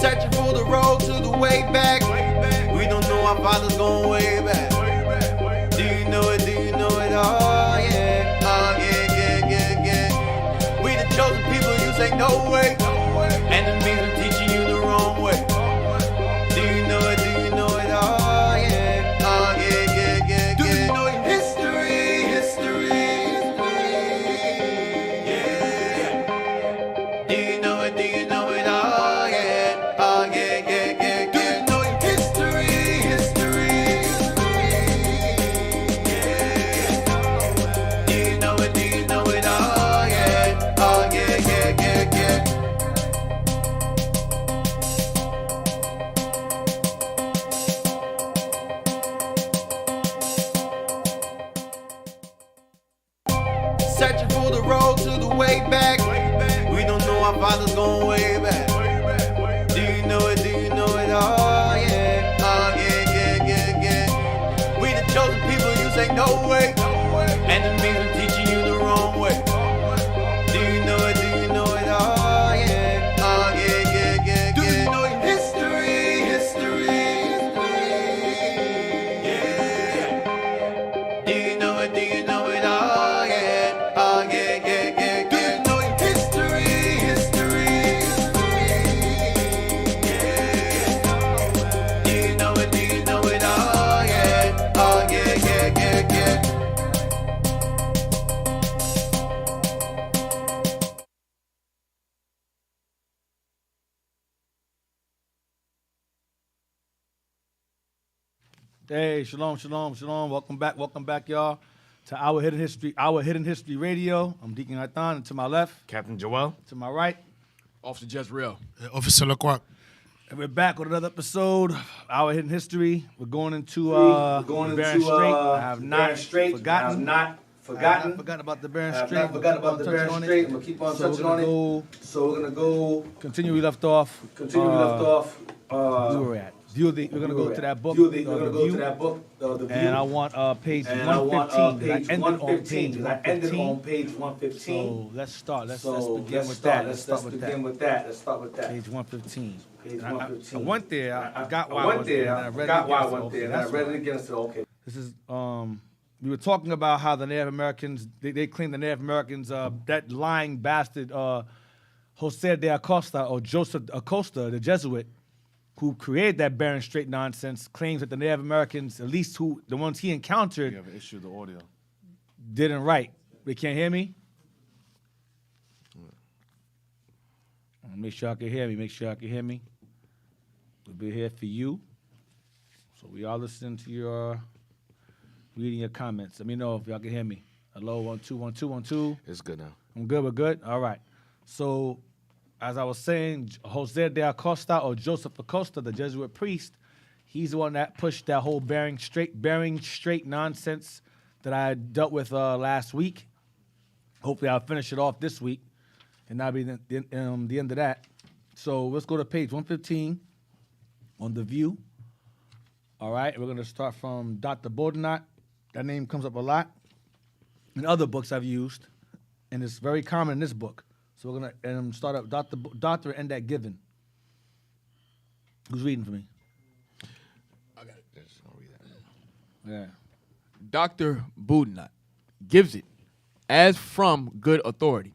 Searching for the road to the way back. We don't know our fathers going way back. Do you know it? Do you know it? Oh yeah, yeah. We the chosen people, you say no way. Enemies are teaching you the wrong way. Do you know it? Do you know it? Oh yeah, yeah. Do you know it? History. Yeah. Do you know it? Do you know it? Oh yeah. Do you know it? History. Yeah. Do you know it? Do you know it? Oh yeah. Searching for the road to the way back. We don't know our fathers going way back. Do you know it? Do you know it? Oh yeah, yeah. We the chosen people, you say no way. Enemies are teaching you the wrong way. Do you know it? Do you know it? Oh yeah, yeah. Do you know it? History. Yeah. Do you know it? Do you know it? Oh yeah. Do you know it? History. Yeah. Do you know it? Do you know it? Oh yeah. Hey, shalom. Welcome back, y'all, to Our Hidden History Radio. I'm Deacon Nathan, and to my left, Captain Joel. to my right, Officer Jezreel. Officer Leclerc. and we're back with another episode of Our Hidden History. We're going into Bering Strait. I have not forgotten. I have not forgotten about the Bering Strait. I'm gonna keep on touching on it. So we're gonna go. Continue we left off. We left off. Where we're at. We're gonna go to that book. We're gonna go to that book. The View. And I want page 115. I ended on page 115. So let's start. Let's begin with that. Let's start with that. Page 115. I went there. I got why I went there. I read it again. I said, okay. This is we were talking about how the Native Americans they claim the Native Americans that lying bastard Jose de Acosta or Joseph Acosta, the Jesuit, who created that Bering Strait nonsense, claims that the Native Americans, at least the ones he encountered, You have an issue with the audio. didn't write. They can't hear me? Make sure I can hear me. We'll be here for you. So we all listening to your, reading your comments. Let me know if y'all can hear me. Hello, 1 2 1 2 1 2. It's good now. I'm good, we're good? All right. So, as I was saying, Jose de Acosta or Joseph Acosta, the Jesuit priest, he's the one that pushed that whole Bering Strait nonsense that I dealt with last week. Hopefully I'll finish it off this week, and that'll be the end of that. So let's go to page 115 on The View. All right, we're going to start from Dr. Bodenot. That name comes up a lot in other books I've used, and it's very common in this book. So we're going to start up Dr. and that given. Who's reading for me? I got it. I'll read that. Yeah. Dr. Boudinot gives it as from good authority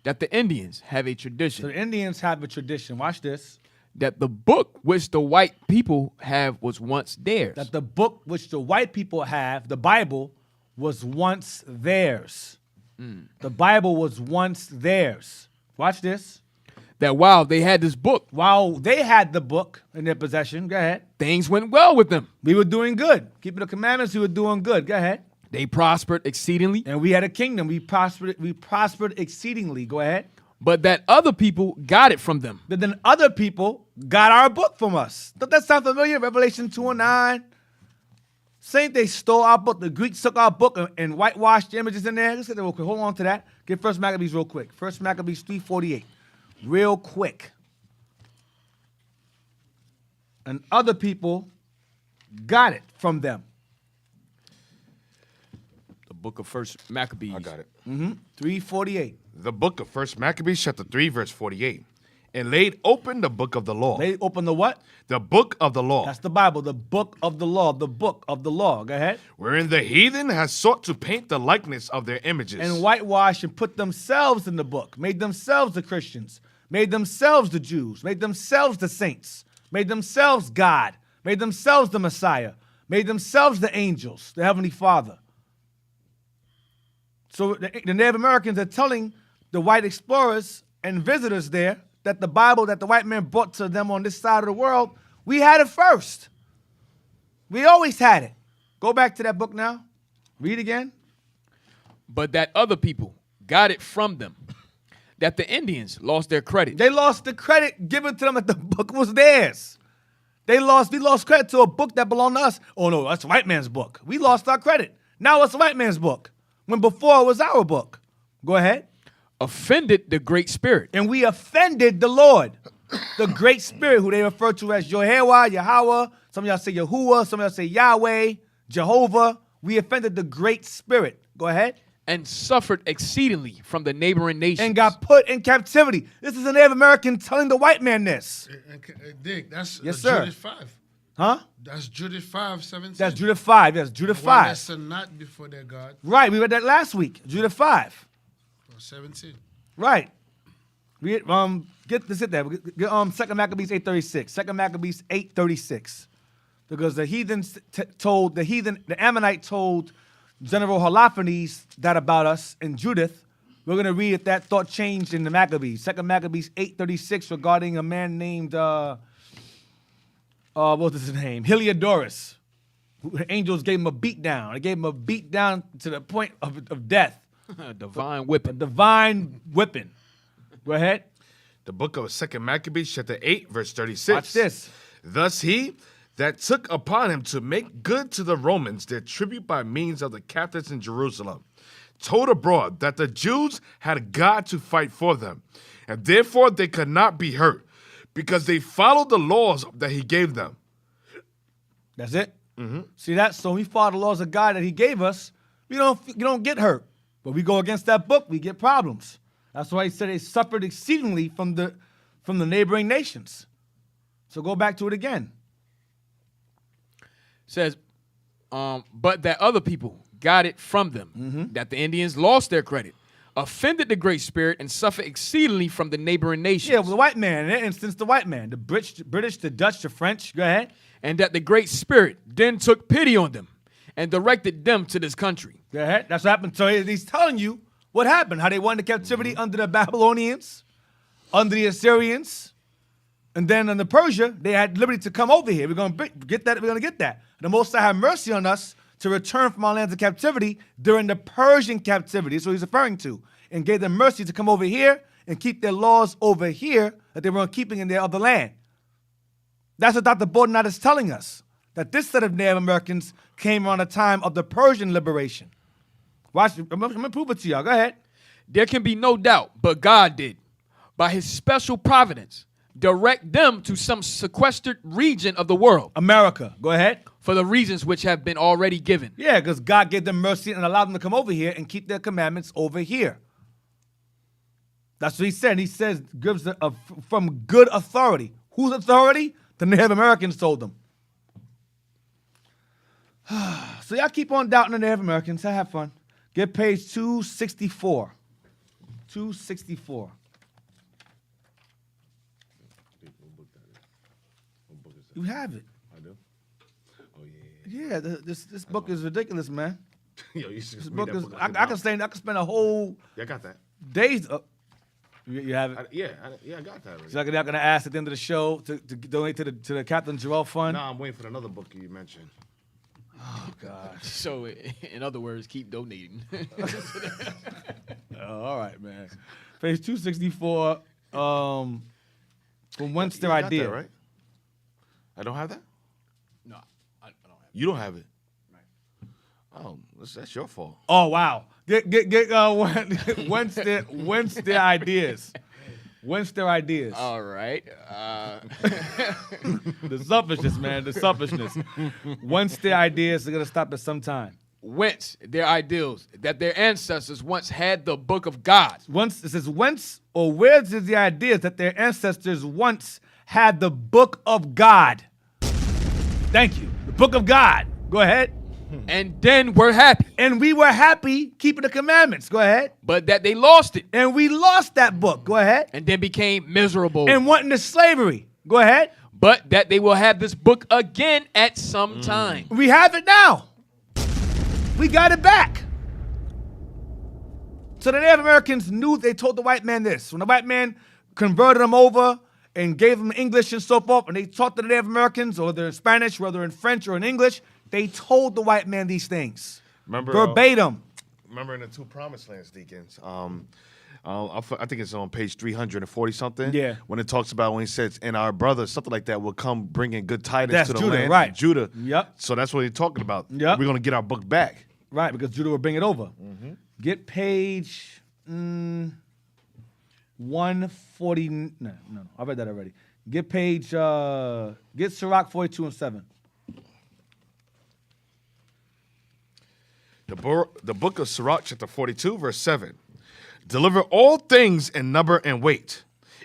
that the Indians have a So tradition the Indians have a tradition. Watch this. that the book which the white people have was once theirs. That the book which the white people have, the Bible, was once theirs. The Bible was once theirs. Watch this. That while they had this book, While they had the book in their possession, go ahead. things went well with them. We were doing good. Keeping the commandments, we were doing good. Go ahead. They prospered exceedingly, And we had a kingdom. We prospered exceedingly. Go ahead. but that other people got it from them. But then other people got our book from us. Does that sound familiar? Revelation 2 and 9. Saying they stole our book. The Greeks took our book and whitewashed the images in there. Let's get that real quick. Hold on to that. Get First Maccabees real quick. First Maccabees 3:48. Real quick. And other people got it from them. The book of First Maccabees. I got it. 3:48. The book of 1 Maccabees, chapter 3, verse 48. and laid open the book of the law. They open the what? The book of the law. That's the Bible, the book of the law, the book of the law. Go ahead. Wherein the heathen has sought to paint the likeness of their images. And whitewash and put themselves in the book, made themselves the Christians, made themselves the Jews, made themselves the saints, made themselves God, made themselves the Messiah, made themselves the angels, the Heavenly Father. So the Native Americans are telling the white explorers and visitors there that the Bible that the white man brought to them on this side of the world, we had it first. We always had it. Go back to that book now. Read again. But that other people got it from them, that the Indians lost their credit. They lost the credit given to them that the book was theirs. We lost credit to a book that belonged to us. Oh no, that's the white man's book. We lost our credit. Now it's the white man's book, when before it was our book. Go ahead. Offended the Great Spirit. And we offended the Lord, the Great Spirit, who they refer to as Yehovah, Yahweh. Some of y'all say Yahuwah, some of y'all say Yahweh, Jehovah. We offended the Great Spirit. Go ahead. And suffered exceedingly from the neighboring nations. And got put in captivity. This is a Native American telling the white man this. Dick, that's Yes, sir. Judith 5. Huh? That's Judith 5:17. That's Judah 5. Yes, Judah One 5. that's not before their God. Right, we read that last week. Judah 5. 17. Right. We get this there. Get 2 Maccabees 8:36. 2 Maccabees 8:36. Because the heathens the Ammonite told General Holofernes that about us in Judith. We're going to read if that thought changed in the Maccabees. 2 Maccabees 8:36 regarding a man named, what was his name? Heliodorus. The angels gave him a beat down. They gave him a beat down to the point of death. Divine A whipping. divine whipping. Go ahead. The book of 2 Maccabees, chapter 8, verse 36. Watch this. Thus he that took upon him to make good to the Romans their tribute by means of the captives in Jerusalem, told abroad that the Jews had God to fight for them, and therefore they could not be hurt, because they followed the laws that he gave them. That's it. See that? So when we follow the laws of God that he gave us, you don't get hurt. But we go against that book, we get problems. That's why he said they suffered exceedingly from the neighboring nations. So go back to it again. Says, but that other people got it from them, that the Indians lost their credit, offended the Great Spirit, and suffered exceedingly from the neighboring nations. Yeah, well, the white man, in that instance, the white man. The British, the Dutch, the French. Go ahead. And that the Great Spirit then took pity on them and directed them to this country. Go ahead. That's what happened. So he's telling you what happened, how they went into captivity under the Babylonians, under the Assyrians, and then under Persia, they had liberty to come over here. We're going to get that. We're going to get that. The Most High had mercy on us to return from our lands of captivity during the Persian captivity. That's what he's referring to. And gave them mercy to come over here and keep their laws over here that they weren't keeping in their other land. That's what Dr. Bordenat is telling us, that this set of Native Americans came around the time of the Persian liberation. Watch, I'm going to prove it to y'all. Go ahead. There can be no doubt, but God did, by his special providence, direct them to some sequestered region of the world America. Go ahead. for the reasons which have been already given. Yeah, because God gave them mercy and allowed them to come over here and keep their commandments over here. That's what he said. He says gives from good authority. Whose authority? The Native Americans told them. So y'all keep on doubting the Native Americans. Have fun. Get page 264. 264. You have it. I do. Oh yeah. Yeah, this book is ridiculous, man. Yo, you should This read book that is. book I can spend a whole Yeah, I got that. days. You have it. I got that. Already. So I'm gonna ask at the end of the show to donate to the Captain Jarrell Fund. Nah, I'm waiting for another book you mentioned. Oh God. So, in other words, keep donating. All right, man. Page 264. From Whence Their You got Idea. that, right? I don't have that. No, I don't have You don't have it. Oh, that's your fault. Oh wow. Get Whence Their Ideas. Whence Their Ideas. All right. The selfishness, man. The selfishness. Whence Their Ideas. They're gonna stop at some time. whence their ideals, that their ancestors once had the book of God. Once it says whence or where is the idea that their ancestors once had the book of God. Thank you. The book of God. Go ahead. And then were happy, And we were happy keeping the commandments. Go ahead. but that they lost it, And we lost that book. Go ahead. and then became miserable. And went into slavery. Go ahead. But that they will have this book again at some time. We have it now. We got it back. So the Native Americans knew, they told the white man this. When the white man converted them over and gave them English and so forth, and they taught the Native Americans, whether in Spanish, whether in French or in English, they told the white man these things. Remember, verbatim. Remember in the 2 Promised Lands, Deacons, I think it's on page 340 something. Yeah. When it talks about when he says, and our brothers, something like that, will come bringing good tidings That's to the Judah, land. right. Judah. Yep. So that's what he's talking about. Yep. We're going to get our book back. Right, because Judah will bring it over. Get page 140. No, I read that already. Get page, get Sirach 42 and 7. The book of Sirach, chapter 42, verse 7. Deliver all things in number and weight,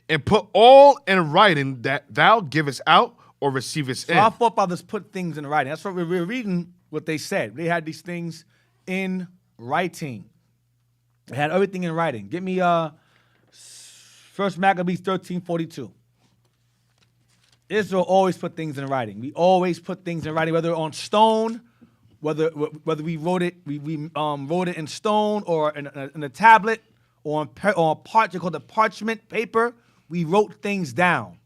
and put all in writing that thou givest out or receivest So in. our forefathers put things in writing. That's what we're reading what they said. They had these things in writing. They had everything in writing. Give me First Maccabees 13:42. Israel always put things in writing. We always put things in writing, whether on stone, whether we wrote it, we wrote it in stone or in a tablet or on parchment, called the parchment paper. We wrote things down,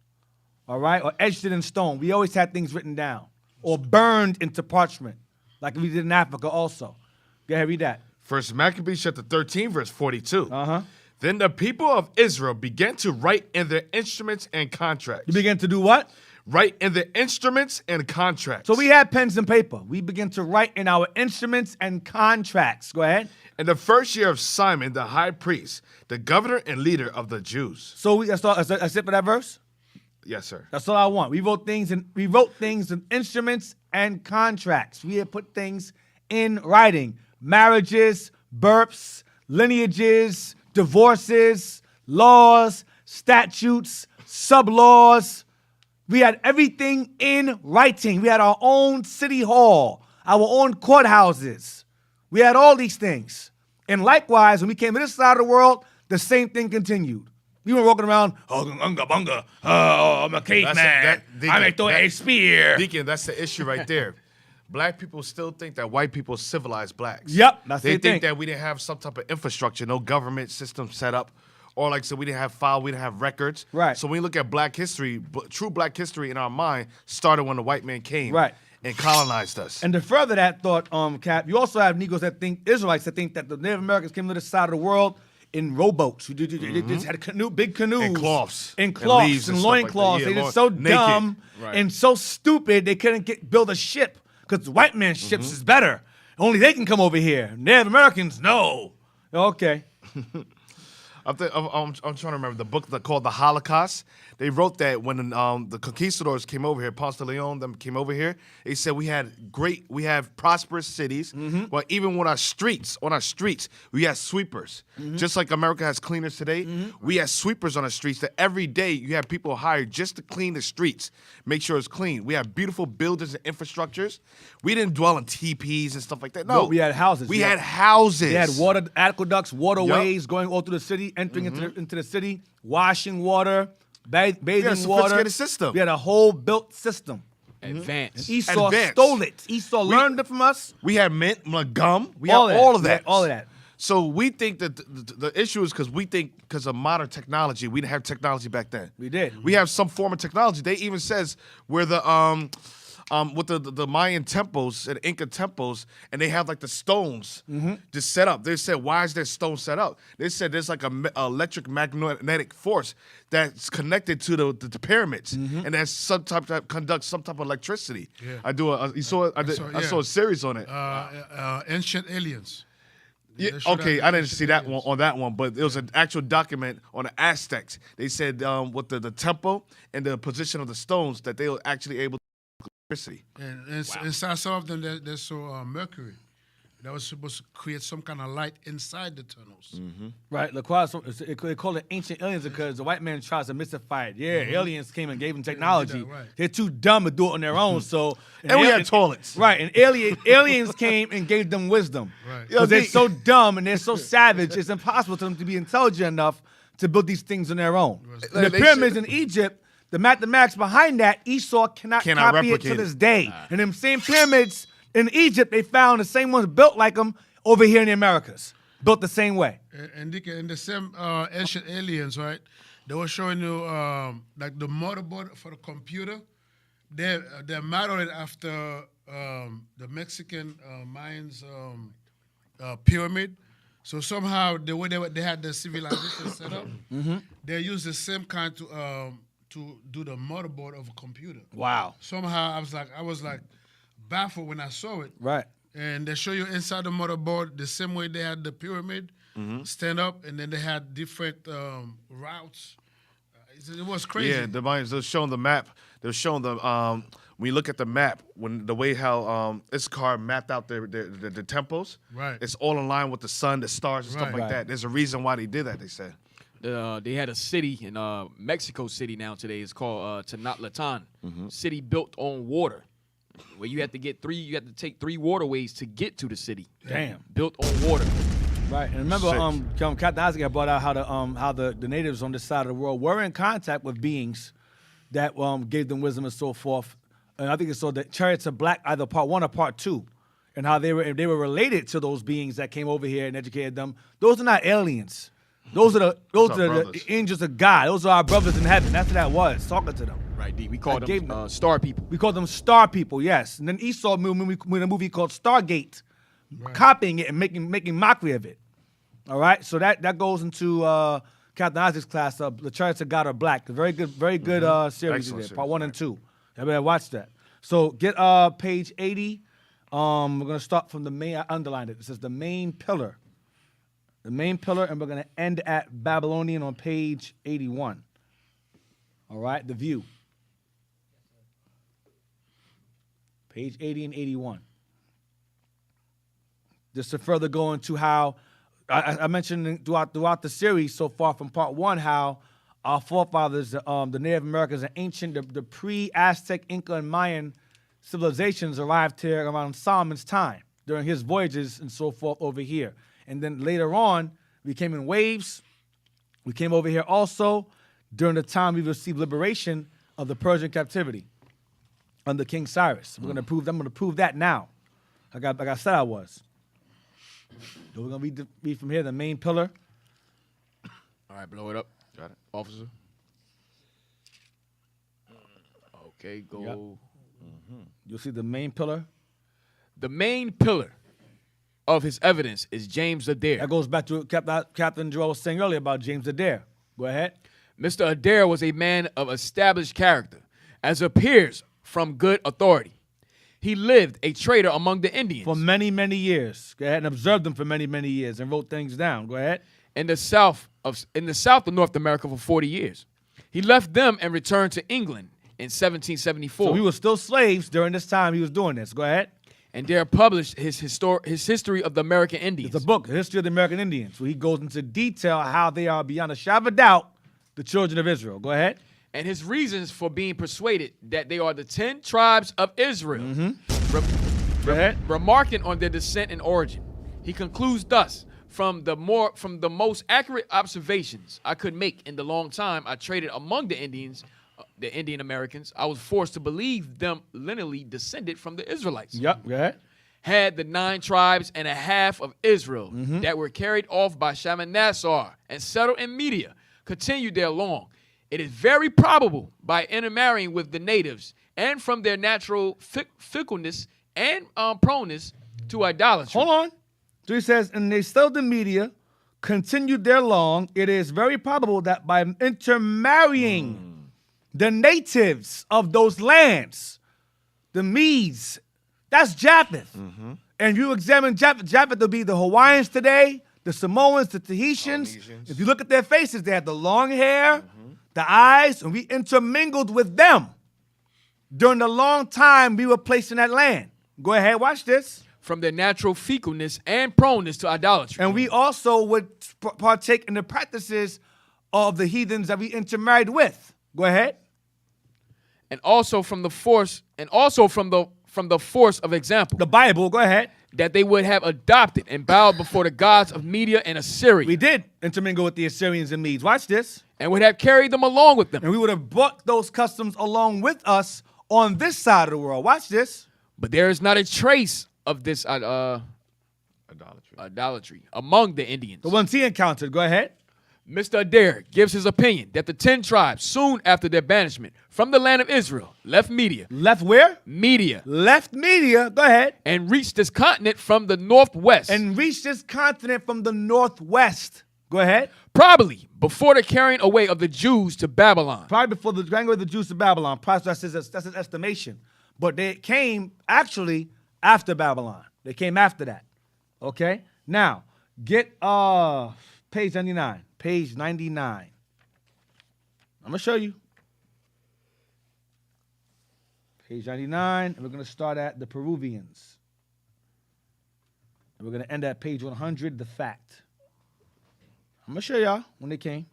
all right, or etched it in stone. We always had things written down or burned into parchment, like we did in Africa also. Go ahead, read that. First Maccabees chapter 13, verse 42. Uh-huh. Then the people of Israel began to write in their instruments and contracts. You begin to do what? Write in the instruments and contracts. So we had pens and paper. We begin to write in our instruments and contracts. Go ahead. In the first year of Simon, the high priest, the governor and leader of the Jews. So that's it for that verse. Yes, sir. That's all I want. We wrote things in instruments and contracts. We had put things in writing. Marriages, births, lineages, divorces, laws, statutes, sub-laws. We had everything in writing. We had our own city hall, our own courthouses. We had all these things. And likewise, when we came to this side of the world, the same thing continued. We were walking around, unga bunga, I'm a caveman. I may throw a spear. Deacon, that's the issue right there. Black people still think that white people civilized blacks. Yep, that's they what they think. that we didn't have some type of infrastructure, no government system set up, or like so we didn't have file, we didn't have records. Right. So when you look at black history, true black history in our mind started when the white man came. Right. And colonized us. And to further that thought, Cap, you also have Negroes that think, Israelites that think that the Native Americans came to this side of the world in rowboats. They just had big canoes. And cloths. And And cloths leaves and and stuff like loincloths. that. Yeah, They just so naked. dumb Right. and so stupid they couldn't build a ship because the white man's ships is better. Only they can come over here. Native Americans, no. Okay. I'm trying to remember the book called The Holocaust. They wrote that when the conquistadors came over here, Ponce de Leon, them came over here. They said we have prosperous cities, but even on our streets, we had sweepers. Just like America has cleaners today, we had sweepers on the streets that every day you have people hired just to clean the streets, make sure it's clean. We have beautiful buildings and infrastructures. We didn't dwell in teepees and stuff like that. No, we had houses. We had houses. They had water, aqueducts, waterways going all through the city, entering into the city, washing water, bathing a water. sophisticated system. We had a whole built system. Advanced. Esau Advanced. stole it. Esau learned it from us. We had mint, gum. We All had of all of that. that. We had all of that. So we think that the issue is because of modern technology, we didn't have technology back then. We did. We have some form of technology. They even says where the with the Mayan temples and Inca temples, and they have like the stones just set up. They said, why is there stone set up? They said there's like a electric magnetic force that's connected to the pyramids, and that's some type that conducts some type of electricity. Yeah. I saw a series on it. Ancient aliens. Yeah, They showed okay, that I didn't ancient see that aliens. one on that one, but it was an actual document on the Aztecs. They said with the temple and the position of the stones that they were actually able to electricity. And inside some of them, they saw mercury. that was supposed to create some kind of light inside the tunnels. Right, they call it ancient aliens because the white man tries to mystify it. Yeah, aliens came and gave them technology. right. They're too dumb to do it on their own. So And we had toilets. Right, and aliens came and gave them wisdom. Right. Because they're so dumb and they're so savage, it's impossible for them to be intelligent enough to build these things on their own. And the They pyramids should- in Egypt, the mathematics behind that, Esau cannot Cannot copy it replicate to it. this day. And them same pyramids in Egypt, they found the same ones built like them over here in the Americas, built the same way. And in the same ancient aliens, right? They were showing you like the motherboard for the computer. They modeled it after the Mexican Mayans pyramid. So somehow the way they had the civilization set up, they used the same kind to do the motherboard of a computer. Wow. Somehow I was like baffled when I saw it. Right. And they show you inside the motherboard the same way they had the pyramid stand up, and then they had different routes. It was crazy. Yeah, the Mayans, they're showing the map. They're showing the when you look at the map, when the way how Issachar mapped out the temples, Right. it's all in line with the sun, the stars, and stuff Right. like Right. that. There's a reason why they did that. They said. They had a city in Mexico City now today. It's called Tenochtitlan. City built on water, where you had to take 3 waterways to get to the city. Damn. Built on water. Right, and remember, Captain Isaac had brought out how the natives on this side of the world were in contact with beings that gave them wisdom and so forth. And I think it's so that Chariots of Black, either part 1 or part 2, and how they were related to those beings that came over here and educated them. Those are not aliens. Those are the brothers. angels of God. Those are our brothers in heaven. That's what that was, talking to them. Right, D. We call gave them them- star people. We call them star people, yes. And then Esau made a movie called Stargate, copying it and making mockery of it. All right, so that goes into Captain Isaac's class, The Chariots of God Are Black. A very good series Excellent there, series, part 1 and 2. I better watch that. So get page 80. We're gonna start from the main. I underlined it. It says the main pillar. The main pillar, and we're gonna end at Babylonian on page 81. All right, the view. Page 80 and 81. Just to further go into how I mentioned throughout the series so far from part 1 how our forefathers, the Native Americans, the pre-Aztec, Inca, and Mayan civilizations arrived here around Solomon's time during his voyages and so forth over here. And then later on, we came in waves. We came over here also during the time we received liberation of the Persian captivity under King Cyrus. I'm going to prove that now. Like I said I was. So we're going to read from here, the main pillar. All right, blow it up. Got it. Officer. Okay, go. Yep. You'll see the main pillar. The main pillar of his evidence is James Adair. That goes back to what Captain Joel was saying earlier about James Adair. Go ahead. Mr. Adair was a man of established character, as appears from good authority. He lived a trader among the Indians For many, many years. Go ahead and observed them for many, many years and wrote things down. Go ahead. in the south of North America for 40 years. He left them and returned to England in 1774. So we were still slaves during this time he was doing this. Go ahead. And there published his history of the American Indians. It's a book, The History of the American Indians, where he goes into detail how they are beyond a shadow of a doubt the children of Israel. Go ahead. And his reasons for being persuaded that they are the 10 tribes of Israel. Go ahead. Remarking on their descent and origin. He concludes thus, from the most accurate observations I could make in the long time I traded among the Indians, the Indian Americans, I was forced to believe them lineally descended from the Israelites. Yep. Go ahead. Had the 9 tribes and a half of Israel that were carried off by Shalmaneser and settled in Media, continued there long. It is very probable by intermarrying with the natives and from their natural fickleness and proneness to idolatry. Hold on. So he says, and they settled in Media, continued there long. It is very probable that by intermarrying the natives of those lands, the Medes, that's Japheth. And you examine Japheth will be the Hawaiians today, the Samoans, the Tahitians. Polynesians. If you look at their faces, they have the long hair, the eyes, and we intermingled with them during the long time we were placed in that land. Go ahead, watch this. from their natural fecalness and proneness to idolatry. And we also would partake in the practices of the heathens that we intermarried with. Go ahead. And also from the force of example The Bible, go ahead. that they would have adopted and bowed before the gods of Media and Assyria, We did intermingle with the Assyrians and Medes. Watch this. and would have carried them along with them. And we would have brought those customs along with us on this side of the world. Watch this. But there is not a trace of this idolatry among the Indians. The ones he encountered. Go ahead. Mr. Adair gives his opinion that the 10 tribes, soon after their banishment from the land of Israel, left Media, Left where? Media, Left Media. Go ahead. and reached this continent from the northwest, And reached this continent from the northwest. Go ahead. probably before the carrying away of the Jews to Babylon. Probably before the going away of the Jews to Babylon. Probably that's his estimation. But they came actually after Babylon. They came after that. Okay? Now, get page 99. Page 99. I'm going to show you. Page 99, and we're going to start at the Peruvians. And we're going to end at page 100, the fact. I'm going to show y'all when they came.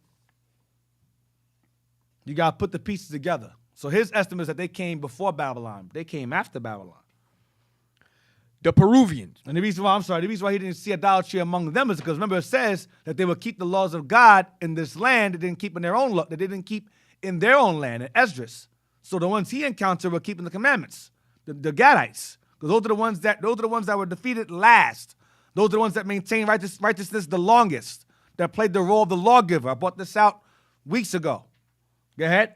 You got to put the pieces together. So his estimate is that they came before Babylon. They came after Babylon. The Peruvians, And the reason why he didn't see idolatry among them is because remember it says that they would keep the laws of God in this land. They didn't keep in their own law. They didn't keep in their own land in Esdras. So the ones he encountered were keeping the commandments. The Gadites, because those are the ones that were defeated last. Those are the ones that maintained righteousness the longest. That played the role of the lawgiver. I brought this out weeks ago. Go ahead.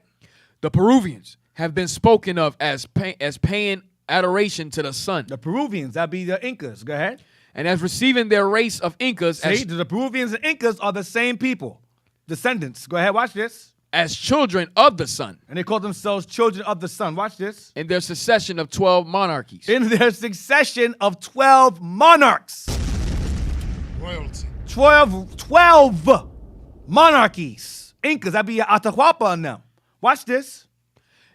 the Peruvians have been spoken of as paying adoration to the sun, The Peruvians, that'd be the Incas. Go ahead. and as receiving their race of Incas See, the Peruvians and Incas are the same people. Descendants. Go ahead, watch this. as children of the sun, And they call themselves children of the sun. Watch this. in their succession of 12 monarchies. In their succession of 12 monarchs. Royalty. 12 monarchies. Incas, that'd be Atahualpa on them. Watch this.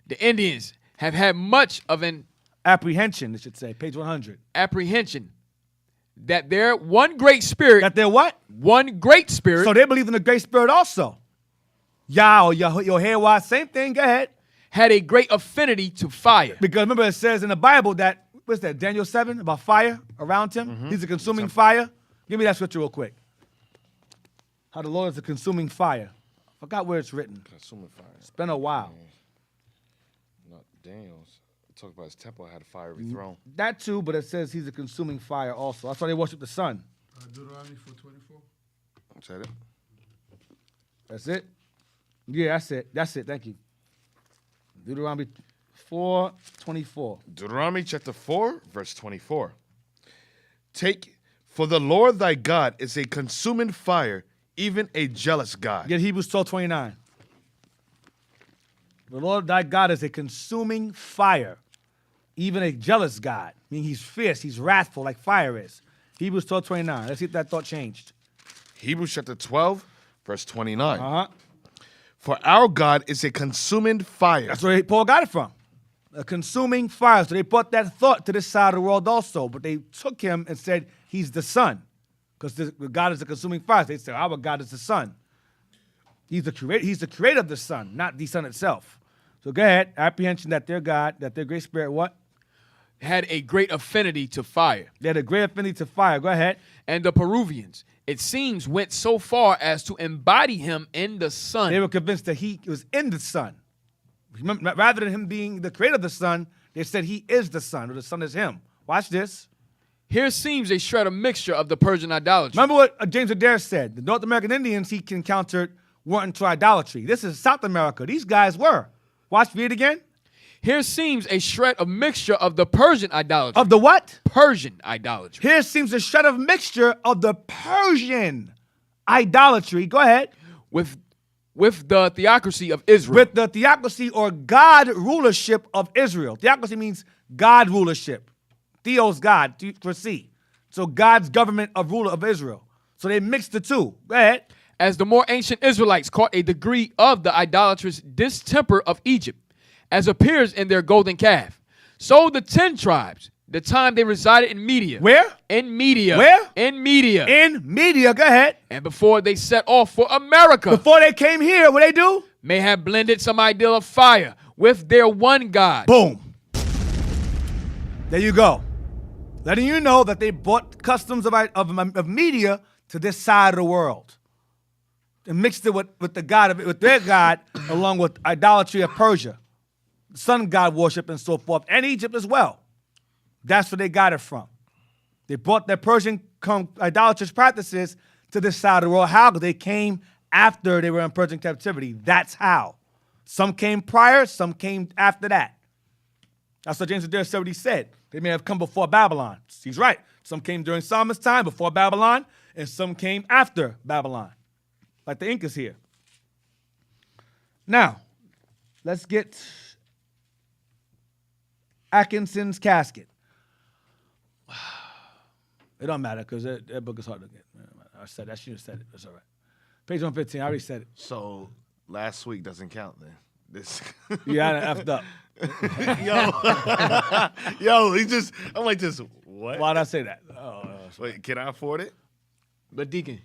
The Indians have had much of an Apprehension, it should say, page 100. apprehension that their one great spirit, That they're what? one great spirit, So they believe in the Great Spirit also. Yah or Yehovah, same thing, go ahead. had a great affinity to fire. Because remember it says in the Bible that, what's that, Daniel 7, about fire around him? He's a consuming fire. Give me that scripture real quick. How the Lord is a consuming fire. I forgot where it's written. Consuming fire. It's been a while. Not Daniel's. Talk about his temple had a fiery throne. That too, but it says he's a consuming fire also. That's why they worship the sun. Deuteronomy 4:24. Is that it? That's it? Yeah, that's it. That's it. Thank you. Deuteronomy 4:24. Deuteronomy chapter 4, verse 24. For the Lord thy God is a consuming fire, even a jealous God. Get Hebrews 12:29. The Lord thy God is a consuming fire, even a jealous God. Meaning he's fierce, he's wrathful like fire is. Hebrews 12:29. Let's see if that thought changed. Hebrews chapter 12, verse 29. Uh-huh. For our God is a consuming fire. That's where Paul got it from. A consuming fire. So they brought that thought to this side of the world also. But they took him and said he's the sun. Because God is a consuming fire. They said our God is the sun. He's the creator of the sun, not the sun itself. So go ahead. Apprehension that their God, that their great spirit, what? Had a great affinity to fire. They had a great affinity to fire. Go ahead. And the Peruvians, it seems, went so far as to embody him in the sun. They were convinced that he was in the sun. Remember, rather than him being the creator of the sun, they said he is the sun, or the sun is him. Watch this. Here seems a shred of mixture of the Persian idolatry. Remember what James Adair said. The North American Indians he encountered weren't into idolatry. This is South America. These guys were. Watch, read it again. Here seems a shred of mixture of the Persian idolatry. Of the what? Persian idolatry. Here seems a shred of mixture of the Persian idolatry. Go ahead. With the theocracy of Israel. With the theocracy or God rulership of Israel. Theocracy means God rulership. Theos, God, for C. So God's government of ruler of Israel. So they mixed the two. Go ahead. As the more ancient Israelites caught a degree of the idolatrous distemper of Egypt, as appears in their golden calf, so the 10 tribes the time they resided in Media. Where? In Media. Where? In Media. In Media. Go ahead. And before they set off for America, Before they came here, what they do? may have blended some ideal of fire with their one God. Boom. There you go. Letting you know that they brought customs of Media to this side of the world. And mixed it with the God with their God, along with idolatry of Persia, sun god worship and so forth, and Egypt as well. That's where they got it from. They brought their Persian idolatrous practices to this side of the world. How? Because they came after they were in Persian captivity. That's how. Some came prior, some came after that. That's what James Adair said what he said. They may have come before Babylon. He's right. Some came during Solomon's time, before Babylon, and some came after Babylon, like the Incas here. Now, let's get Atkinson's casket. It don't matter because that book is hard to get. I said that. I should have said it. That's all right. Page 115. I already said it. So last week doesn't count then. This. Yeah, I effed up. Yo, he just. I'm like this. What? Why'd I say that? Wait, can I afford it? But Deacon,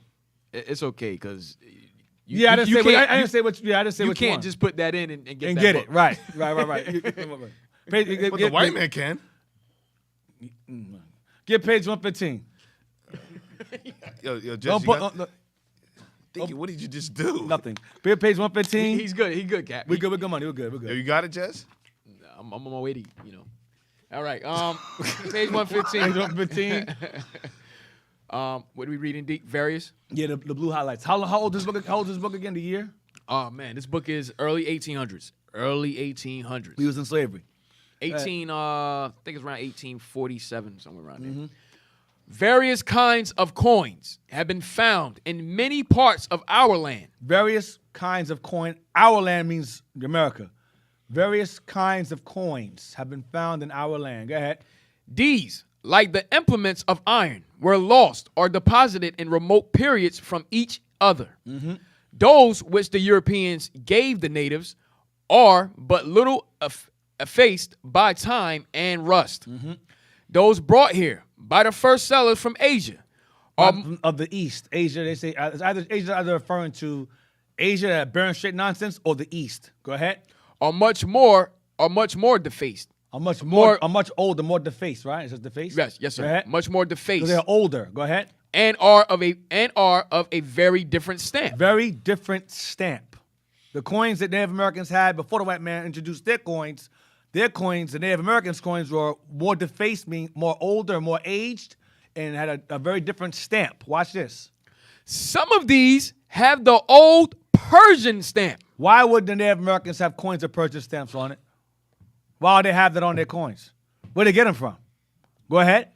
it's okay because Yeah, I didn't say. I didn't say what. Yeah, I didn't say you what can't you want. just put that in and get and that get book. it right. But the white man can. Get page 115. Yo, Jesse, Don't put Thinking, what did you just do? nothing. Get page 115. He's good. He's good, Cap. We good. We good money. We're good. We're Yo, good. you got it, Jess? I'm on my way to, All right. Page 115. Page 115. What are we reading? Various? Yeah, the blue highlights. How old is this book? How old is this book again? The year? Oh man, this book is early 1800s. Early 1800s. He was in slavery. I think it's around 1847, somewhere around there. Various kinds of coins have been found in many parts of our land. Various kinds of coin. Our land means America. Various kinds of coins have been found in our land. Go ahead. These, like the implements of iron, were lost or deposited in remote periods from each other. Those which the Europeans gave the natives are but little effaced by time and rust. Those brought here by the first settlers from Asia Of the East. Asia, they say, Asia's either referring to Asia, that barren straight nonsense, or the East. Go ahead. are much more defaced. Are much older, more defaced, right? Is it defaced? Yes, sir. Go ahead. Much more Because defaced. they're older. Go ahead. And are of a very different stamp. Very different stamp. The coins that Native Americans had before the white man introduced their coins, the Native Americans' coins were more defaced, meaning more older, more aged, and had a very different stamp. Watch this. Some of these have the old Persian stamp. Why would the Native Americans have coins with Persian stamps on it? Why would they have that on their coins? Where'd they get them from? Go ahead.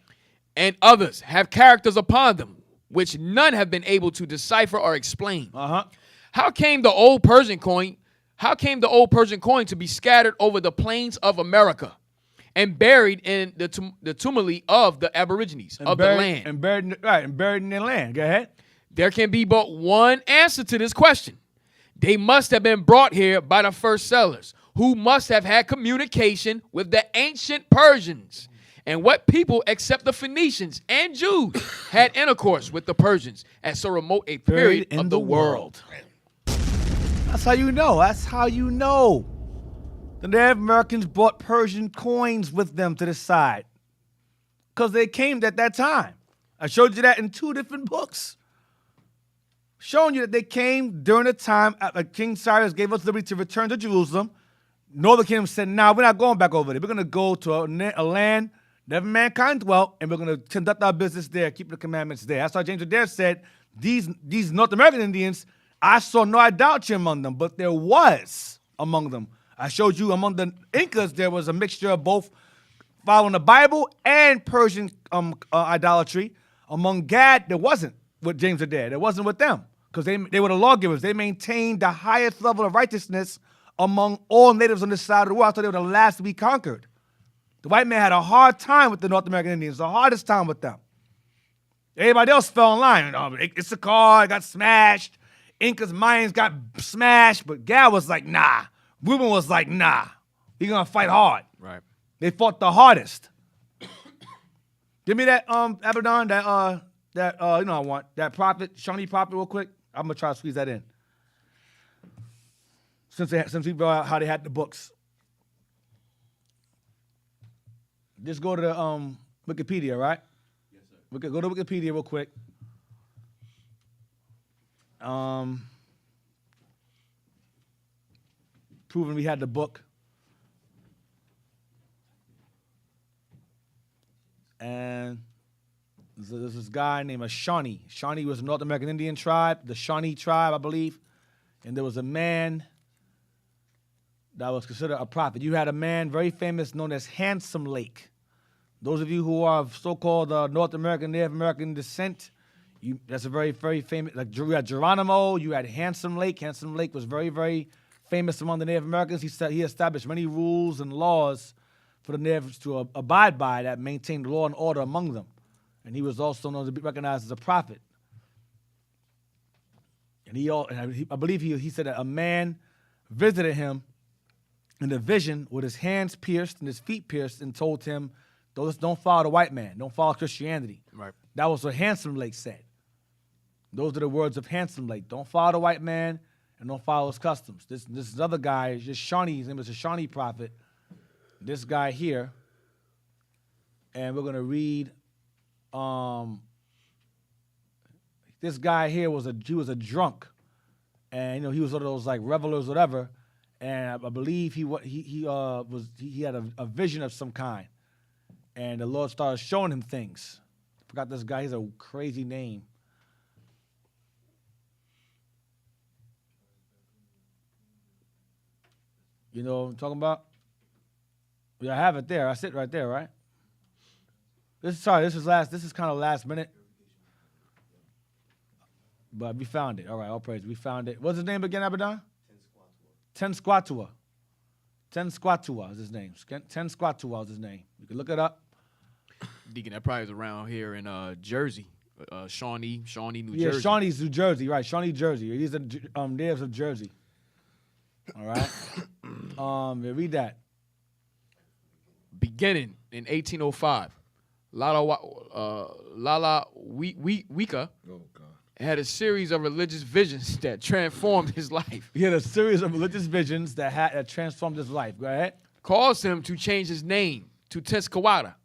And others have characters upon them, which none have been able to decipher or explain. How came the old Persian coin to be scattered over the plains of America and buried in the tumuli of the Aborigines of the land? And buried in their land. Go ahead. There can be but one answer to this question. They must have been brought here by the first settlers, who must have had communication with the ancient Persians. And what people except the Phoenicians and Jews had intercourse with the Persians at so remote a period in of the world. That's how you know. That's how you know. The Native Americans brought Persian coins with them to the side. Because they came at that time. I showed you that in 2 different books. Showing you that they came during the time King Cyrus gave us liberty to return to Jerusalem. Northern Kingdom said, nah, we're not going back over there. We're going to go to a land never mankind dwelt, and we're going to conduct our business there, keep the commandments there. That's why James Adair said, these North American Indians, I saw no idolatry among them, but there was among them. I showed you among the Incas, there was a mixture of both following the Bible and Persian idolatry. Among Gad, there wasn't with James Adair. There wasn't with them, because they were the lawgivers. They maintained the highest level of righteousness among all natives on this side of the world. I thought they were the last to be conquered. The white man had a hard time with the North American Indians, the hardest time with them. Everybody else fell in line. Issachar got smashed. Incas, Mayans got smashed. But Gad was like, nah. Reuben was like, nah. He's going to fight hard. Right. They fought the hardest. Give me that Abaddon, that I want that prophet, Shawnee prophet, real quick. I'm gonna try to squeeze that in. Since we brought out how they had the books. Just go to the Wikipedia, right? Yes, sir. We could go to Wikipedia real quick. Proving we had the book. And there's this guy named Shawnee. Shawnee was a North American Indian tribe, the Shawnee tribe, I believe. And there was a man that was considered a prophet. You had a man very famous known as Handsome Lake. Those of you who are of so-called North American, Native American descent, that's a very, very famous, like you had Geronimo, you had Handsome Lake. Handsome Lake was very, very famous among the Native Americans. He established many rules and laws for the natives to abide by that maintained law and order among them. And he was also known to be recognized as a prophet. And I believe he said that a man visited him in a vision with his hands pierced and his feet pierced and told him, don't follow the white man. Don't follow Christianity. Right. That was what Handsome Lake said. Those are the words of Handsome Lake. Don't follow the white man and don't follow his customs. This other guy, just Shawnee, his name is a Shawnee prophet. This guy here, and we're gonna read. This guy here was a drunk, and he was one of those like revelers, whatever. And I believe he had a vision of some kind, and the Lord started showing him things. I forgot this guy. He's a crazy name. You know what I'm talking about? Yeah, I have it there. I sit right there, right? This is kind of last minute. But we found it. All right, all praise. We found it. What's his name again, Abaddon? Tensquatua. Tensquatua is his name. Tensquatua is his name. You can look it up. Deacon, that probably is around here in Jersey. Shawnee, New Jersey. Yeah, Shawnee's New Jersey, right. Shawnee, Jersey. These are natives of Jersey. All right? Read that. Beginning in 1805, Lala Wika had a series of religious visions that transformed his life. He had a series of religious visions that transformed his life. Go ahead. Caused him to change his name to Tenskwata,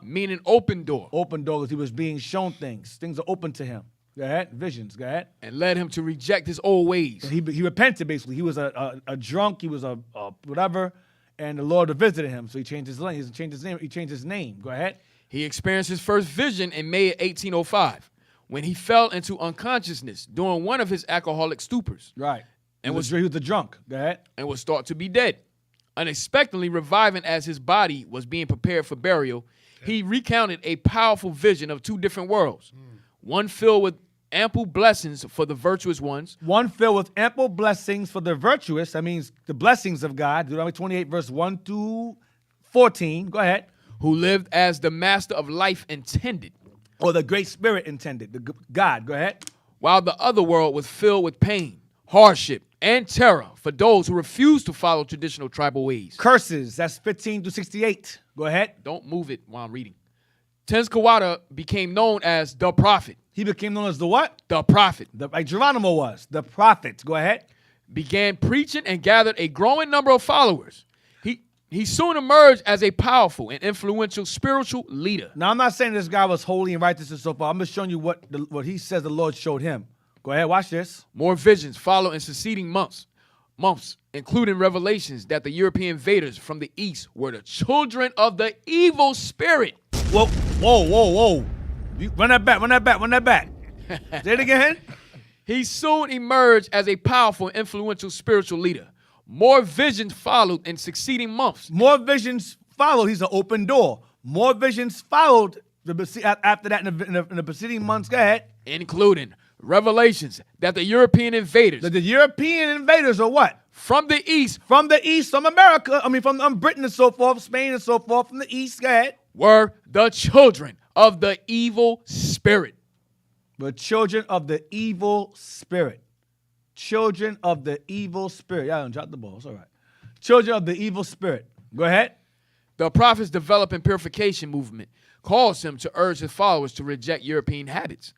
meaning open door. Open door, because he was being shown things. Things are open to him. Go ahead. Visions. Go ahead. And led him to reject his old ways. He repented, basically. He was a drunk. He was a whatever. And the Lord visited him, so he changed his name. He changed his name. Go ahead. He experienced his first vision in May of 1805 when he fell into unconsciousness during one of his alcoholic stupors. Right. He was a drunk. Go ahead. And was thought to be dead. Unexpectedly reviving as his body was being prepared for burial, he recounted a powerful vision of two different worlds. One filled with ample blessings for the virtuous ones. One filled with ample blessings for the virtuous. That means the blessings of God. Deuteronomy 28, verse 1 through 14. Go ahead. Who lived as the master of life intended. Or the Great Spirit intended. God. Go ahead. While the other world was filled with pain, hardship, and terror for those who refused to follow traditional tribal ways. Curses. That's 15 through 68. Go ahead. Don't move it while I'm reading. Tenskwata became known as the prophet. He became known as the what? The prophet. Like Geronimo was. The prophet. Go ahead. Began preaching and gathered a growing number of followers. He soon emerged as a powerful and influential spiritual leader. Now, I'm not saying this guy was holy and righteous and so far. I'm just showing you what he says the Lord showed him. Go ahead, watch this. More visions followed in succeeding months, including revelations that the European invaders from the east were the children of the evil spirit. Whoa. Run that back. Say it again. He soon emerged as a powerful, influential spiritual leader. More visions followed in succeeding months. More visions followed. He's an open door. More visions followed after that in the preceding months. Go ahead. Including revelations that the European invaders. The European invaders are what? From the east. From America. From Britain and so forth, Spain and so forth, from the east. Go ahead. Were the children of the evil spirit. The children of the evil spirit. Children of the evil spirit. Y'all done dropped the ball. It's all right. Children of the evil spirit. Go ahead. The prophet's developing purification movement calls him to urge his followers to reject European habits,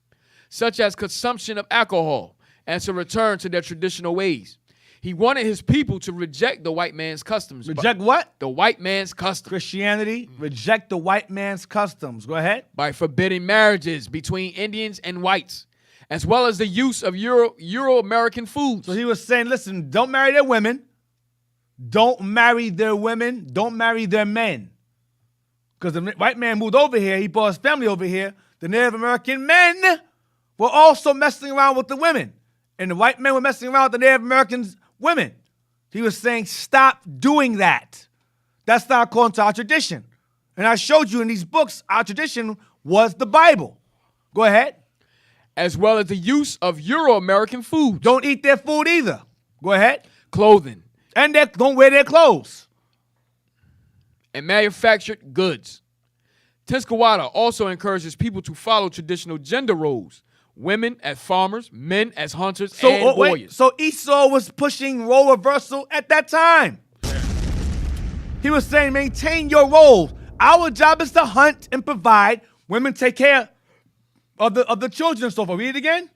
such as consumption of alcohol, and to return to their traditional ways. He wanted his people to reject the white man's customs. Reject what? The white man's customs. Christianity. Reject the white man's customs. Go ahead. By forbidding marriages between Indians and whites, as well as the use of Euro-American foods. So he was saying, listen, don't marry their women. Don't marry their women. Don't marry their men. Because the white man moved over here. He brought his family over here. The Native American men were also messing around with the women. And the white men were messing around with the Native Americans' women. He was saying, stop doing that. That's not according to our tradition. And I showed you in these books, our tradition was the Bible. Go ahead. As well as the use of Euro-American foods. Don't eat their food either. Go ahead. Clothing. And don't wear their clothes. And manufactured goods. Tenskwata also encourages people to follow traditional gender roles. Women as farmers, men as hunters and warriors. So Esau was pushing role reversal at that time. He was saying, maintain your roles. Our job is to hunt and provide. Women take care of the children and so forth. Read it again.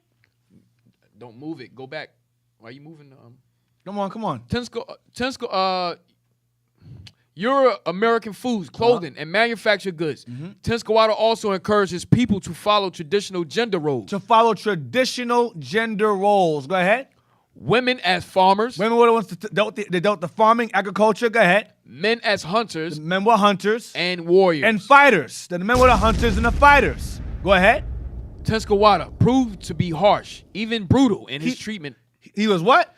Don't move it. Go back. Why are you moving? Come on. Euro-American foods, clothing, and manufactured goods. Tenskwata also encourages people to follow traditional gender roles. To follow traditional gender roles. Go ahead. Women as farmers. Women were the ones that dealt the farming, agriculture. Go ahead. Men as hunters. The men were hunters. And warriors. And fighters. The men were the hunters and the fighters. Go ahead. Tenskwata proved to be harsh, even brutal in his treatment. He was what?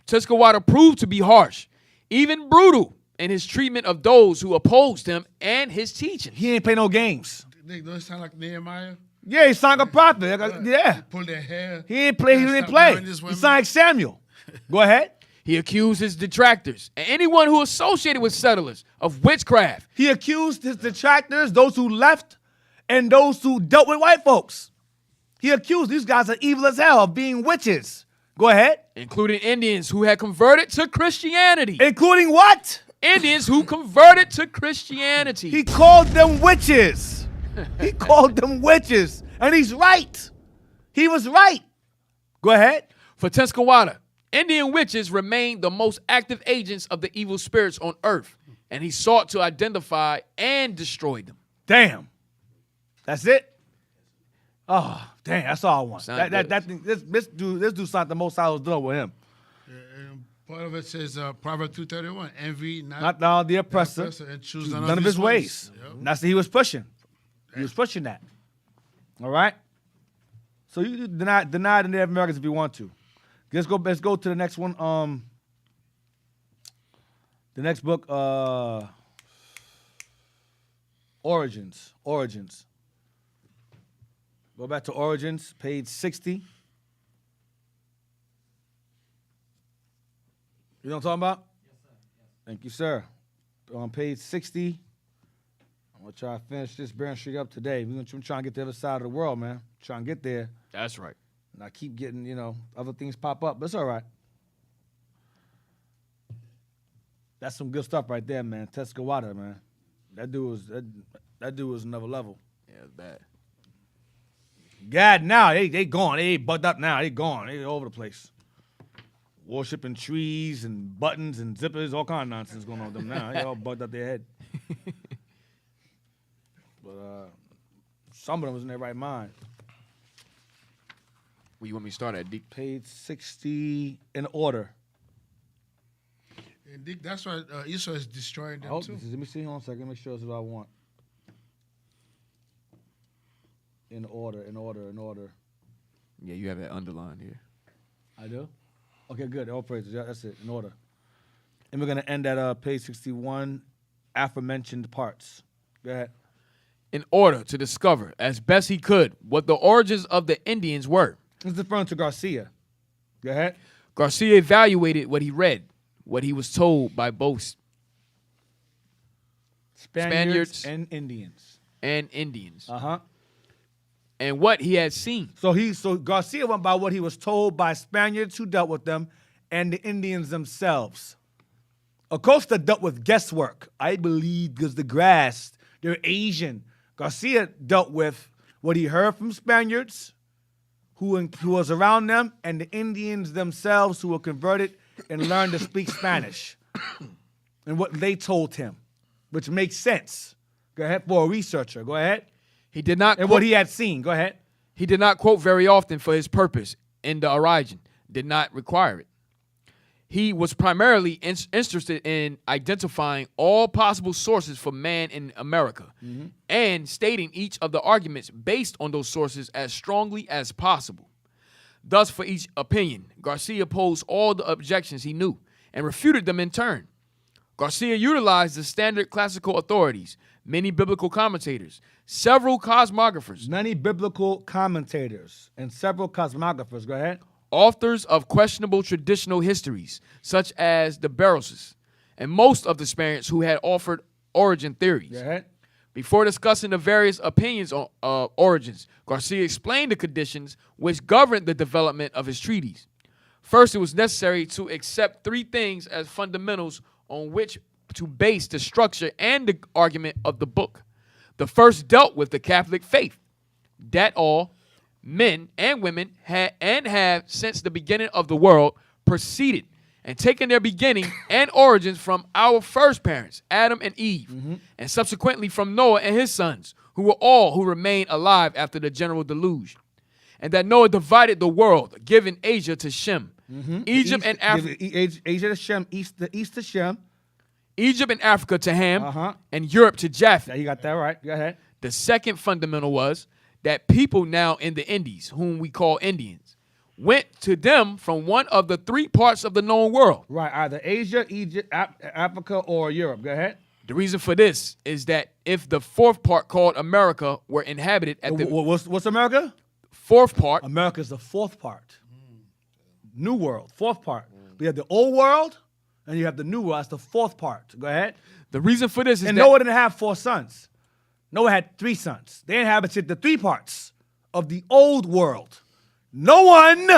Tenskwata proved to be harsh, even brutal in his treatment of those who opposed him and his teaching. He ain't play no games. They don't sound like Nehemiah. Yeah, he sound like a prophet. Yeah. Pull their hair. He didn't play. He sound like Samuel. Go ahead. He accused his detractors and anyone who associated with settlers of witchcraft. He accused his detractors, those who left, and those who dealt with white folks. He accused these guys are evil as hell of being witches. Go ahead. Including Indians who had converted to Christianity. Including what? Indians who converted to Christianity. He called them witches. He called them witches. And he's right. He was right. Go ahead. For Tenskwata, Indian witches remained the most active agents of the evil spirits on earth, and he sought to identify and destroy them. Damn. That's it? Oh, damn, that's all I want. This dude sounded the most I was doing with him. And part of it says Proverbs 2:31, envy not now the oppressor, and choose none of his ways. Yep. That's what he was pushing. He was pushing that. All right? So you deny the Native Americans if you want to. Let's go to the next one. The next book, Origins. Go back to Origins, page 60. You know what I'm talking about? Yes, sir. Yes. Thank you, sir. On page 60, I'm going to try to finish this Barron Street up today. We're trying to get to the other side of the world, man. Trying to get there. That's right. And I keep getting, other things pop up, but it's all right. That's some good stuff right there, man. Tenskwata, man. That dude was another level. Yeah, it's bad. God, now they gone. They bugged up now. They gone. They all over the place. Worshipping trees and buttons and zippers, all kind of nonsense going on with them now. They all bugged up their head. But some of them was in their right mind. Where you want me to start at, Dick? Page 60 in order. And Dick, that's why Esau is destroying them too. Let me see. Hold on a second. Make sure it's what I want. In order. Yeah, you have that underlined here. I do? Okay, good. All praises. Yeah, that's it. In order. And we're going to end at page 61, aforementioned parts. Go ahead. In order to discover, as best he could, what the origins of the Indians were. This is referring to Garcia. Go ahead. Garcia evaluated what he read, what he was told by both Spaniards and Indians. Uh-huh. And what he had seen. So Garcia went by what he was told by Spaniards who dealt with them and the Indians themselves. Acosta dealt with guesswork. I believe because the grass, they're Asian. Garcia dealt with what he heard from Spaniards who was around them and the Indians themselves who were converted and learned to speak Spanish and what they told him, which makes sense. Go ahead, for a researcher. Go ahead. He did not. And what he had seen. Go ahead. He did not quote very often for his purpose in the origin. Did not require it. He was primarily interested in identifying all possible sources for man in America and stating each of the arguments based on those sources as strongly as possible. Thus, for each opinion, Garcia posed all the objections he knew and refuted them in turn. Garcia utilized the standard classical authorities, many biblical commentators, several cosmographers. Many biblical commentators and several cosmographers. Go ahead. Authors of questionable traditional histories, such as the Barroses, and most of the Spaniards who had offered origin theories. Go ahead. Before discussing the various opinions on origins, Garcia explained the conditions which governed the development of his treatise. First, it was necessary to accept three things as fundamentals on which to base the structure and the argument of the book. The first dealt with the Catholic faith, that all men and women had and have since the beginning of the world proceeded and taken their beginning and origins from our first parents, Adam and Eve, and subsequently from Noah and his sons, who were all who remained alive after the general deluge. And that Noah divided the world, giving Asia to Shem, Egypt and Africa. Asia to Shem, the east to Shem. Egypt and Africa to Ham, and Europe to Japheth. Yeah, you got that right. Go ahead. The second fundamental was that people now in the Indies, whom we call Indians, went to them from one of the three parts of the known world. Right, either Asia, Egypt, Africa, or Europe. Go ahead. The reason for this is that if the fourth part called America were inhabited at the What's America? fourth part, America's the fourth part. New world, fourth part. We have the old world, and you have the new world. That's the fourth part. Go ahead. the reason for this is And that Noah didn't have 4 sons. Noah had 3 sons. They inhabited the 3 parts of the old world. No one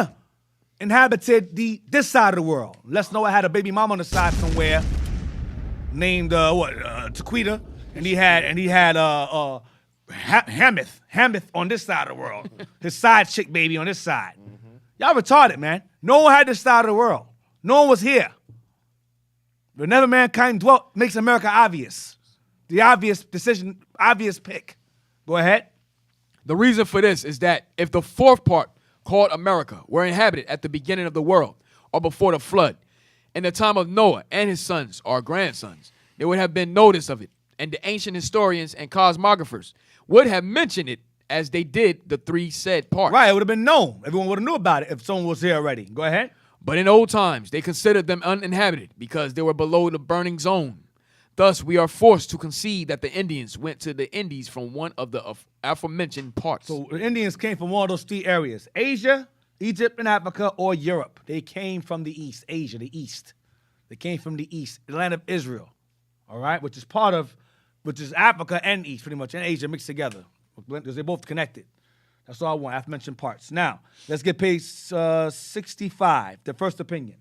inhabited this side of the world, unless Noah had a baby mama on the side somewhere named Tequita, and he had Hamath on this side of the world, his side chick baby on this side. Y'all retarded, man. No one had this side of the world. No one was here. Whenever mankind dwelt makes America obvious. The obvious decision, obvious pick. Go ahead. the reason for this is that if the fourth part called America were inhabited at the beginning of the world or before the flood, in the time of Noah and his sons or grandsons, there would have been notice of it, and the ancient historians and cosmographers would have mentioned it as they did the 3 said parts. Right, it would have been known. Everyone would have knew about it if someone was here already. Go ahead. But in old times, they considered them uninhabited because they were below the burning zone. Thus, we are forced to concede that the Indians went to the Indies from one of the aforementioned parts. So the Indians came from one of those 3 areas: Asia, Egypt and Africa, or Europe. They came from the east, Asia, the east. They came from the east, the land of Israel, all right, which is Africa and east, pretty much, and Asia mixed together, because they're both connected. That's all I want, aforementioned parts. Now, let's get page 65, the first opinion.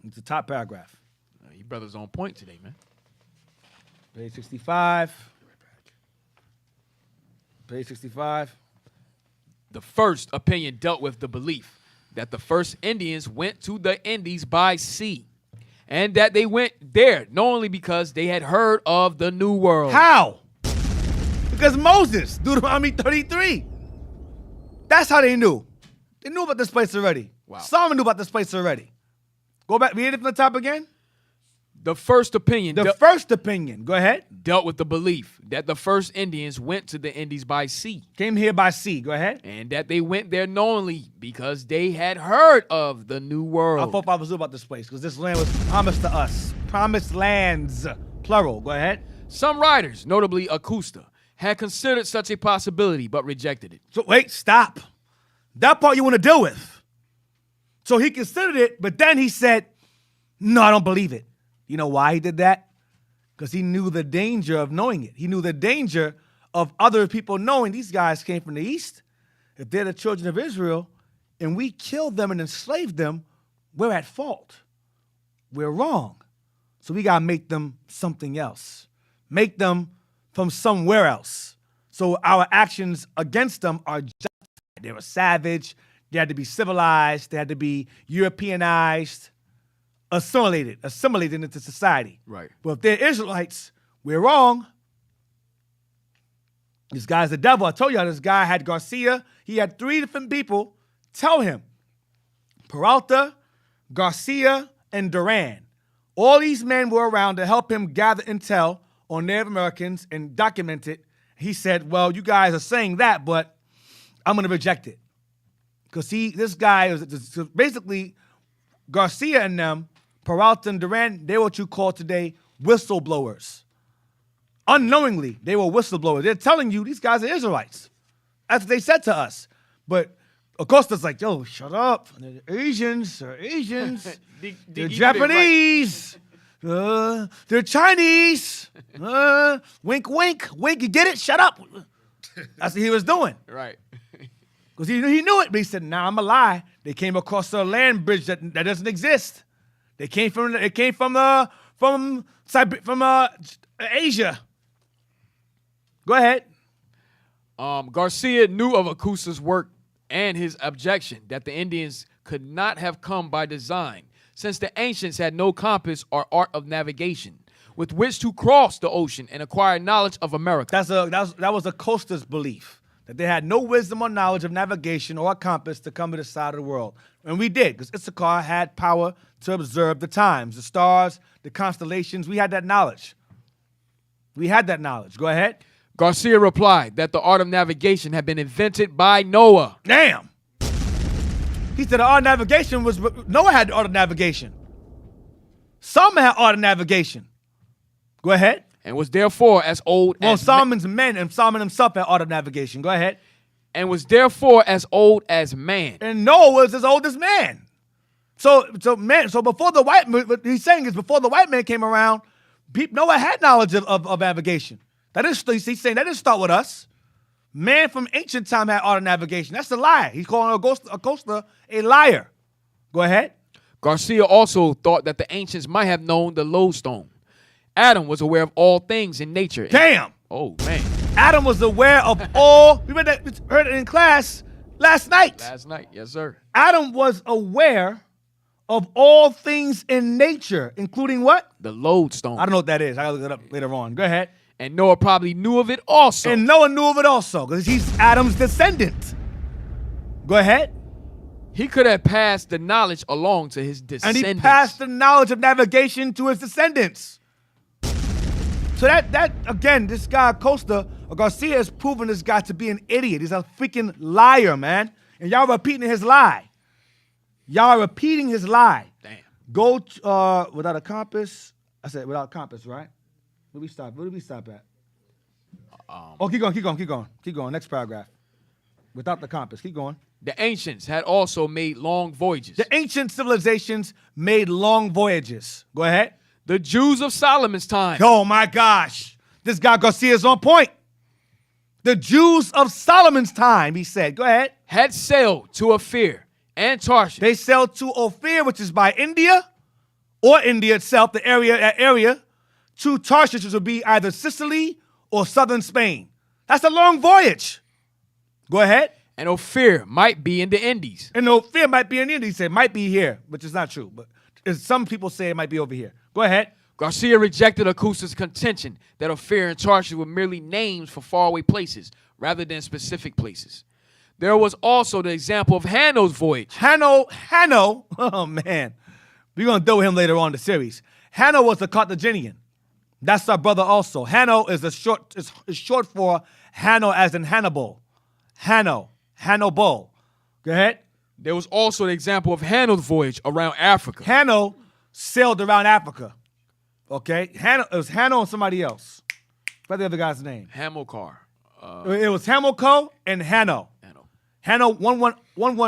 It's the top paragraph. You brothers on point today, man. Page 65. Page 65. The first opinion dealt with the belief that the first Indians went to the Indies by sea, and that they went there not only because they had heard of the New World. How? Because Moses, Deuteronomy 33. That's how they knew. They knew about this place already. Wow. Solomon knew about this place already. Go back, read it from the top again. The first opinion The first opinion, go ahead. dealt with the belief that the first Indians went to the Indies by sea, Came here by sea, go ahead. and that they went there knowingly because they had heard of the New Our World. forefathers knew about this place because this land was promised to us. Promised lands, plural, go ahead. Some writers, notably Acosta, had considered such a possibility but rejected it. So wait, stop. That part you want to deal with. So he considered it, but then he said, no, I don't believe it. You know why he did that? Because he knew the danger of knowing it. He knew the danger of other people knowing these guys came from the east. If they're the children of Israel and we killed them and enslaved them, we're at fault. We're wrong. So we got to make them something else. Make them from somewhere else. So our actions against them are justified. They were savage. They had to be civilized. They had to be Europeanized, assimilated into society. Right. But if they're Israelites, we're wrong. This guy's the devil. I told y'all this guy had Garcia. He had 3 different people tell him. Peralta, Garcia, and Duran. All these men were around to help him gather intel on Native Americans and document it. He said, well, you guys are saying that, but I'm going to reject it. Because this guy is basically Garcia and them, Peralta and Duran, they're what you call today whistleblowers. Unknowingly, they were whistleblowers. They're telling you these guys are Israelites. That's what they said to us. But Acosta's like, yo, shut up. They're Asians. They're Asians. They're Japanese. They're Chinese. Wink, wink. Wink, you get it? Shut up. That's what he was doing. Right. Because he knew it, but he said, nah, I'm a lie. They came across a land bridge that doesn't exist. They came from Asia. Go ahead. Garcia knew of Acosta's work and his objection that the Indians could not have come by design, since the ancients had no compass or art of navigation with which to cross the ocean and acquire knowledge of America. That was Acosta's belief, that they had no wisdom or knowledge of navigation or a compass to come to this side of the world. And we did, because Issachar had power to observe the times, the stars, the constellations. We had that knowledge. Go ahead. Garcia replied that the art of navigation had been invented by Noah. Damn. He said the art of navigation was, Noah had the art of navigation. Solomon had art of navigation. Go ahead. And was therefore as old well, as... Solomon's men and Solomon himself had art of navigation. Go ahead. And was therefore as old as man. And Noah was as old as man. So before the white man, what he's saying is before the white man came around, Noah had knowledge of navigation. He's saying that didn't start with us. Man from ancient time had art of navigation. That's a lie. He's calling Acosta a liar. Go ahead. Garcia also thought that the ancients might have known the lodestone. Adam was aware of all things in nature. Damn. Oh, man. Adam was aware of all. We heard it in class last night. Yes, sir. Adam was aware of all things in nature, including what? The lodestone. I don't know what that is. I gotta look it up later on. Go ahead. And Noah probably knew of it also. And Noah knew of it also, because he's Adam's descendant. Go ahead. He could have passed the knowledge along to his descendants. And he passed the knowledge of navigation to his descendants. So that again, this guy Garcia has proven this guy to be an idiot. He's a freaking liar, man. And y'all repeating his lie. Damn. Go without a compass. I said without a compass, right? Where did we stop at? Keep going. Next paragraph. Without the compass. Keep going. The ancients had also made long voyages. The ancient civilizations made long voyages. Go ahead. The Jews of Solomon's time. Oh my gosh. This guy Garcia is on point. The Jews of Solomon's time, he said. Go ahead. Had sailed to Ophir and Tarshish. They sailed to Ophir, which is by India, or India itself, that area, to Tarshish, which would be either Sicily or southern Spain. That's a long voyage. Go ahead. And Ophir might be in the Indies. And Ophir might be in India. He said might be here, which is not true. But some people say it might be over here. Go ahead. Garcia rejected Acosta's contention that Ophir and Tarshish were merely names for faraway places rather than specific places. There was also the example of Hanno's voyage. Hanno, oh man. We're going to deal with him later on in the series. Hanno was a Carthaginian. That's our brother also. Hanno is short for Hanno as in Hannibal. Hannibal. Go ahead. There was also the example of Hanno's voyage around Africa. Hanno sailed around Africa. Okay? It was Hanno and somebody else. What's the other guy's name? Hamilcar. It was Hamilcar and Hanno. Hanno, one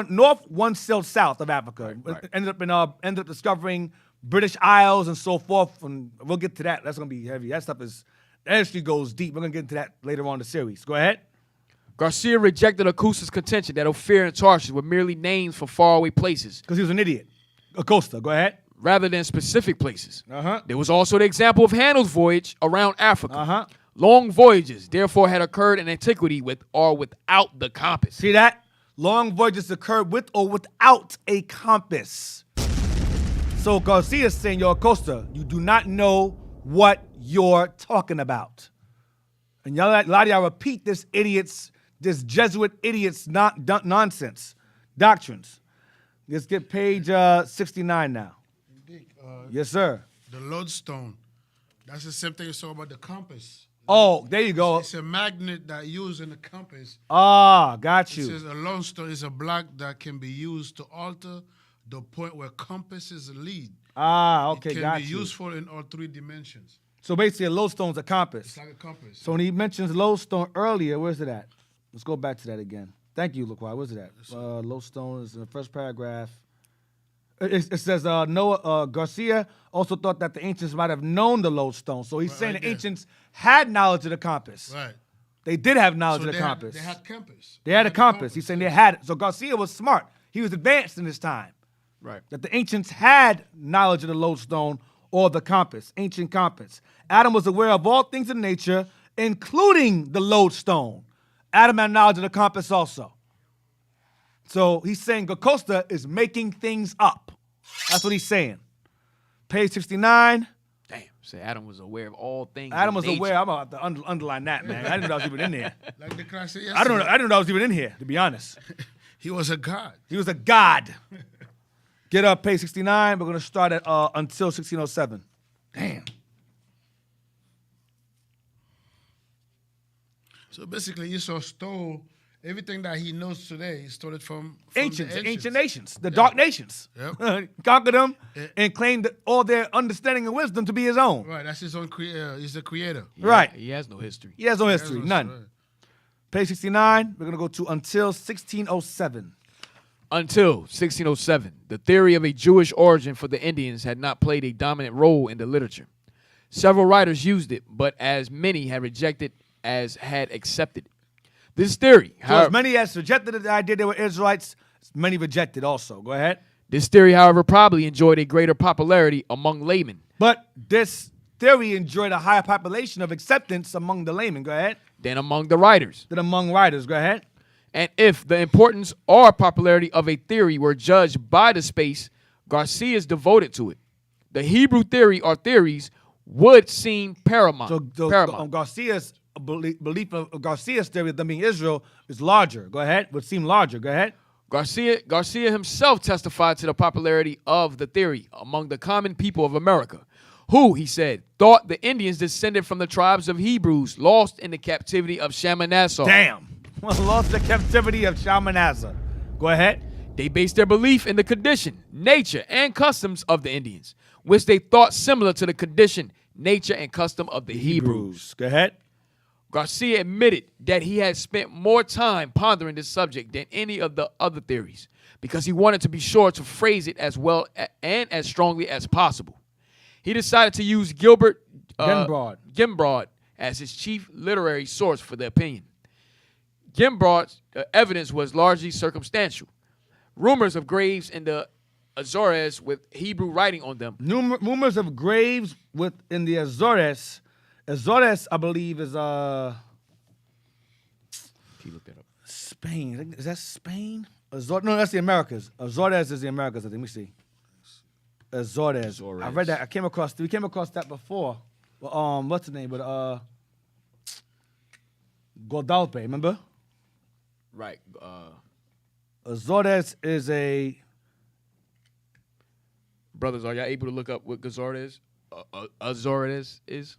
north, one sailed south of Africa. Right. Ended up discovering British Isles and so forth. And we'll get to that. That's gonna be heavy. That actually goes deep. We're gonna get into that later on in the series. Go ahead. Garcia rejected Acosta's contention that Ophir and Tarshish were merely names for faraway places. Because he was an idiot. Acosta, go ahead. rather than specific places. Uh-huh. There was also the example of Handel's voyage around Africa. Uh-huh. Long voyages, therefore, had occurred in antiquity with or without the compass. See that? Long voyages occur with or without a compass. So Garcia's saying, yo, Acosta, you do not know what you're talking about. And y'all, a lot of y'all repeat this Jesuit idiots nonsense, doctrines. Let's get page 69 now. Yes, sir. The lodestone. That's the same thing you saw about the compass. Oh, there you go. It's a magnet that used in the compass. Ah, got It you. says a lodestone is a block that can be used to alter the point where compasses lead. Ah, okay, It can got be you. useful in all three dimensions. So basically, a lodestone's a compass. It's like a compass. So when he mentions lodestone earlier, where's it at? Let's go back to that again. Thank you, Laquai. Where's it at? Lodestone is in the first paragraph. It says Garcia also thought that the ancients might have known the lodestone. So he's saying right the there. ancients had knowledge of the compass. Right. They did have knowledge So of the compass. They had compass. They had a compass. He's saying they had it. So Garcia was smart. He was advanced in his time. Right. That the ancients had knowledge of the lodestone or the compass, ancient compass. Adam was aware of all things in nature, including the lodestone. Adam had knowledge of the compass also. So he's saying Acosta is making things up. That's what he's saying. Page 69. Damn. Say Adam was aware of all things. Adam in was nature. aware. I'm about to underline that, man. I didn't know I was even in there. Like the class said I don't know. yesterday, I didn't know I was even in here, to be honest. He was a god. He was a god. Get up, page 69. We're going to start at until 1607. Damn. So basically, Esau stole everything that he knows today. He stole it from Ancient the nations, the dark nations. Yep. Conquered them and claimed all their understanding and wisdom to be his own. Right, that's his own creator. He's the creator. Right. He has no history. He has no history, That's none. right. Page 69, we're going to go to until 1607. Until 1607, the theory of a Jewish origin for the Indians had not played a dominant role in the literature. Several writers used it, but as many had rejected as had accepted it. This theory, So however, as many as rejected the idea they were Israelites, many rejected also. Go ahead. this theory, however, probably enjoyed a greater popularity among laymen But this theory enjoyed a higher population of acceptance among the laymen. Go ahead. than among the writers. Than among writers. Go ahead. And if the importance or popularity of a theory were judged by the space Garcia is devoted to it, the Hebrew theory or theories would seem paramount. So Garcia's belief of Garcia's theory of them being Israel is larger. Go ahead. Would seem larger. Go ahead. Garcia himself testified to the popularity of the theory among the common people of America, who, he said, thought the Indians descended from the tribes of Hebrews lost in the captivity of Shalmaneser. Damn. Lost the captivity of Shalmaneser. Go ahead. They based their belief in the condition, nature, and customs of the Indians, which they thought similar to the condition, nature, and custom of the Hebrews. Go ahead. Garcia admitted that he had spent more time pondering this subject than any of the other theories because he wanted to be sure to phrase it as well and as strongly as possible. He decided to use Gilbert Gimbrod as his chief literary source for the opinion. Gimbrod's evidence was largely circumstantial. Rumors of graves in the Azores with Hebrew writing on them. Rumors of graves in the Azores. Azores, I believe, is Can you look that up? Spain. Is that Spain? No, that's the Americas. Azores is the Americas. Let me see. Azores. I read that. We came across that before. What's the name? But Guadalupe, remember? Right. Azores is a. Brothers, are y'all able to look up what Azores is?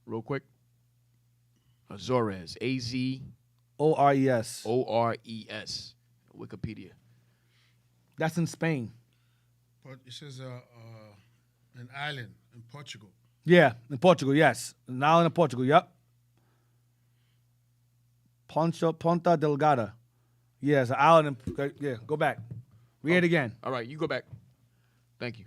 Real quick. Azores. AZORES. Ores. Wikipedia. That's in Spain. But it says an island in Portugal. Yeah, in Portugal, yes. An island in Portugal, yep. Ponta Delgada. Yeah, it's an island in. Yeah, go back. Read it again. All right, you go back. Thank you.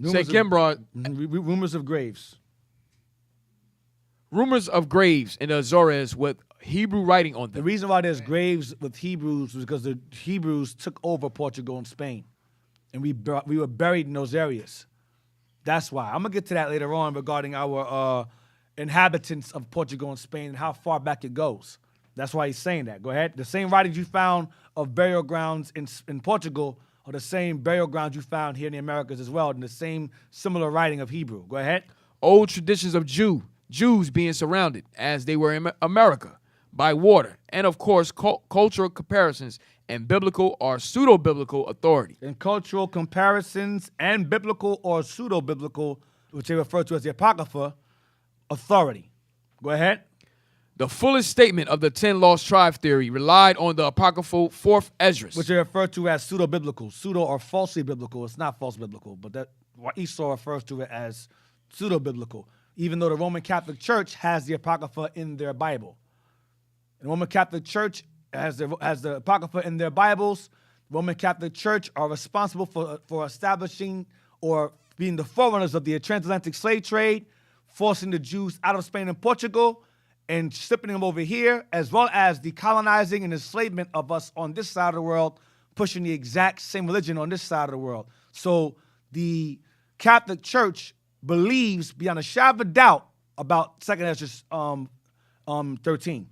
Say Gimbrod. Rumors of graves. Rumors of graves in the Azores with Hebrew writing on The them. reason why there's graves with Hebrews was because the Hebrews took over Portugal and Spain, and we were buried in those areas. That's why. I'm gonna get to that later on regarding our inhabitants of Portugal and Spain and how far back it goes. That's why he's saying that. Go ahead. The same writings you found of burial grounds in Portugal are the same burial grounds you found here in the Americas as well, and the same similar writing of Hebrew. Go ahead. Old traditions of Jews being surrounded, as they were in America, by water, and of course cultural comparisons and biblical or pseudo-biblical authority. In cultural comparisons and biblical or pseudo-biblical, which they refer to as the Apocrypha, authority. Go ahead. The fullest statement of the 10 lost tribe theory relied on the apocryphal 4th Esdras. Which they refer to as pseudo-biblical. Pseudo or falsely biblical. It's not false biblical, but that what Esau refers to it as pseudo-biblical, even though the Roman Catholic Church has the Apocrypha in their Bible. The Roman Catholic Church has the Apocrypha in their Bibles. The Roman Catholic Church are responsible for establishing or being the forerunners of the transatlantic slave trade, forcing the Jews out of Spain and Portugal, and shipping them over here, as well as decolonizing and enslavement of us on this side of the world, pushing the exact same religion on this side of the world. So the Catholic Church believes beyond a shadow of a doubt about 2nd Esdras 13,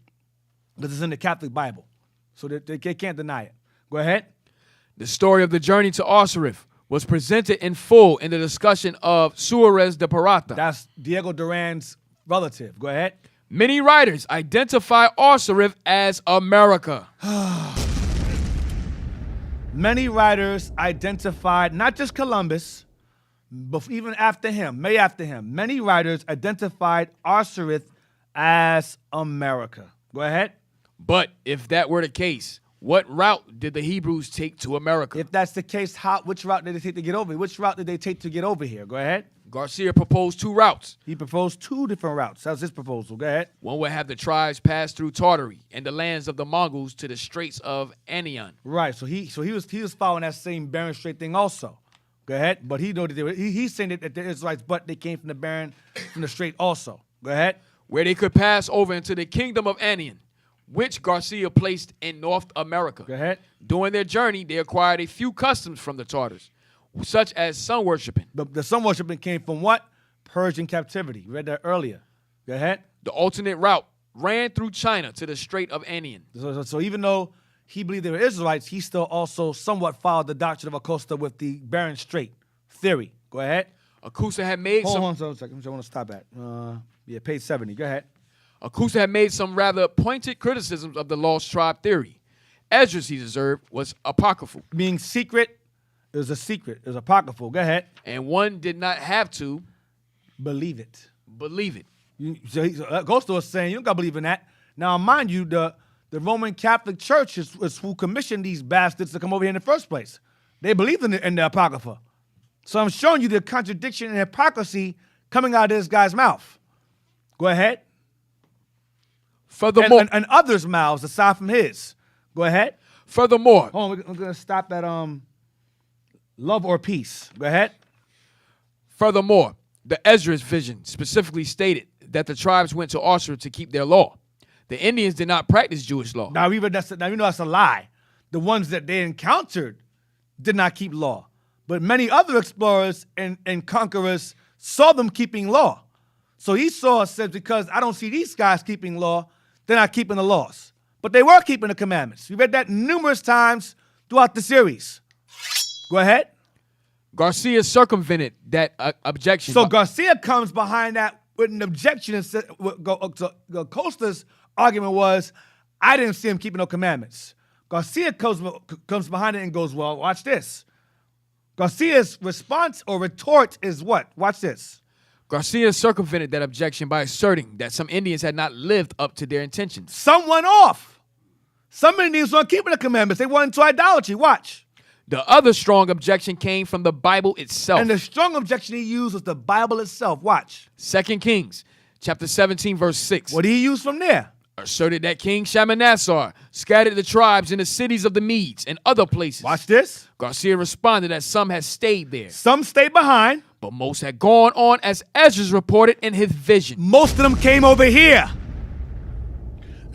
because it's in the Catholic Bible. So they can't deny it. Go ahead. The story of the journey to Osiris was presented in full in the discussion of Suarez de Parata. That's Diego Duran's relative. Go ahead. Many writers identify Osiris as America. Many writers identified not just Columbus, but even after him, many writers identified Osiris as America. Go ahead. But if that were the case, what route did the Hebrews take to America? If that's the case, which route did they take to get over? Which route did they take to get over here? Go ahead. Garcia proposed 2 routes. He proposed 2 different routes. That's his proposal. Go ahead. One would have the tribes pass through Tartary and the lands of the Mongols to the Straits of Anion. Right. So he was following that same Bering Strait thing also. Go ahead. But he know that he's saying that the Israelites, but they came from the Strait also. Go ahead. Where they could pass over into the kingdom of Anion, which Garcia placed in North America. Go ahead. During their journey, they acquired a few customs from the Tartars, such as sun worshiping. The sun worshiping came from what? Persian captivity. We read that earlier. Go ahead. The alternate route ran through China to the Strait of Anion. So even though he believed they were Israelites, he still also somewhat followed the doctrine of Acosta with the Bering Strait theory. Go ahead. Akusa had made Hold on a second. I want to stop at. Page 70. Go ahead. Akusa had made some rather pointed criticisms of the lost tribe theory. Esdras, he observed, was apocryphal. Being secret, it was a secret. It was apocryphal. Go ahead. And one did not have to Believe it. believe it. Acosta was saying, you don't got to believe in that. Now, mind you, the Roman Catholic Church is who commissioned these bastards to come over here in the first place. They believed in the Apocrypha. So I'm showing you the contradiction and hypocrisy coming out of this guy's mouth. Go ahead. Furthermore, And others' mouths aside from his. Go ahead. furthermore, Hold on, we're going to stop at love or peace. Go ahead. Furthermore, the Esdras vision specifically stated that the tribes went to Osiris to keep their law. The Indians did not practice Jewish law. Now you know that's a lie. The ones that they encountered did not keep law. But many other explorers and conquerors saw them keeping law. So Esau said, because I don't see these guys keeping law, they're not keeping the laws. But they were keeping the commandments. We read that numerous times throughout the series. Go ahead. Garcia circumvented that objection. So Garcia comes behind that with an objection and said, Costa's argument was, I didn't see him keeping no commandments. Garcia comes behind it and goes, well, watch this. Garcia's response or retort is what? Watch this. Garcia circumvented that objection by asserting that some Indians had not lived up to their intentions. Some went off. Some Indians weren't keeping the commandments. They went into idolatry. Watch. The other strong objection came from the Bible itself. And the strong objection he used was the Bible itself. Watch. 2 Kings, chapter 17, verse 6. What did he use from there? Asserted that King Shalmaneser scattered the tribes in the cities of the Medes and other places. Watch this. Garcia responded that some had stayed there, Some stayed behind. but most had gone on as Ezra reported in his vision. Most of them came over here.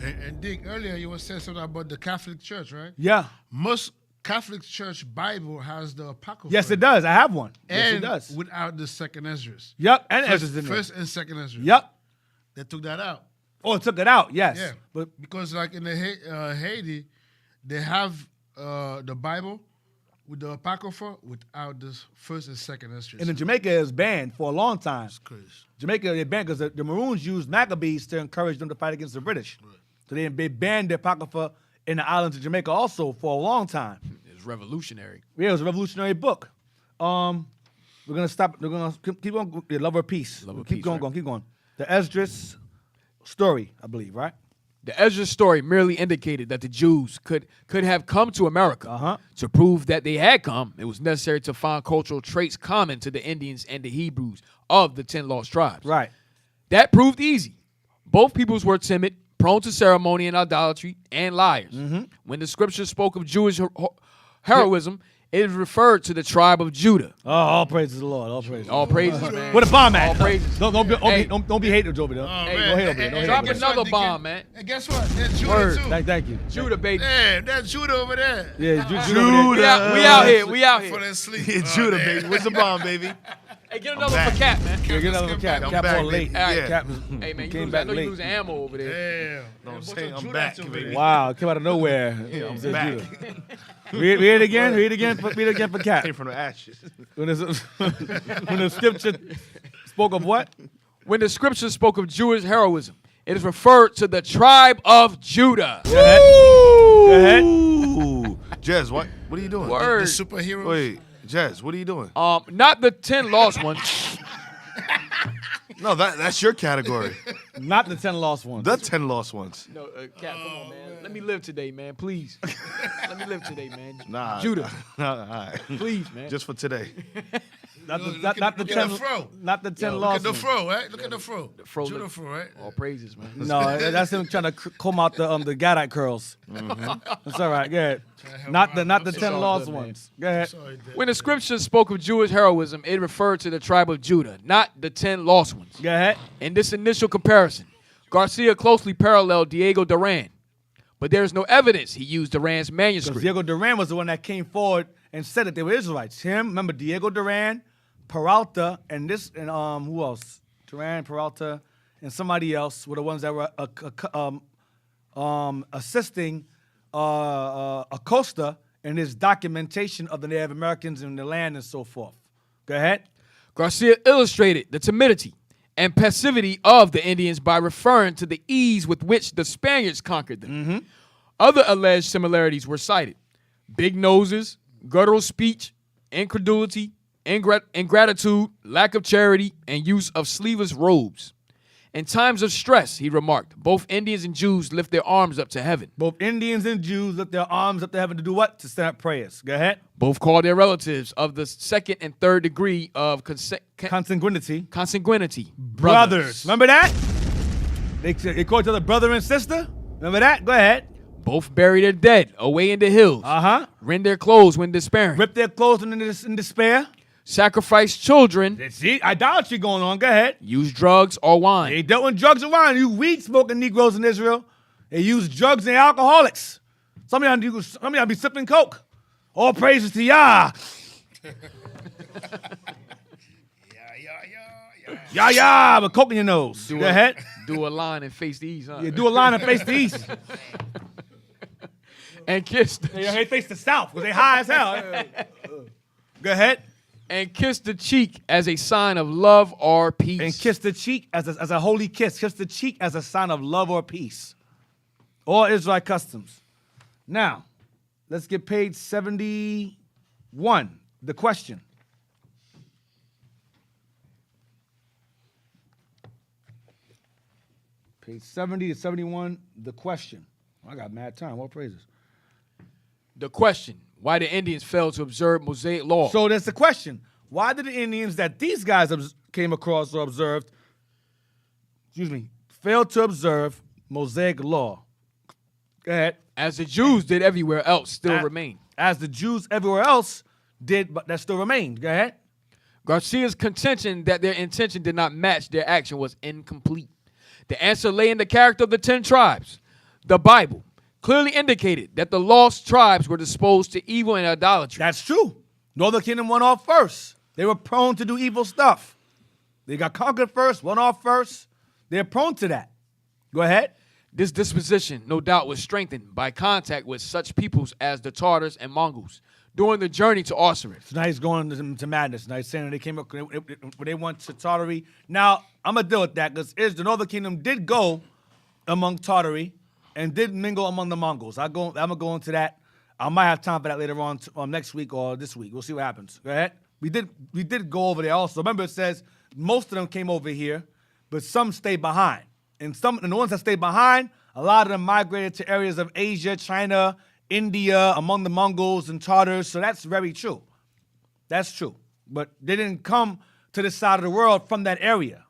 And Dick, earlier you were saying something about the Catholic Church, right? Yeah. Most Catholic Church Bible has the Apocrypha. Yes, it does. I have one. Yes, And it does. without the second Esdras. Yep, and Ezra's in there. First and second Esdras. Yep. They took that out. Oh, it took it out. Yes. Yeah, But because like in the Haiti, they have the Bible with the Apocrypha without the first and second Esdras. and in Jamaica, it was banned for a long time. It's crazy. Jamaica, they banned because the Maroons used Maccabees to encourage them to fight against the British. So they banned the Apocrypha in the islands of Jamaica also for a long time. It's revolutionary. Yeah, it was a revolutionary book. We're gonna stop. We're gonna keep on. Yeah, Love or Peace. Love or keep Peace, going, right. keep going. The Esdras story, I believe, right? The Ezra story merely indicated that the Jews could have come to America. Uh-huh. To prove that they had come, it was necessary to find cultural traits common to the Indians and the Hebrews of the 10 lost tribes. Right. That proved easy. Both peoples were timid, prone to ceremony and idolatry, and liars. Mm-hmm. When the scriptures spoke of Jewish heroism, it referred to the tribe of Judah. Oh, all praises to the Lord. All praises. All praises, man. Where the bomb at? All praises. Don't be haters over there. Hey, Don't hate over there. Don't hate Drop over there. another Deacon? bomb, man. And guess what? That's Judah Word. too. Thank you. Judah, baby. Yeah, that's Judah over there. Yeah, Judah. We out here. We out For here. that sleep. Yeah, Oh, Judah, man. baby. What's the bomb, baby? Hey, get another back. for Cap, man. Yeah, get another one, Cap. I'm Cap back, on late. baby. Yeah. Cap Hey, man, came I back know you late. losing ammo over there. Damn. No, I'm Bunch saying of I'm Judahs back, over baby. there. Wow, came out of nowhere. I'm Said back. Judah. Read it again. Read it again. Read it again for Cap. Came from the ashes. When the scripture spoke of what? When the scriptures spoke of Jewish heroism, it is referred to the tribe of Judah. Go ahead. Go ahead. Ooh. Jez, what are you doing? The Word. superheroes. Wait, Jez, what are you doing? Not the 10 lost ones. No, that's your category. Not the 10 lost ones. The 10 lost ones. No, Cap, come on, man. Let me live today, man. Please. Let me live today, man. Nah. Judah, All right. please, man. Just for today. Not the, Look not, at- not the look at 10. the fro. Not the 10 Look lost at the ones. fro, right? Look at the fro. fro Judah look- fro, right? All praises, man. No, that's him trying to comb out the Gadite curls. That's all right. Go ahead. Not the I'm 10 all lost good, man. ones. Go ahead. Sorry, Dad. When the scriptures spoke of Jewish heroism, it referred to the tribe of Judah, not the 10 lost ones. Go ahead. In this initial comparison, Garcia closely paralleled Diego Duran, but there is no evidence he used Duran's Because manuscript. Diego Duran was the one that came forward and said that they were Israelites. Him, remember Diego Duran, Peralta, and who else? Duran, Peralta, and somebody else were the ones that were assisting Acosta in his documentation of the Native Americans and the land and so forth. Go ahead. Garcia illustrated the timidity and passivity of the Indians by referring to the ease with which the Spaniards conquered them. Other alleged similarities were cited: big noses, guttural speech, incredulity, ingratitude, lack of charity, and use of sleeveless robes. In times of stress, he remarked, both Indians and Jews lift their arms up to heaven. Both Indians and Jews lift their arms up to heaven to do what? To send up prayers. Go ahead. Both call their relatives of the second and third degree of Consanguinity. consanguinity Brothers. Remember that? They call each other brother and sister. Remember that? Go ahead. Both bury their dead away in the hills. Uh-huh. Rend their clothes when despairing. Rip their clothes in despair. Sacrifice children. See, idolatry going on. Go ahead. Use drugs or wine. They dealt with drugs and wine. You weed-smoking Negroes in Israel. They use drugs and alcoholics. Some of y'all be sipping Coke. All praises to Yah. Yah, with Coke in your nose. Go ahead. Do a line and face the east, huh? Yeah, do a line and face the east. And kiss the They face the south because they high as hell. Go ahead. and kiss the cheek as a sign of love or peace. And kiss the cheek as a holy kiss. Kiss the cheek as a sign of love or peace. All Israelite customs. Now, let's get page 71. The question. Page 70 to 71. The question. I got mad time. What praises? The question: why the Indians failed to observe Mosaic law? So that's the question. Why did the Indians that these guys came across or observed, fail to observe Mosaic law? Go ahead. as the Jews did everywhere else, still remain. As the Jews everywhere else did, but that still remained. Go ahead. Garcia's contention that their intention did not match their action was incomplete. The answer lay in the character of the 10 tribes. The Bible clearly indicated that the lost tribes were disposed to evil and idolatry. That's true. Northern Kingdom went off first. They were prone to do evil stuff. They got conquered first, went off first. They're prone to that. Go ahead. This disposition, no doubt, was strengthened by contact with such peoples as the Tartars and Mongols during the journey to Osiris. So now he's going to madness. Now he's saying that they came up when they went to Tartary. Now, I'm going to deal with that because the Northern Kingdom did go among Tartary and did mingle among the Mongols. I'm going to go into that. I might have time for that later on next week or this week. We'll see what happens. Go ahead. We did go over there also. Remember, it says most of them came over here, but some stayed behind. And the ones that stayed behind, a lot of them migrated to areas of Asia, China, India, among the Mongols and Tartars. So that's very true. That's true. But they didn't come to this side of the world from that area.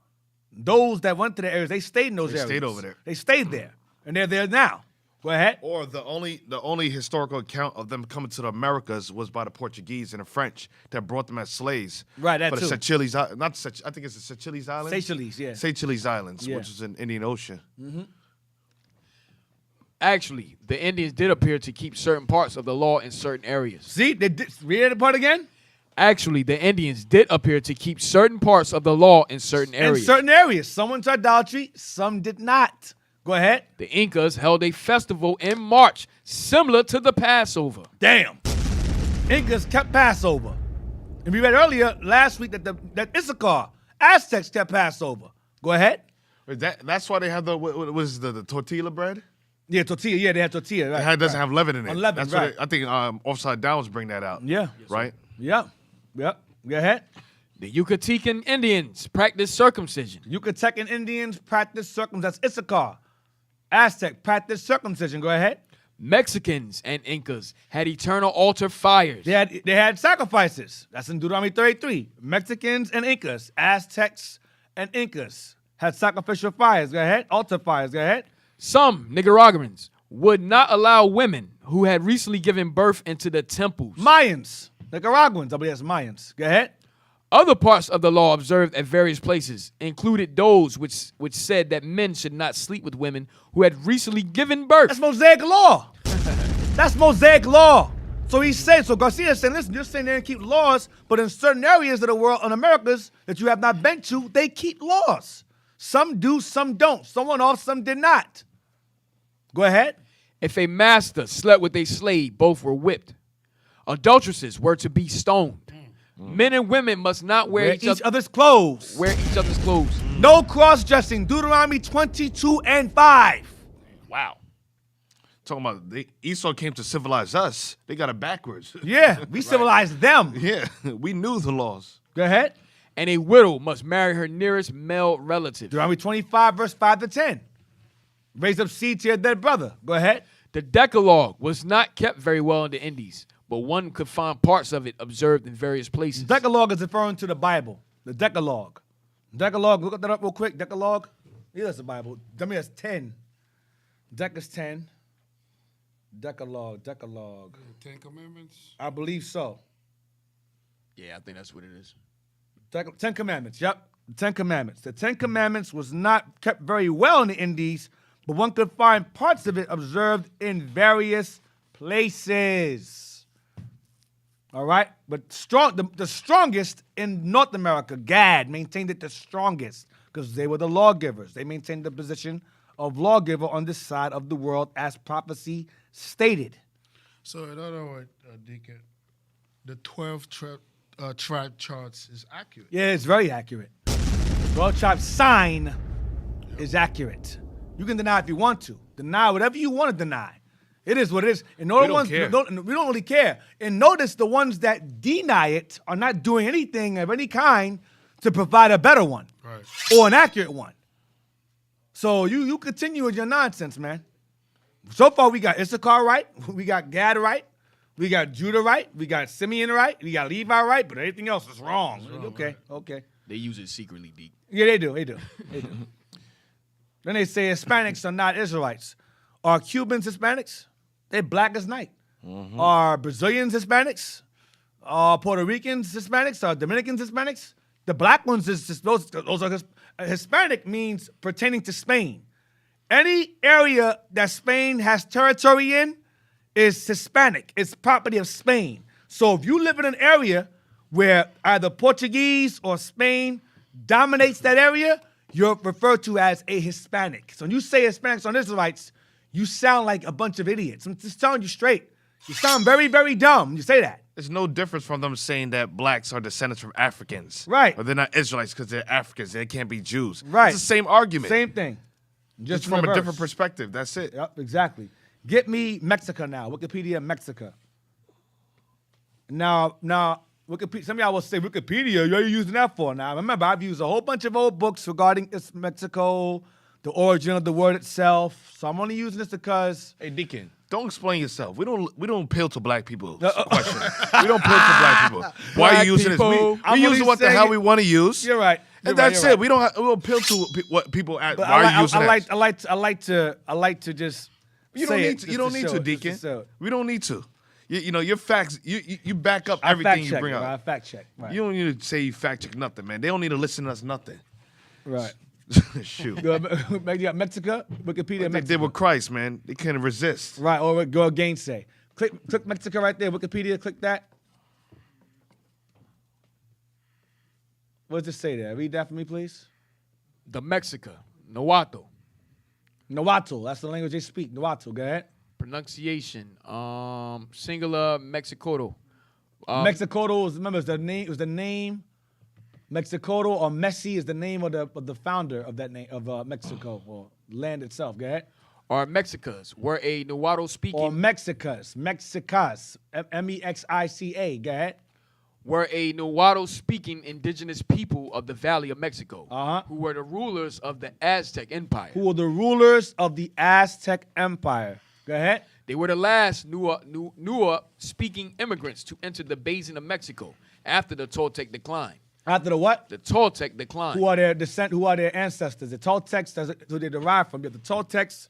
Those that went to the areas, they stayed in those areas. They stayed over there. They stayed there. And they're there now. Go ahead. Or the only historical account of them coming to the Americas was by the Portuguese and the French that brought them as slaves. Right, that for the too. Seychelles, I think it's the Seychelles Islands. Seychelles, yeah. Seychelles Islands, Yeah. which is in Indian Ocean. Actually, the Indians did appear to keep certain parts of the law in certain areas. See, they did. Read that part again. Actually, the Indians did appear to keep certain parts of the law in certain areas. In certain areas. Some went to idolatry, some did not. Go ahead. The Incas held a festival in March similar to the Passover. Damn. Incas kept Passover. And we read earlier last week that Issachar, Aztecs kept Passover. Go ahead. That's why they have what was the tortilla bread? Yeah, tortilla. Yeah, they had tortilla. Right, It doesn't have leaven in it. Unleavened, That's right. what I think Offside Downs bring that out. Yeah. Right? Yep. Go ahead. The Yucatecan Indians practiced circumcision. Yucatecan Indians practiced circumcision. That's Issachar. Aztec practiced circumcision. Go ahead. Mexicans and Incas had eternal altar fires. They had sacrifices. That's in Deuteronomy 33. Mexicans and Incas, Aztecs and Incas had sacrificial fires. Go ahead. Altar fires. Go ahead. Some Nicaraguans would not allow women who had recently given birth into the temples. Mayans. Nicaraguans. I believe that's Mayans. Go ahead. Other parts of the law observed at various places included those which said that men should not sleep with women who had recently given birth. That's Mosaic law. That's Mosaic law. So he said, so Garcia said, listen, you're saying they didn't keep laws, but in certain areas of the world, in Americas, that you have not been to, they keep laws. Some do, some don't. Some went off, some did not. Go ahead. If a master slept with a slave, both were whipped. Adulteresses were to be stoned. Men and women must not wear each other's clothes. Wear each other's clothes. No cross-dressing. Deuteronomy 22:5. Wow. Talking about Esau came to civilize us. They got it backwards. Yeah, we civilized them. Yeah, we knew the laws. Go ahead. And a widow must marry her nearest male relative. Deuteronomy 25, verse 5 to 10. Raise up seed to your dead brother. Go ahead. The Decalogue was not kept very well in the Indies, but one could find parts of it observed in various places. Decalogue is referring to the Bible. The Decalogue. Decalogue, look that up real quick. Decalogue. Yeah, that's the Bible. Tell me that's 10. Dec is 10. Decalogue. The Ten Commandments. I believe so. Yeah, I think that's what it is. 10 Commandments. Yep. The 10 Commandments. The 10 Commandments was not kept very well in the Indies, but one could find parts of it observed in various places. All right? But the strongest in North America, Gad, maintained it the strongest because they were the lawgivers. They maintained the position of lawgiver on this side of the world as prophecy stated. So in other words, Deacon, the 12 tribe charts is accurate. Yeah, it's very accurate. 12 tribe sign is accurate. You can deny if you want to. Deny whatever you want to deny. It is what it is. And no We don't ones, care. we don't really care. And notice the ones that deny it are not doing anything of any kind to provide a better one. Right. Or an accurate one. So you continue with your nonsense, man. So far, we got Issachar right. We got Gad right. We got Judah right. We got Simeon right. We got Levi right. But everything else is wrong. Okay. They use it secretly, Deke. Yeah, they do. Then they say Hispanics are not Israelites. Are Cubans Hispanics? They're black as night. Are Brazilians Hispanics? Puerto Ricans, Hispanics, Dominicans, Hispanics. The black ones is just those are Hispanic means pertaining to Spain. Any area that Spain has territory in is Hispanic. It's property of Spain. So if you live in an area where either Portuguese or Spain dominates that area, you're referred to as a Hispanic. So when you say Hispanics on Israelites, you sound like a bunch of idiots. I'm just telling you straight. You sound very, very dumb when you say that. There's no difference from them saying that blacks are descendants from Africans. Right. Or they're not Israelites because they're Africans. They can't be Jews. Right. It's the same argument. Same thing. Just from a different perspective. That's it. Yep, exactly. Get me Mexico now. Wikipedia Mexico. Now, Wikipedia. Some of y'all will say Wikipedia. What are you using that for? Now, remember, I've used a whole bunch of old books regarding Mexico, the origin of the word itself. So I'm only using this because. Hey, Deacon, don't explain yourself. We don't appeal to black people. Question. We don't appeal to black people. Why are you using this? We use what the hell we want to use. You're right. And that's it. We don't appeal to what people ask. Why are you using that? I like to just. You don't need to. You don't need to, Deacon. We don't need to. You know your facts. You back up everything you bring up. I fact check. Right. You don't need to say you fact check nothing, man. They don't need to listen to us nothing. Right. Shoot. You got Mexico, Wikipedia. What they did with Christ, man. They couldn't resist. Right. Or go gainsay. Click Mexico right there. Wikipedia. Click that. What does it say there? Read that for me, please. The Mexica, Nahuatl. Nahuatl. That's the language they speak. Nahuatl. Go ahead. Pronunciation. Singular Mexicoro. Mexicoro is, remember, it was the name. Mexicoro or Messi is the name of the founder of that name of Mexico or land itself. Go ahead. Or Mexicas were a Nahuatl speaking. Or Mexicas, Mexica. Go ahead. Were a Nahuatl speaking indigenous people of the Valley of Mexico, who were the rulers of the Aztec Empire. Who were the rulers of the Aztec Empire. Go ahead. They were the last Nua speaking immigrants to enter the basin of Mexico after the Toltec decline. After the what? The Toltec decline. Who are their Who are their ancestors? The Toltecs, that's who they derive from. You have the Toltecs,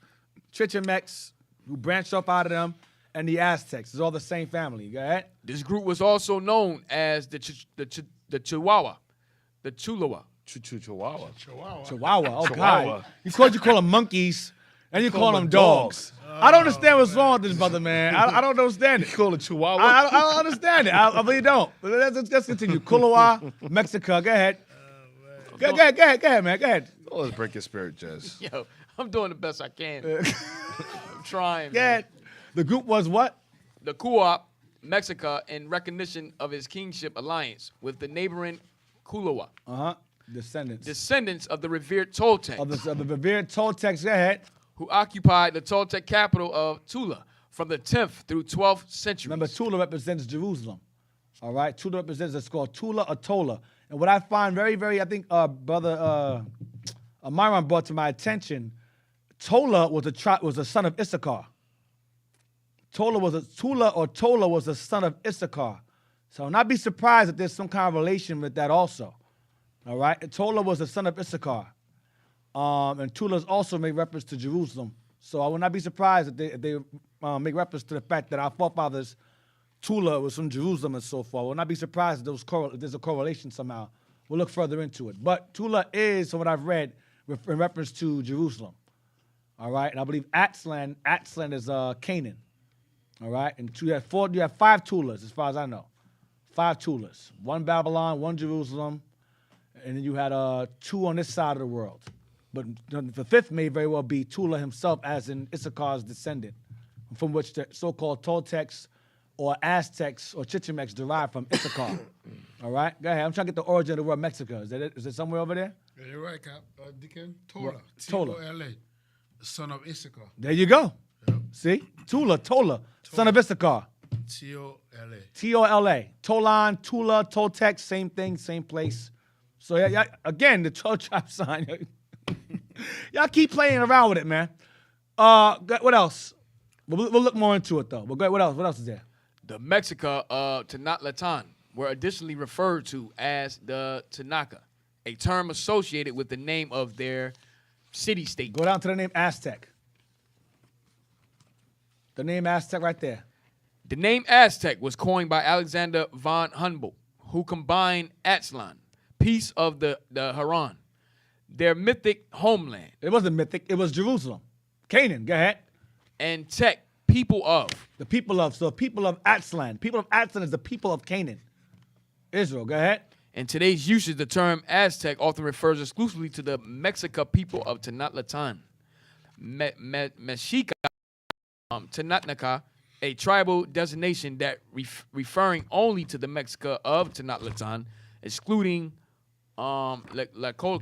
Chichimecs, who branched off out of them, and the Aztecs. It's all the same family. Go ahead. This group was also known as the Chihuahua, the Chulawa. Chihuahua. Chihuahua. Oh, Chihuahua. God. You call them monkeys, and you call them dogs. I don't understand what's wrong with this brother, man. I don't understand it. You call it Chihuahua? I don't understand it. I really don't. But let's continue. Kulawa, Mexico. Go ahead. Go ahead, man. Go ahead. Oh, let's break your spirit, Jez. Yo, I'm doing the best I can. I'm trying. Go ahead. The group was what? The Kuop, Mexico, in recognition of his kingship alliance with the neighboring Kulawa. Descendants of the revered Toltecs. Of the revered Toltecs. Go ahead. Who occupied the Toltec capital of Tula from the 10th through 12th centuries. Remember, Tula represents Jerusalem. All right? Tula represents, it's called Tula or Tola. And what I find very, very, I think Brother Myron brought to my attention, Tola was a son of Issachar. Tula was a son of Issachar. So not be surprised if there's some kind of relation with that also. All right? Tola was a son of Issachar. And Tula's also made reference to Jerusalem. So I would not be surprised if they make reference to the fact that our forefathers, Tula was from Jerusalem and so forth. I would not be surprised if there's a correlation somehow. We'll look further into it. But Tula is, from what I've read, in reference to Jerusalem. All right? And I believe Atzlan is Canaan. All right? And you have 5 Tulas, as far as I know. 5 Tulas. 1 Babylon, 1 Jerusalem, and then you had 2 on this side of the world. But the 5th may very well be Tula himself, as in Issachar's descendant, from which the so-called Toltecs or Aztecs or Chichimecs derived from Issachar. All right? Go ahead. I'm trying to get the origin of the word Mexico. Is that it? Is it somewhere over there? Yeah, you're right, Cap. Deacon. Tola. Tola. T-O-L-A. The son of Issachar. There you go. Yep. See? Tola, son of Issachar. T-O-L-A. T-O-L-A. Tolan, Tula, Toltec, same thing, same place. So, yeah, again, the 12 tribe sign. Y'all keep playing around with it, man. What else? We'll look more into it, though. But what else? What else is there? The Mexica of Tenochtitlan were additionally referred to as the Tanaka, a term associated with the name of their city-state. Go down to the name Aztec. The name Aztec right there. The name Aztec was coined by Alexander von Humboldt, who combined Aztlan, piece of the Haran, their mythic homeland, It wasn't mythic. It was Jerusalem. Canaan. Go ahead. and Tech, people of. The people of Aztlan. People of Aztlan is the people of Canaan. Israel. Go ahead. In today's usage, the term Aztec often refers exclusively to the Mexica people of Tenochtitlan. Mexica, Tenochtitlan, a tribal designation that referring only to the Mexica of Tenochtitlan, excluding Tlaco,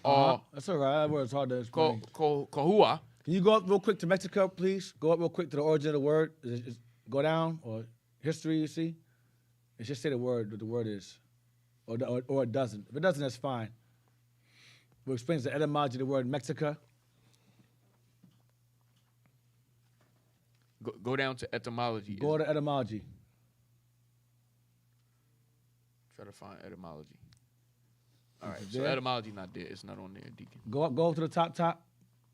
or That's all right. That word's hard to explain. Kohua. Can you go up real quick to Mexico, please? Go up real quick to the origin of the word. Go down, or history, you see? It should say the word, what the word is. Or it doesn't. If it doesn't, that's fine. We'll explain the etymology of the word Mexica. Go down to etymology. Go to etymology. Try to find etymology. All right, Is it so there? etymology not there. It's not on there, Deacon. Go up to the top.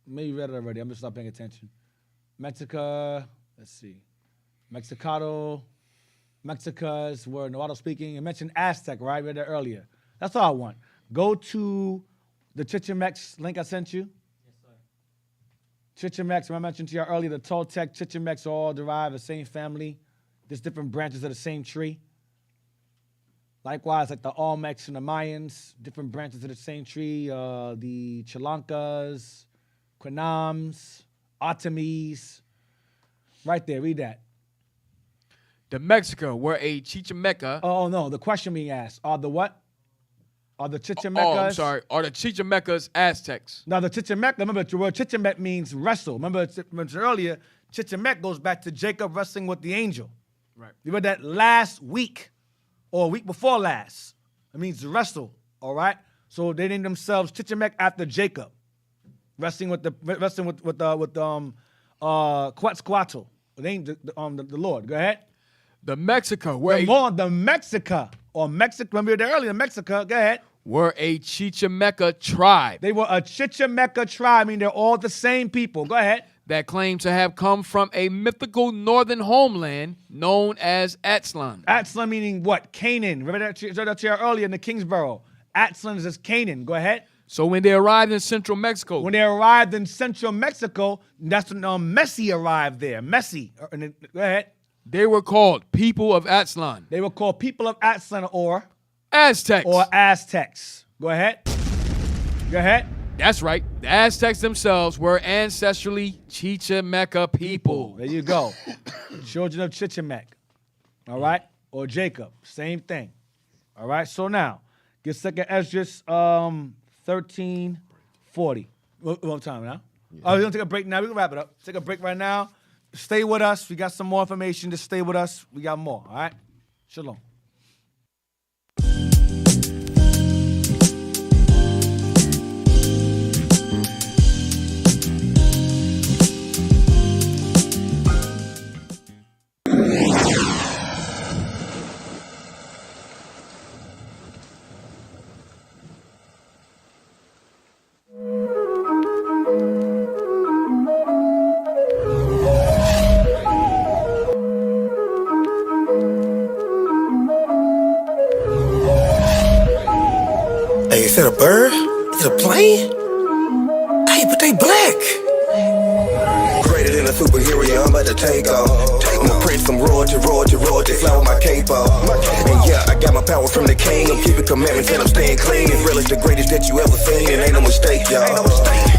Maybe you read it already. I'm just not paying attention. Mexica, let's see. Mexica's word, Nahuatl speaking. You mentioned Aztec, right? We read that earlier. That's all I want. Go to the Chichimex link I sent you. Chichimex, I mentioned to you earlier, the Toltec, Chichimex all derive the same family. There's different branches of the same tree. Likewise, like the Olmecs and the Mayans, different branches of the same tree. The Chalancas, Quinams, Otomies. Right there, read that. The Mexica were a Chichimeca. Oh, no, the question being asked, are the what? Are the Chichimecas? Oh, I'm sorry. Are the Chichimecas Aztecs? Now, the Chichimec, remember, the word Chichimec means wrestle. Remember, I mentioned earlier, Chichimec goes back to Jacob wrestling with the angel. Right. You read that last week, or a week before last. It means to wrestle, all right? So they named themselves Chichimec after Jacob, wrestling with Quetzalcoatl, the Lord. Go ahead. The Mexica were The Mexica, or Mexico, remember you were there earlier, Mexico, go ahead. were a Chichimeca tribe They were a Chichimeca tribe, I mean, they're all the same people. Go ahead. that claimed to have come from a mythical northern homeland known as Aztlan. Aztlan meaning what? Canaan. Remember that to you earlier in the Kingsborough. Aztlan is Canaan. Go ahead. So when they arrived in central Mexico, When they arrived in central Mexico, that's when Messi arrived there. Messi. Go ahead. they were called people of Aztlan, They were called people of Aztlan or Aztecs. Aztecs. Go ahead. Go ahead. That's right. The Aztecs themselves were ancestrally Chichimeca people. There you go. Children of Chichimec. All right? Or Jacob. Same thing. All right? So now, get 2nd Esdras 13:40. What time now? Yeah. Oh, we're going to take a break now. We're going to wrap it up. Take a break right now. Stay with us. We got some more information. Just stay with us. We got more. All right? Shalom. Hey, is that a bird? Is it a plane? Hey, but they black. Greater than a superhero, yeah, I'm about to take off. I'm a prince from royalty, fly with my cape off. And yeah, I got my power from the king. I'm keeping commandments and I'm staying clean. As real as the greatest that you ever seen, it ain't no mistake, y'all.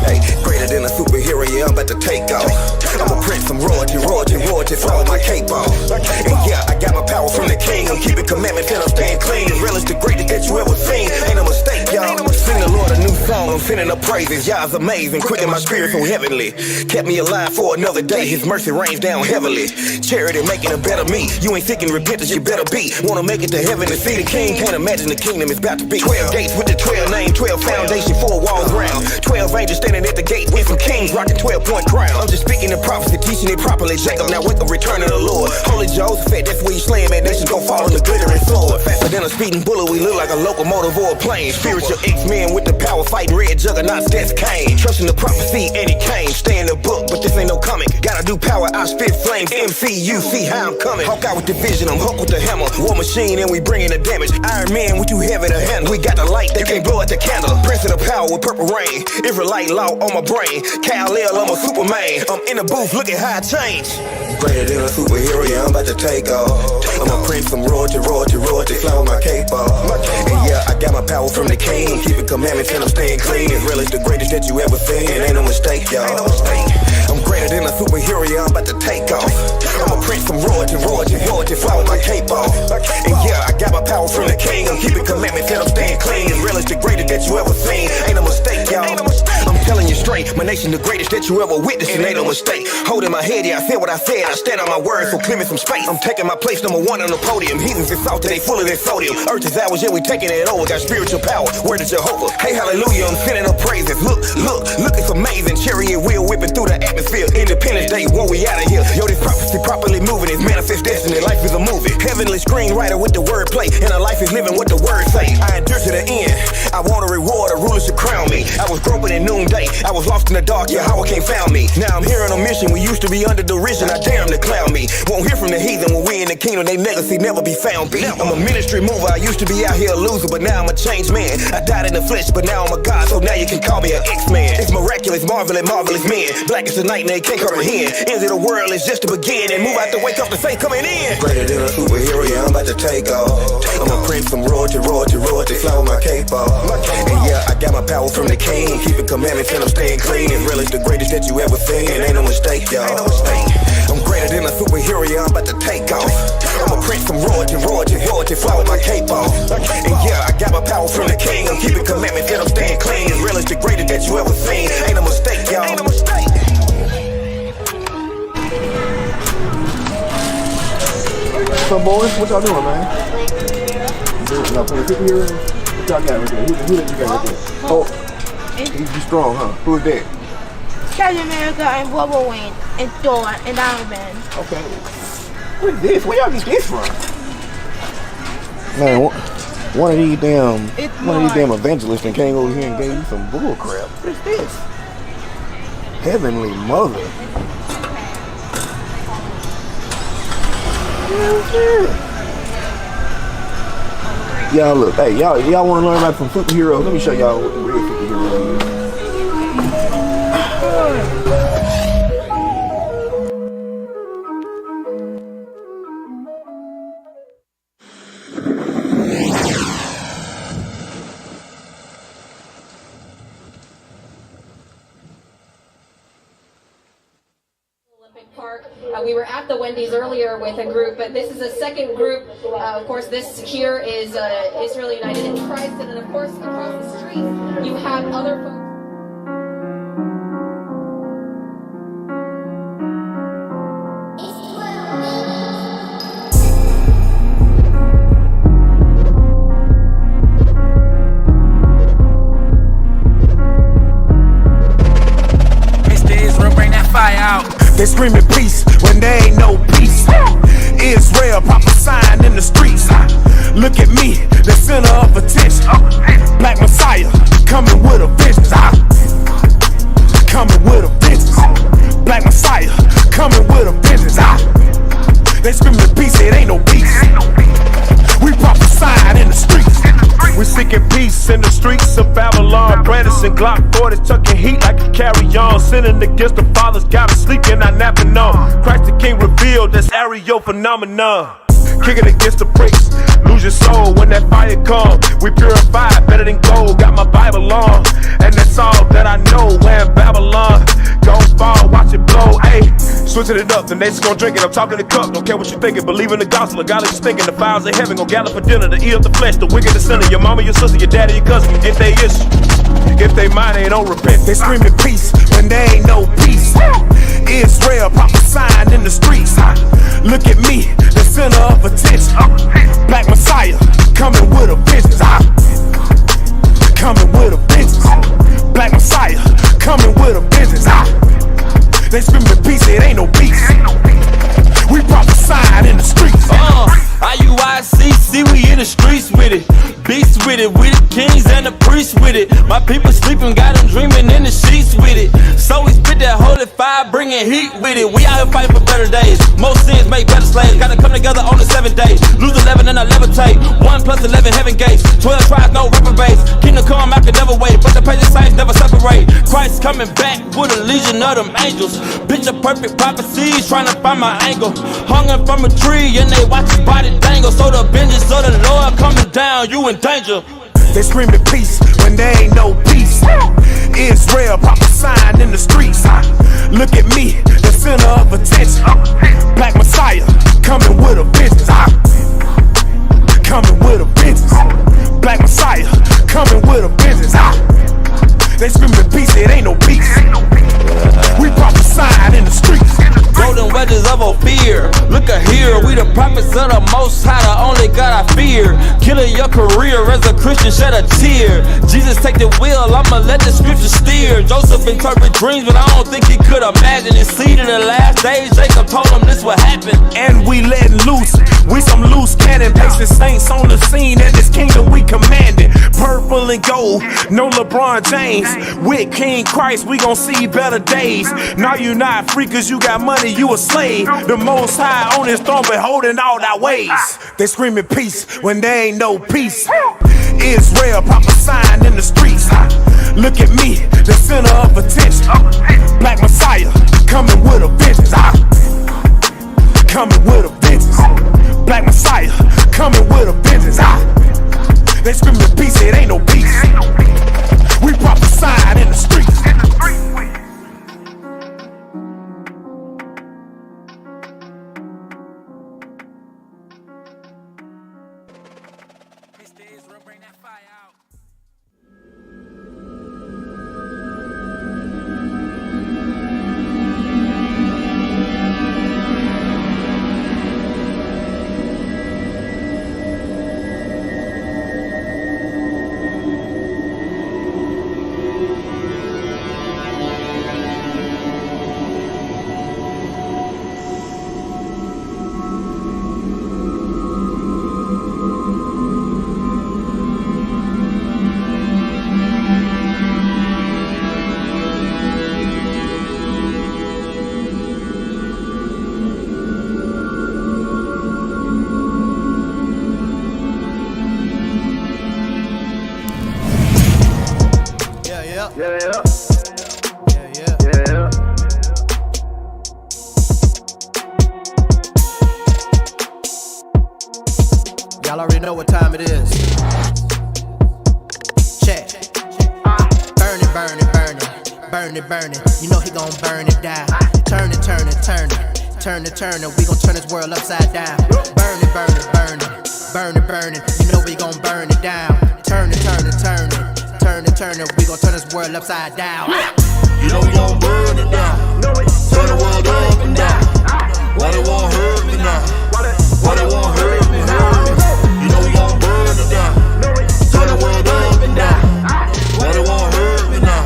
Hey, greater than a superhero, yeah, I'm about to take off. I'm a prince from royalty, fly with my cape off. And yeah, I got my power from the king. I'm keeping commandments and I'm staying clean. As real as the greatest that you ever seen, ain't no mistake, y'all. Sing the Lord a new song, I'm sending up praises. Y'all's amazing, quicken my spirit so heavenly. Kept me alive for another day, his mercy rains down heavily. Charity making a better me. You ain't seeking repentance, you better be. Wanna make it to heaven and see the king. Can't imagine the kingdom is about to be. 12 gates with the 12 name, 12 foundation, 4 walls round. 12 angels standing at the gate, went from kings, rocking 12-point crown. I'm just speaking the prophecy, teaching it properly. Jacob, now wake up, return to the Lord. Holy Joseph, that's where you slaying, man. Nations gon' fall on the glittering sword. Faster than a speeding bullet, we look like a locomotive or a plane. Spiritual X-Men with the power, fighting red that juggernaut, that's Cain. Trusting the prophecy, and he came. Stay in the book, but this ain't no comic. Gotta do power, I spit flames. MC, you see how I'm coming. Hawk out with the vision, I'm hooked with the hammer. War machine, and we bringing the damage. Iron Man, we too heavy to handle. We got the light, they can't blow out the candle. Prince of the power with purple rain. Israelite law on my brain. Kal-El, I'm a Superman. I'm in the booth, look at how I change. Greater than a superhero, yeah, I'm about to take off. I'm a prince from royalty, fly with my cape off. And yeah, I got my power from the king. Keeping commandments and I'm staying clean. Israel is the greatest that you ever seen. Ain't no mistake, y'all. I'm greater than a superhero, yeah, I'm about to take off. I'm a prince from royalty, fly with my cape off. And yeah, I got my power from the king. I'm keeping commandments and I'm staying clean. Israel is the greatest that you ever seen. Ain't no mistake, y'all. I'm telling you straight, my nation the greatest that you ever witnessed, and ain't no mistake. Holding my head, yeah, I said what I said. I stand on my word, so clear me some space. I'm taking my place, number one on the podium. Heathens is salty, they full of their sodium. Earth is ours, yeah, we taking it over. Got spiritual power, word of Jehovah. Hey, hallelujah, I'm sending up praises. Look, it's amazing. Chariot wheel whipping through the atmosphere. Independence Day, when we out of here. Yo, this prophecy properly moving, it's manifest destiny. Life is a movie. Heavenly screenwriter with the wordplay, and our life is living what the word say. I endure to the end. I want a reward, a ruler should crown me. I was groping at noonday. I was lost in the dark, yeah, how I can't found me. Now I'm here on a mission. We used to be under derision. I dare them to clown me. Won't hear from the heathen when we in the kingdom. They legacy never be found. I'm a ministry mover. I used to be out here a loser, but now I'm a changed man. I died in the flesh, but now I'm a god, so now you can call me an X-Man. It's miraculous, marvelous men. Black as the night and they can't comprehend. End of the world is just to begin, and move out the wake up the saint coming in. Greater than a superhero, yeah, I'm about to take off. I'm a prince from royalty, fly with my cape off. And yeah, I got my power from the king. Keeping commandments and I'm staying clean. Israel is the greatest that you ever seen. Ain't no mistake, y'all. I'm greater than a superhero, yeah, I'm about to take off. I'm a prince from royalty, fly with my cape off. And yeah, I got my power from the king. I'm keeping commandments and I'm staying clean. Israel is the greatest that you ever seen. Ain't no mistake, y'all. Ain't no mistake. What's up, boys? What y'all doing, man? Now, for the superhero, what y'all got right there? Who that you got right there? Oh, he's strong, huh? Who is that? Captain America and Wolverine and Thor and Iron Man. Okay. What is this? Where y'all get this from? Man, one of these damn evangelists that came over here and gave you some bull crap. What is this? Heavenly Mother. Y'all look, hey, y'all want to learn about some superheroes? Let me show y'all what the real superhero is. We were at the Wendy's earlier with a group, but this is a second group. Of course, this here is Israel United in Christ, and then of course across the street you have other folks. Mr. Israel, bring that fire out. They screaming peace when there ain't no peace. Israel prophesying in the streets. Look at me, the center of attention. Black Messiah coming with a vengeance. Coming with a vengeance. Black Messiah coming with a vengeance. They screaming peace, it ain't no peace. We prophesying in the streets. We seeking peace in the streets of Babylon. Brandon Glock 40s tucking heat like a carry-on. Sinning against the fathers, got us sleeping, not napping on. Christ the King revealed this aerial phenomenon. Kicking against the pricks, lose your soul when that fire come. We purify better than gold, got my Bible on. And that's all that I know, when Babylon gon' fall, watch it blow, ayy. Switching it up, the nation's gon' drink it, I'm talking the cup. Don't care what you thinking, believe in the gospel. God is thinking, the fires of heaven gon' gather for dinner. To eat up the flesh, the wicked, the sinner. Your mama, your sister, your daddy, your cousin can get their issue. If they mind, they don't repent. They screaming peace when there ain't no peace. Israel prophesying in the streets. Look at me, the center of attention. Black Messiah coming with a vengeance. Coming with a vengeance. Black Messiah coming with a vengeance. They screaming peace, it ain't no peace. We prophesying in the streets. IUICC, we in the streets with it. Beasts with it, we the kings and the priests with it. My people sleeping, got bringing heat with it. We out here fighting for better days. Most sins make better slaves. Gotta come together on the 7th day. Lose 11 and I levitate. 1 plus 11 heaven gates. 12 tribes, no reprobates. Kingdom come, I can never wait. But the patient saints never separate. Christ coming back with a legion of them angels. Picture perfect prophecies, trying to find my angle. Hung up from a tree and they watch his body dangle. So the vengeance of the Lord coming down, you in danger. They screaming peace when there ain't no peace. Israel, pop a sign in the streets. Look at me, the center of attention. Black Messiah, coming with a vengeance. Coming with a vengeance. Black Messiah, coming with a vengeance. They screaming peace, it ain't no peace. We pop a sign in the streets. Golden wedges of Ophir. Look at here, we the prophets of the Most High, the only God I fear. Killing your career as a Christian, shed a tear. Jesus take the wheel, I'ma let the scripture steer. Joseph interpret dreams, but I don't think he could imagine it. See, in the last days, Jacob told him this would happen. And we letting loose, we some loose cannon. Pace the saints on the scene, and this kingdom we commanding. Purple and gold, no LeBron James. With King Christ, we gon' see better days. Now you not free cause you got money, you a slave. The Most High on his throne, but holding all our ways. They screaming peace when there ain't no peace. Israel, pop a sign in the streets. Look at me, the center of attention. Black Messiah, coming with a vengeance. Coming with a vengeance. Black Messiah, coming with a vengeance. They screaming peace, it ain't no peace. We pop a sign in the streets. Mr. Israel, bring that fire out. Y'all already know what time it is. Check. Burn it, burn it, burn it. Burn it, burn it. You know he gon' burn it down. Turn it, turn it, turn it. Turn it, turn it. We gon' turn this world upside down. Burn it, burn it, burn it. Burn it, burn it. You know we gon' burn it down. Turn it, turn it, turn it. Turn it, turn it. We gon' turn this world upside down. You know we gon' burn it down. Turn the world up and down. Why they won't hurt me now? Why they won't hurt me now? You know we gon' burn it down. Turn the world up and down. Why they won't hurt me now?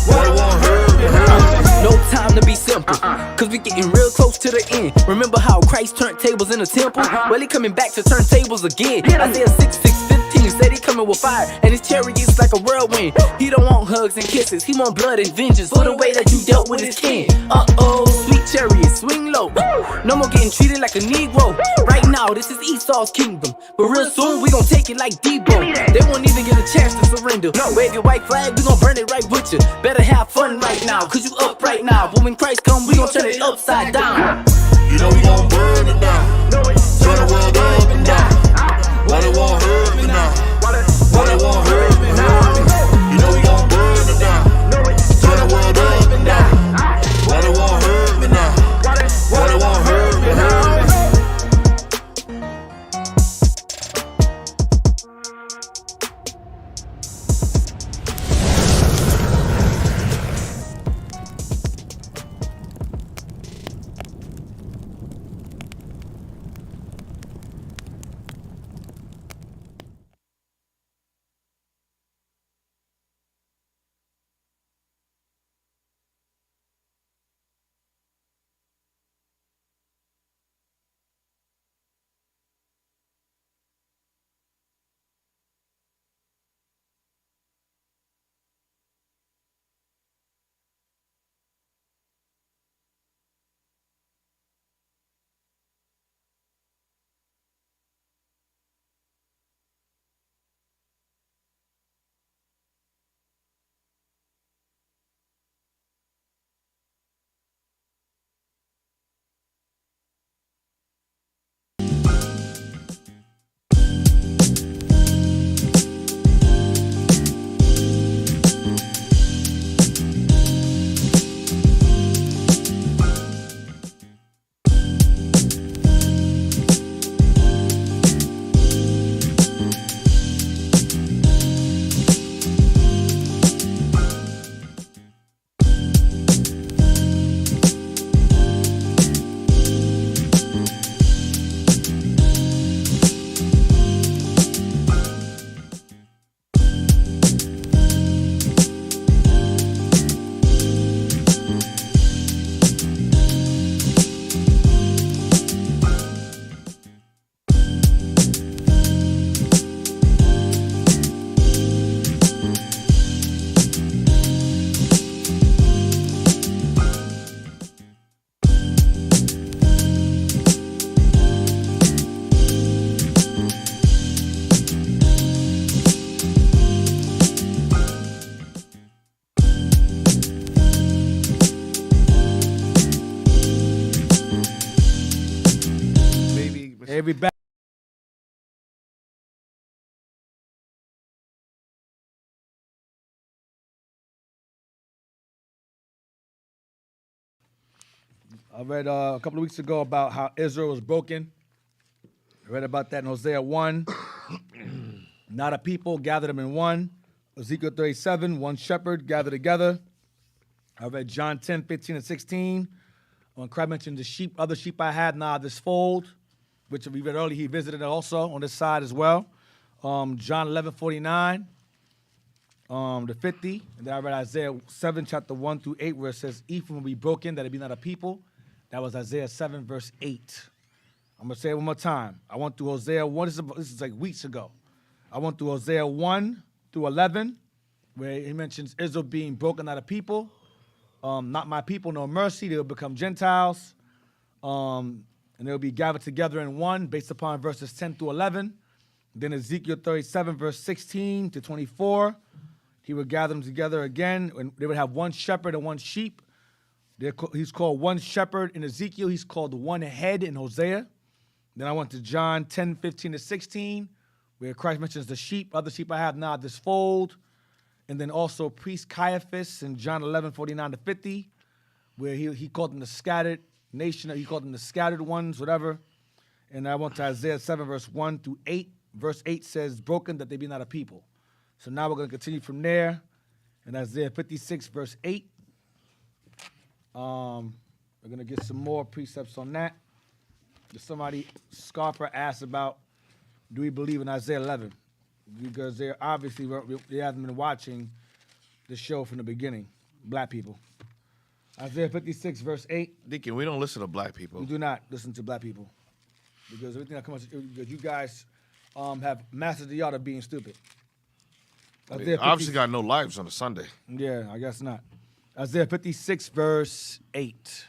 Why they won't hurt me now? No time to be simple, cause we getting real close to the end. Remember how Christ turned tables in the temple? Well, he coming back to turn tables again. Isaiah 6:15 said he coming with fire, and his chariots like a whirlwind. He don't want hugs and kisses, he want blood and vengeance for the way that you dealt with his kin. Sweet chariots, swing low. No more getting treated like a Negro. Right now, this is Esau's kingdom, but real soon we gon' take it like Debo. They won't even get a chance to surrender. Wave your white flag, we gon' burn it right with you. Better have fun right now, cause you up right now. But when Christ come, we gon' turn it upside down. You know we gon' burn it down. Turn the world up and down. Why they won't hurt me now? Why they won't hurt me now? You know we gon' burn it down. Turn the world up and down. Why they won't hurt me now? Why they won't hurt me now? Hey, we back. I read a couple of weeks ago about how Israel was broken. I read about that in Hosea 1. Not a people, gather them in one. Ezekiel 37, one shepherd, gather together. I read John 10, 15, and 16. When Christ mentioned the sheep, other sheep I had, now this fold, which we read earlier, he visited also on this side as well. John 11, 49, the 50. And then I read Isaiah 7, chapter 1 through 8, where it says, Ephraim will be broken, that it be not a people. That was Isaiah 7, verse 8. I'm going to say it one more time. I went through Hosea 1. This is like weeks ago. I went through Hosea 1 through 11, where he mentions Israel being broken out of people. Not my people, no mercy. They will become Gentiles. And they will be gathered together in one, based upon verses 10 through 11. Then Ezekiel 37, verse 16 to 24. He would gather them together again, and they would have one shepherd and one sheep. He's called one shepherd in Ezekiel. He's called one head in Hosea. Then I went to John 10, 15 to 16, where Christ mentions the sheep. Other sheep I have now this fold. And then also priest Caiaphas in John 11, 49 to 50, where he called them the scattered nation. He called them the scattered ones, whatever. And I went to Isaiah 7, verse 1 through 8. Verse 8 says, broken that they be not a people. So now we're going to continue from there. In Isaiah 56, verse 8. We're going to get some more precepts on that. Somebody, Scarper, asked about, do we believe in Isaiah 11? Because they obviously they haven't been watching the show from the beginning. Black people. Isaiah 56, verse 8. Deacon, we don't listen to black people. We do not listen to black people. Because everything that comes, because you guys have mastered the art of being stupid. They obviously got no lives on a Sunday. Yeah, I guess not. Isaiah 56, verse 8.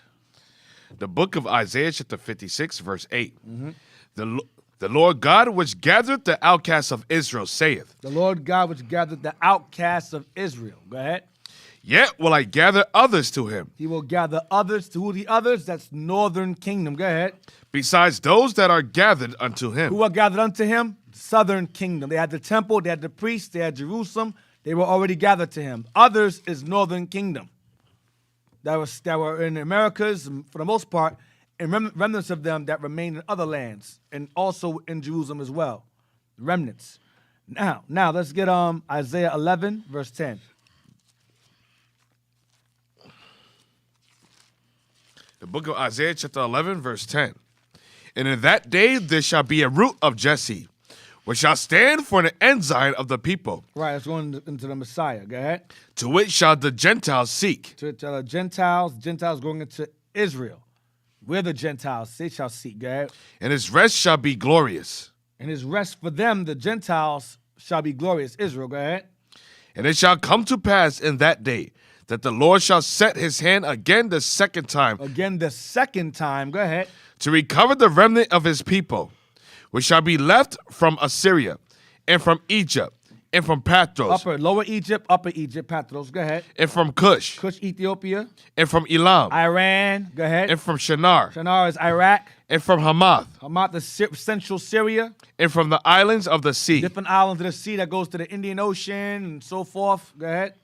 The book of Isaiah, chapter 56, verse 8. Mm-hmm. The Lord God which gathered the outcasts of Israel saith. The Lord God which gathered the outcasts of Israel. Go ahead. Yet will I gather others to him. He will gather others. To who the others? That's northern kingdom. Go ahead. Besides those that are gathered unto him. Who are gathered unto him? Southern kingdom. They had the temple, they had the priests, they had Jerusalem. They were already gathered to him. Others is northern kingdom. That were in the Americas, for the most part, and remnants of them that remain in other lands, and also in Jerusalem as well. Remnants. Now let's get Isaiah 11, verse 10. The book of Isaiah, chapter 11, verse 10. And in that day there shall be a root of Jesse, which shall stand for an ensign of the people. Right, let's go into the Messiah. Go ahead. To which shall the Gentiles seek. To the Gentiles going into Israel. We're the Gentiles, they shall seek. Go ahead. And his rest shall be glorious. And his rest for them, the Gentiles, shall be glorious. Israel, go ahead. And it shall come to pass in that day that the Lord shall set his hand again the second time. Again the second time, go ahead. To recover the remnant of his people, which shall be left from Assyria, and from Egypt, and from Pathros. Lower Egypt, upper Egypt, Pathros, go ahead. And from Cush. Cush, Ethiopia. And from Elam. Iran, go ahead. And from Shinar. Shinar is Iraq. And from Hamath. Hamath is central Syria. And from the islands of the sea. Different islands of the sea that goes to the Indian Ocean and so forth. Go ahead.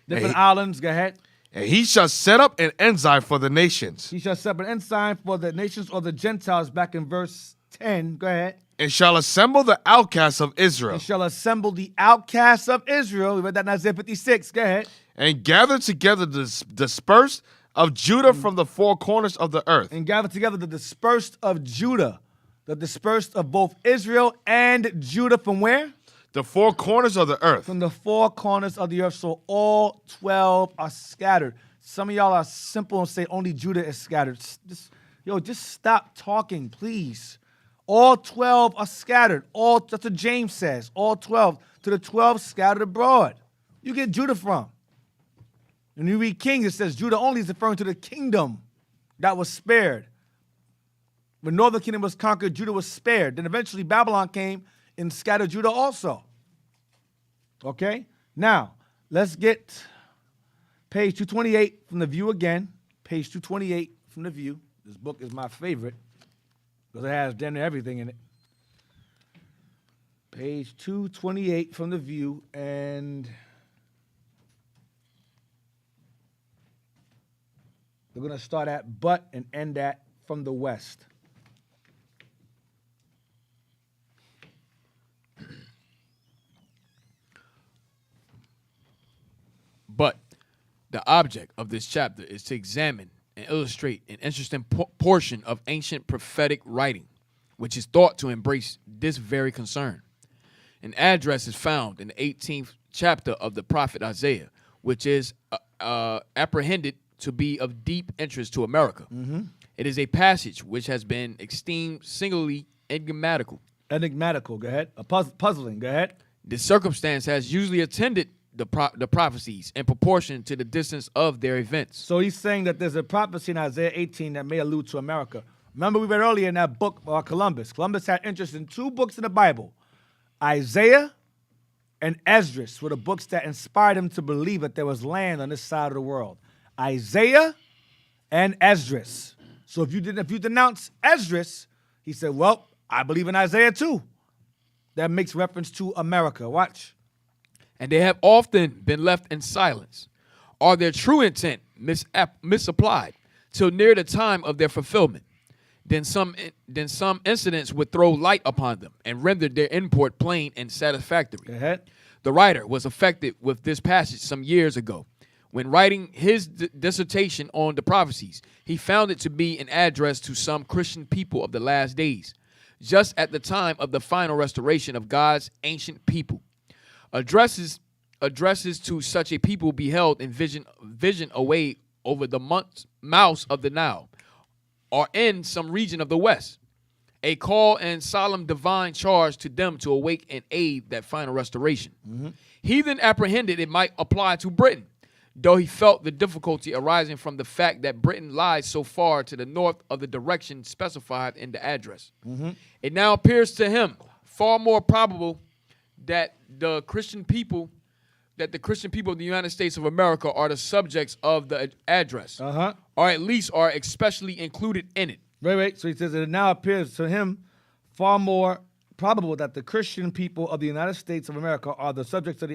Different islands, go ahead. And he shall set up an ensign for the nations. He shall set up an ensign for the nations or the Gentiles, back in verse 10. Go ahead. And shall assemble the outcasts of Israel. And shall assemble the outcasts of Israel. We read that in Isaiah 56. Go ahead. And gather together the dispersed of Judah from the four corners of the earth. And gather together the dispersed of Judah. The dispersed of both Israel and Judah from where? The four corners of the earth. From the four corners of the earth. So all 12 are scattered. Some of y'all are simple and say only Judah is scattered. Just stop talking, please. All 12 are scattered. That's what James says. All 12. To the 12 scattered abroad. You get Judah from. When you read Kings, it says Judah only is referring to the kingdom that was spared. When northern kingdom was conquered, Judah was spared. Then eventually Babylon came and scattered Judah also. Okay? Now, let's get page 228 from the View again. Page 228 from the View. This book is my favorite. because it has damn near everything in it. Page 228 from the View, and we're going to start at but and end at from the west. But the object of this chapter is to examine and illustrate an interesting portion of ancient prophetic writing, which is thought to embrace this very concern. An address is found in the 18th chapter of the prophet Isaiah, which is apprehended to be of deep interest to America. It is a passage which has been esteemed singularly enigmatical. Enigmatical, go ahead. Puzzling, go ahead. This circumstance has usually attended the prophecies in proportion to the distance of their events. So he's saying that there's a prophecy in Isaiah 18 that may allude to America. Remember we read earlier in that book, Columbus. Columbus had interest in two books in the Bible. Isaiah and Esdras were the books that inspired him to believe that there was land on this side of the world. Isaiah and Esdras. So if you denounce Esdras, he said, well, I believe in Isaiah too. That makes reference to America. Watch. And they have often been left in silence, or their true intent misapplied till near the time of their fulfillment. Then some incidents would throw light upon them and render their import plain and satisfactory. Go ahead. The writer was affected with this passage some years ago. When writing his dissertation on the prophecies, he found it to be an address to some Christian people of the last days, just at the time of the final restoration of God's ancient people. Addresses to such a people beheld in vision away over the mouths of the Nile, or in some region of the west. A call and solemn divine charge to them to awake and aid that final restoration. He then apprehended it might apply to Britain, though he felt the difficulty arising from the fact that Britain lies so far to the north of the direction specified in the address. It now appears to him far more probable that the Christian people of the United States of America are the subjects of the address, or at least are especially included in it. Wait. So he says it now appears to him far more probable that the Christian people of the United States of America are the subjects of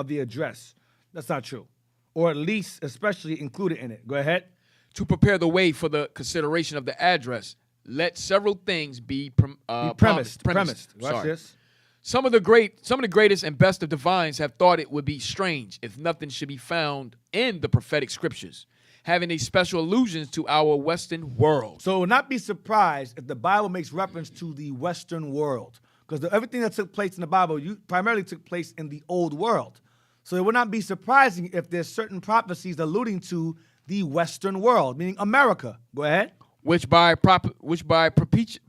the address. That's not true. Or at least especially included in it. Go ahead. To prepare the way for the consideration of the address, let several things be premised. Watch this. Some of the greatest and best of divines have thought it would be strange if nothing should be found in the prophetic scriptures, having a special allusions to our Western world. So not be surprised if the Bible makes reference to the Western world, because everything that took place in the Bible primarily took place in the old world. So it would not be surprising if there's certain prophecies alluding to the Western world, meaning America. Go ahead. Which by propitious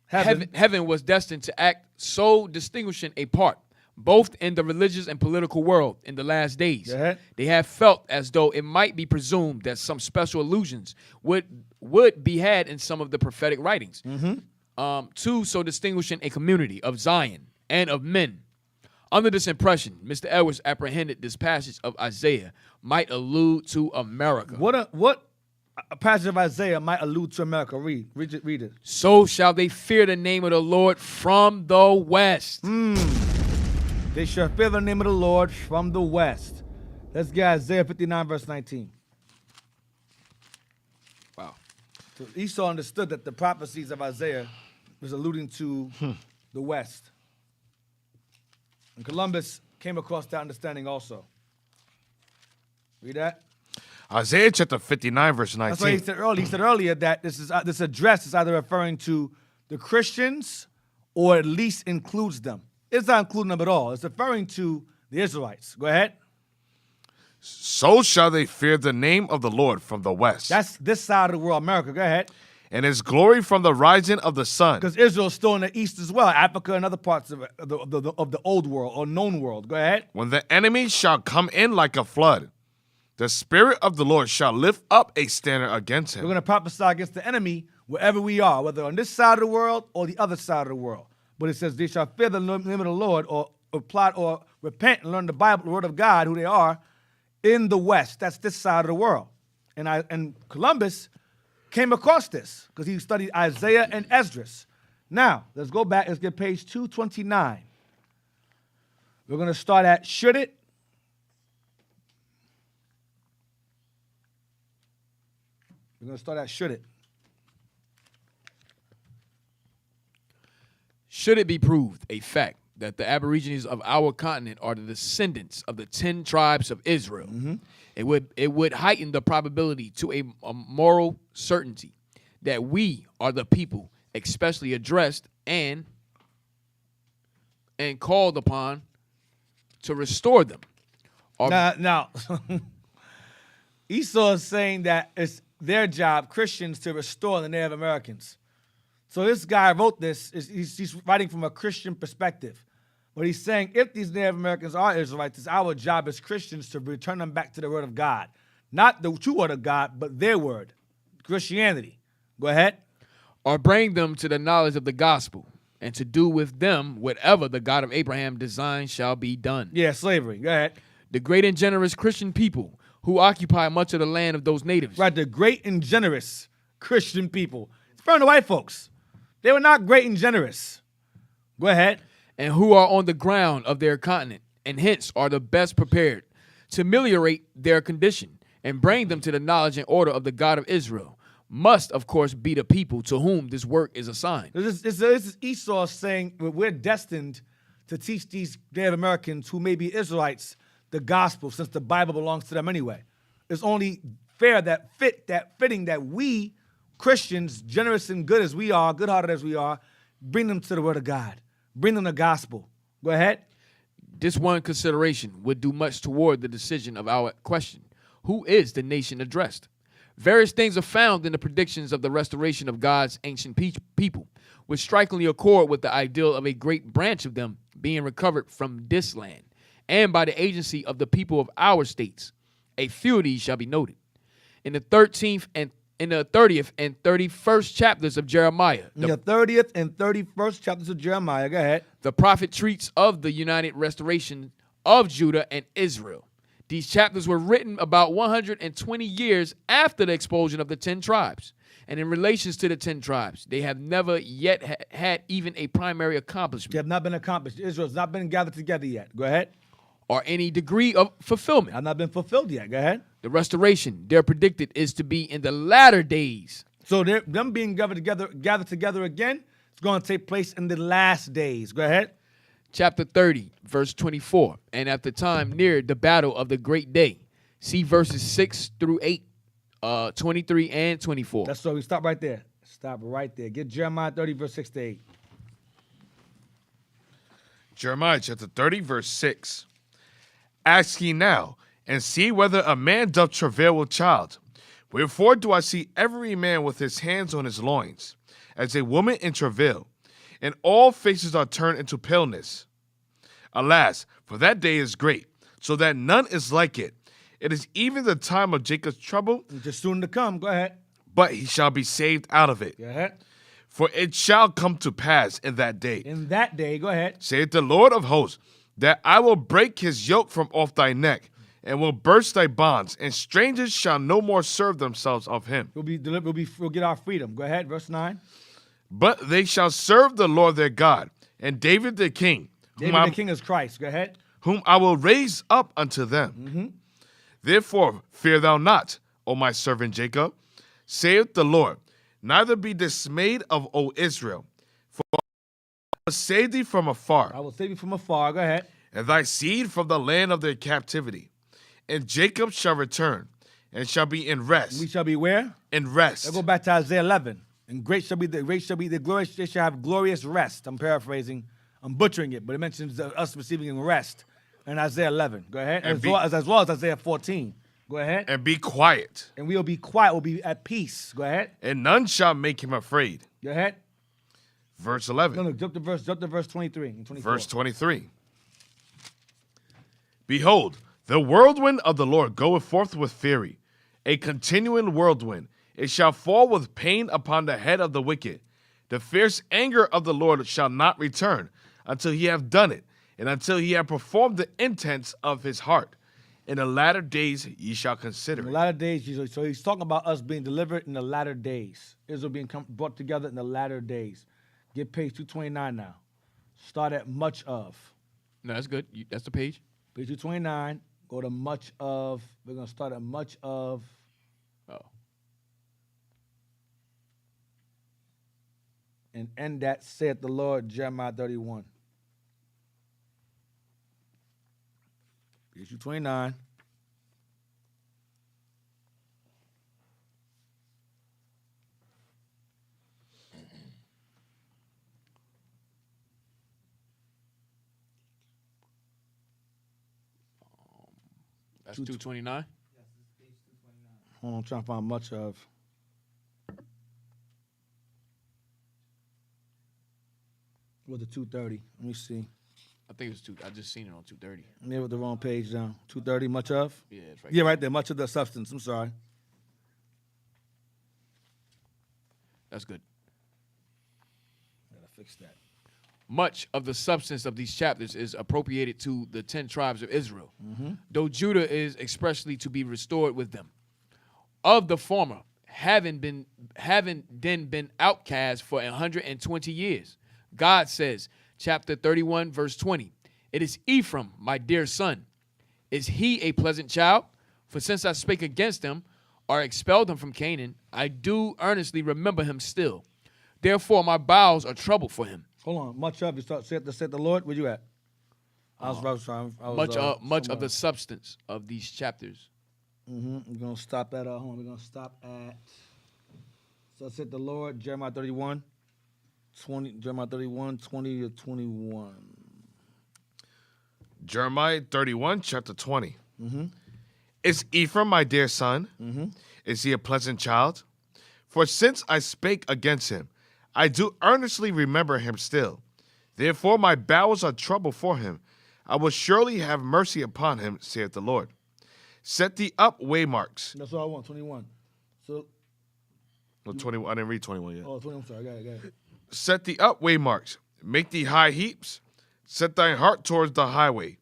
heaven was destined to act so distinguishing a part, both in the religious and political world in the last days. They have felt as though it might be presumed that some special allusions would be had in some of the prophetic writings, to so distinguishing a community of Zion and of men. Under this impression, Mr. Edwards apprehended this passage of Isaiah might allude to America. What a passage of Isaiah might allude to America? Read it. So shall they fear the name of the Lord from the west. They shall fear the name of the Lord from the west. Let's get Isaiah 59, verse 19. Wow. So Esau understood that the prophecies of Isaiah was alluding to the west. And Columbus came across that understanding also. Read that. Isaiah chapter 59, verse 19. That's why he said earlier that this address is either referring to the Christians or at least includes them. It's not including them at all. It's referring to the Israelites. Go ahead. So shall they fear the name of the Lord from the west. That's this side of the world, America. Go ahead. And his glory from the rising of the sun. Because Israel's still in the east as well, Africa and other parts of the old world or known world. Go ahead. When the enemy shall come in like a flood, the Spirit of the Lord shall lift up a standard against him. We're going to prophesy against the enemy wherever we are, whether on this side of the world or the other side of the world. But it says they shall fear the name of the Lord or plot or repent and learn the Bible, the word of God, who they are, in the west. That's this side of the world. And Columbus came across this because he studied Isaiah and Esdras. Now, let's go back. Let's get page 229. We're going to start at should it. We're going to start at should it. Should it be proved a fact that the Aborigines of our continent are the descendants of the 10 tribes of Israel, it would heighten the probability to a moral certainty that we are the people especially addressed and called upon to restore them. Now Esau is saying that it's their job, Christians, to restore the Native Americans. So this guy wrote this, he's writing from a Christian perspective. But he's saying if these Native Americans are Israelites, it's our job as Christians to return them back to the word of God. Not the true word of God, but their word, Christianity. Go ahead. Or bring them to the knowledge of the gospel, and to do with them whatever the God of Abraham designed shall be done. Yeah, slavery. Go ahead. The great and generous Christian people who occupy much of the land of those natives. Right, the great and generous Christian people. It's from the white folks. They were not great and generous. Go ahead. And who are on the ground of their continent, and hence are the best prepared to ameliorate their condition and bring them to the knowledge and order of the God of Israel, must, of course, be the people to whom this work is assigned. This is Esau saying we're destined to teach these Native Americans who may be Israelites the gospel, since the Bible belongs to them anyway. It's only fair fitting that we, Christians, generous and good as we are, good-hearted as we are, bring them to the word of God. Bring them the gospel. Go ahead. This one consideration would do much toward the decision of our question. Who is the nation addressed? Various things are found in the predictions of the restoration of God's ancient people, which strikingly accord with the ideal of a great branch of them being recovered from this land, and by the agency of the people of our states. A few of these shall be noted. In the 30th and 31st chapters of Jeremiah. The 30th and 31st chapters of Jeremiah. Go ahead. The prophet treats of the united restoration of Judah and Israel. These chapters were written about 120 years after the expulsion of the 10 tribes. And in relations to the 10 tribes, they have never yet had even a primary accomplishment. They have not been accomplished. Israel has not been gathered together yet. Go ahead. Or any degree of fulfillment. Have not been fulfilled yet. Go ahead. The restoration they're predicted is to be in the latter days. So them being gathered together again, it's going to take place in the last days. Go ahead. Chapter 30, verse 24. And at the time near the battle of the great day. See verses 6 through 8, 23 and 24. That's so we stop right there. Stop right there. Get Jeremiah 30, verse 6 to 8. Jeremiah chapter 30, verse 6. Ask ye now, and see whether a man doth travail with child. Wherefore do I see every man with his hands on his loins, as a woman in travail, and all faces are turned into paleness. Alas, for that day is great, so that none is like it. It is even the time of Jacob's trouble. It's just soon to come. Go ahead. But he shall be saved out of it. Go ahead. For it shall come to pass in that day. In that day, go ahead. Saith the Lord of hosts, that I will break his yoke from off thy neck, and will burst thy bonds, and strangers shall no more serve themselves of him. We'll get our freedom. Go ahead, verse 9. But they shall serve the Lord their God, and David the king. David the king is Christ. Go ahead. Whom I will raise up unto them. Mm-hmm. Therefore fear thou not, O my servant Jacob, saith the Lord, neither be dismayed of, O Israel, for I will save thee from afar. I will save you from afar. Go ahead. And thy seed from the land of their captivity. And Jacob shall return, and shall be in rest. We shall be where? In rest. Let's go back to Isaiah 11. And great shall be the glorious. They shall have glorious rest. I'm paraphrasing. I'm butchering it, but it mentions us receiving rest in Isaiah 11. Go ahead. As well as Isaiah 14. Go ahead. And be quiet. And we'll be quiet. We'll be at peace. Go ahead. And none shall make him afraid. Go ahead. Verse 11. No, jump to verse 23 and 24. Verse 23. Behold, the whirlwind of the Lord goeth forth with fury, a continuing whirlwind. It shall fall with pain upon the head of the wicked. The fierce anger of the Lord shall not return until he have done it, and until he have performed the intents of his heart. In the latter days ye shall consider In the it. latter days, so he's talking about us being delivered in the latter days. Israel being brought together in the latter days. Get page 229 now. Start at much of. No, that's good. That's the page. Page 229, go to much of. We're going to start at much of. Oh. And end at saith the Lord, Jeremiah 31. Page 229. That's 229. Hold on, I'm trying to find much of. With the 230. Let me see. I think it was two. I just seen it on 230. Maybe with the wrong page down. 230, much of? Yeah, it's right. Yeah, right there. Much of the substance. I'm sorry. That's good. Gotta fix that. Much of the substance of these chapters is appropriated to the 10 tribes of Israel, though Judah is expressly to be restored with them. Of the former, having then been outcast for 120 years, God says, chapter 31, verse 20, it is Ephraim, my dear son. Is he a pleasant child? For since I spake against him, or expelled him from Canaan, I do earnestly remember him still. Therefore my bowels are troubled for him. Hold on. Much of, you start, said the Lord. Where you at? I was Much of the substance of these chapters. We're going to stop at, hold on. We're going to stop at, so said the Lord, Jeremiah 31, 20 to 21. Jeremiah 31, chapter 20. Is Ephraim my dear son? Is he a pleasant child? For since I spake against him, I do earnestly remember him still. Therefore my bowels are troubled for him. I will surely have mercy upon him, saith the Lord. Set thee up waymarks. That's all I want, 21. So, No, 21. I didn't read 21 yet. oh, 20, I'm sorry. Got it. Set thee up waymarks. Make thee high heaps. Set thine heart towards the highway,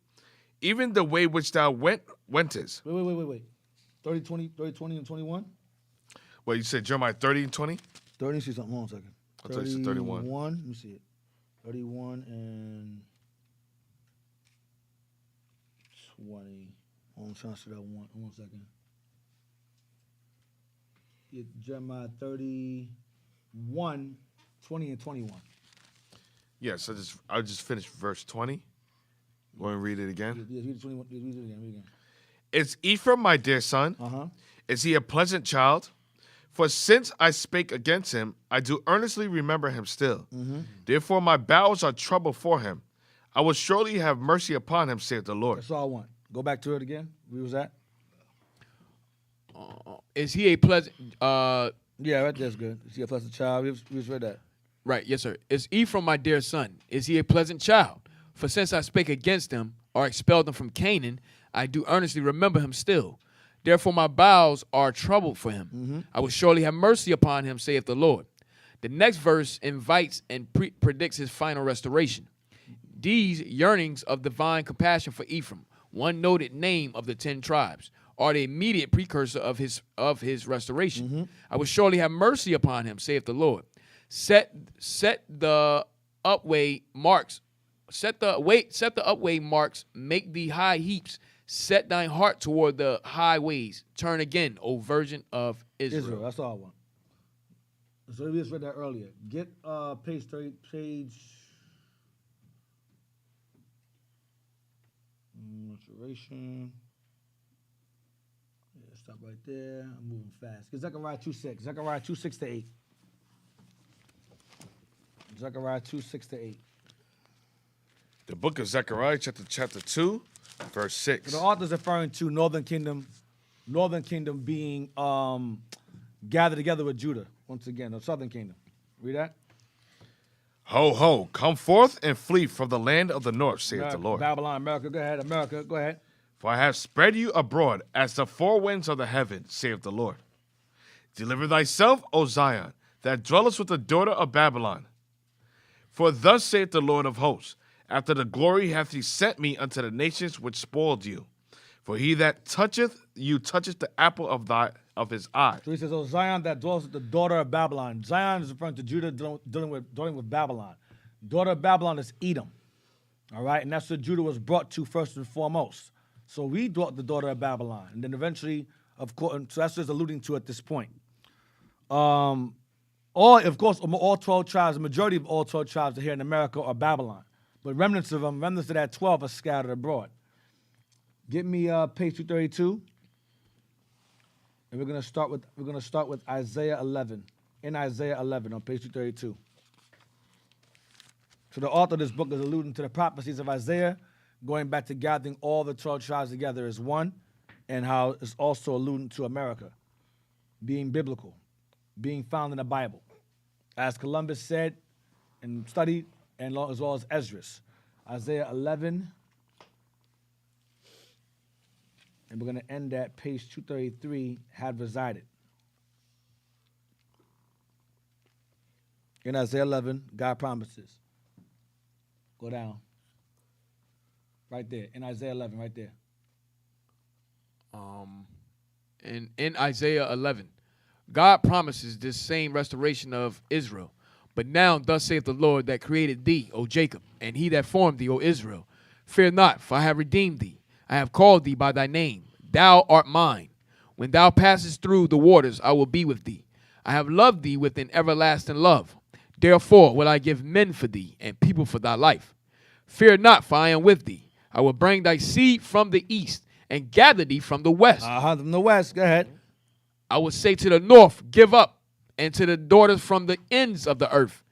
even the way which thou wentest. Wait. 30, 20, and 21? Well, you said Jeremiah 30 and 20? 30, see something. Hold on a second. I thought you said 31. 31, let me see it. 31 and 20. Hold on, I'm trying to see that one. Hold on a second. Yeah, Jeremiah 31, 20 and 21. Yes, I just finished verse 20. Want to read it again? Yeah, read 21. Read it again. Is Ephraim my dear son? Is he a pleasant child? For since I spake against him, I do earnestly remember him still. Therefore my bowels are troubled for him. I will surely have mercy upon him, saith the Lord. That's all I want. Go back to it again. Where was that? Is he a pleasant? Yeah, right there's good. Is he a pleasant child? We just read that. Right, yes, sir. Is Ephraim my dear son? Is he a pleasant child? For since I spake against him, or expelled him from Canaan, I do earnestly remember him still. Therefore my bowels are troubled for him. I will surely have mercy upon him, saith the Lord. The next verse invites and predicts his final restoration. These yearnings of divine compassion for Ephraim, one noted name of the 10 tribes, are the immediate precursor of his restoration. I will surely have mercy upon him, saith the Lord. Set the upway marks. Set the upway marks. Make thee high heaps. Set thine heart toward the highways. Turn again, O virgin of Israel. That's all I want. So we just read that earlier. Get page 30, maturation. Yeah, stop right there. I'm moving fast. Get Zechariah 2:6. Zechariah 2:6 to 8. Zechariah 2:6 to 8. The book of Zechariah, chapter 2, verse 6. So the author's referring to Northern Kingdom being gathered together with Judah once again, the Southern Kingdom. Read that. Ho, ho, come forth and flee from the land of the north, saith the Lord. Babylon, America, go ahead. America, go ahead. For I have spread you abroad as the four winds of the heaven, saith the Lord. Deliver thyself, O Zion, that dwellest with the daughter of Babylon. For thus saith the Lord of hosts, after the glory hath he sent me unto the nations which spoiled you. For he that toucheth you toucheth the apple of his eye. So he says, "Oh Zion, that dwells with the daughter of Babylon." Zion is referring to Judah dealing with Babylon. Daughter of Babylon is Edom. All right, and that's what Judah was brought to first and foremost. So we brought the daughter of Babylon, and then eventually, of course, so that's what it's alluding to at this point. All 12 tribes, the majority of all 12 tribes are here in America are Babylon, but remnants of that 12 are scattered abroad. Get me page 232, and we're gonna start with Isaiah 11. In Isaiah 11 on page 232. So the author of this book is alluding to the prophecies of Isaiah, going back to gathering all the 12 tribes together as one, and how it's also alluding to America being biblical, being found in the Bible, as Columbus said and studied, and as well as Esdras. Isaiah 11, and we're going to end at page 233, had resided. In Isaiah 11, God promises. Go down. Right there. In Isaiah 11, right there. In Isaiah 11, God promises this same restoration of Israel. But now thus saith the Lord that created thee, O Jacob, and he that formed thee, O Israel. Fear not, for I have redeemed thee. I have called thee by thy name. Thou art mine. When thou passest through the waters, I will be with thee. I have loved thee with an everlasting love. Therefore will I give men for thee, and people for thy life. Fear not, for I am with thee. I will bring thy seed from the east, and gather thee from the west. From the west, go ahead. I will say to the north, give up, and to the daughters from the ends of the earth.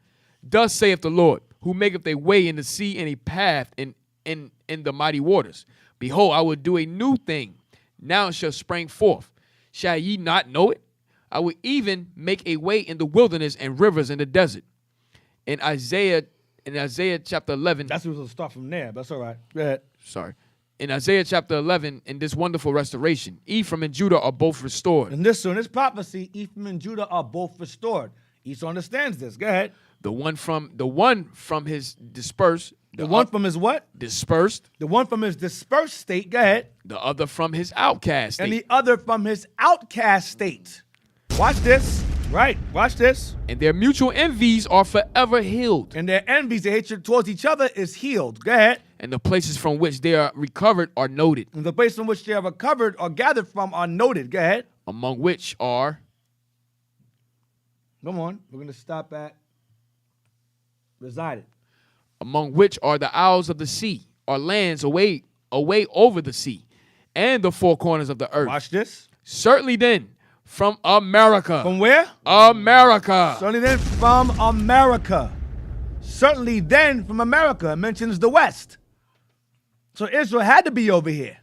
Thus saith the Lord, who maketh a way in the sea and a path in the mighty waters. Behold, I will do a new thing. Now it shall spring forth. Shall ye not know it? I will even make a way in the wilderness and rivers in the desert. In Isaiah chapter 11. That's what we'll start from there, but that's all right. Go ahead. Sorry. In Isaiah chapter 11, in this wonderful restoration, Ephraim and Judah are both restored. In this prophecy, Ephraim and Judah are both restored. Esau understands this. Go ahead. The one from his dispersed. The one from his what? Dispersed. The one from his dispersed state. Go ahead. The other from his outcast state. And the other from his outcast state. Watch this. Right. Watch this. And their mutual envies are forever healed. And their envies, their hatred towards each other is healed. Go ahead. And the places from which they are recovered are noted. And the places from which they are recovered or gathered from are noted. Go ahead. Among which are. Come on. We're going to stop at resided. Among which are the isles of the sea, or lands away over the sea, and the four corners of the earth. Watch this. Certainly then, from America. From where? America. Certainly then from America. Certainly then from America. It mentions the West. So Israel had to be over here,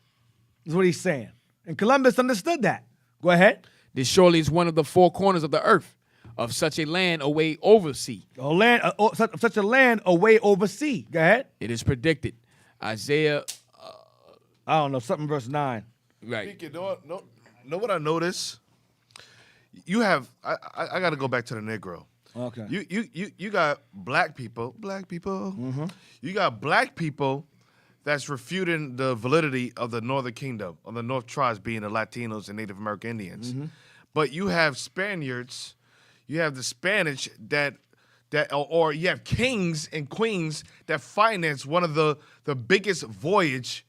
is what he's saying. And Columbus understood that. Go ahead. This surely is one of the four corners of the earth, of such a land away over sea. Such a land away over sea. Go ahead. It is predicted. Isaiah. I don't know, something verse 9. Right. Speaking, know what I noticed? You have I got to go back to the Negro. Okay. You got black people. Mm-hmm. You got black people that's refuting the validity of the Northern Kingdom, of the North tribes being the Latinos and Native American Indians. Mm-hmm. But you have Spaniards, you have the Spanish or you have kings and queens that finance one of the biggest voyage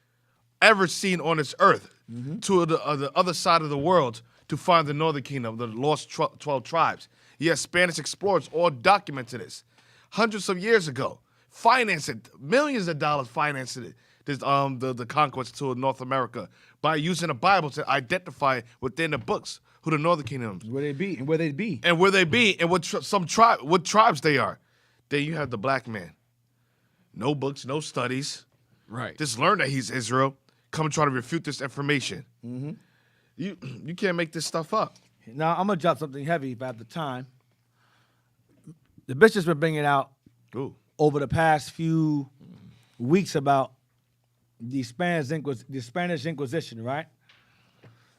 ever seen on this earth to the other side of the world to find the Northern Kingdom, the lost 12 tribes. Yes, Spanish explorers all documented this. Hundreds of years ago, financed it, millions of dollars financed it, the conquest to North America by using the Bible to identify within the books who the Northern Kingdom is. Where they be, and where they be. And where they be, and what tribes they are. Then you have the black man. No books, no studies. Right. Just learn that he's Israel. Come and try to refute this information. Mm-hmm. You can't make this stuff up. Now, I'm going to drop something heavy about the time. The bishop's been bringing out over the past few weeks about the Spanish Inquisition, right?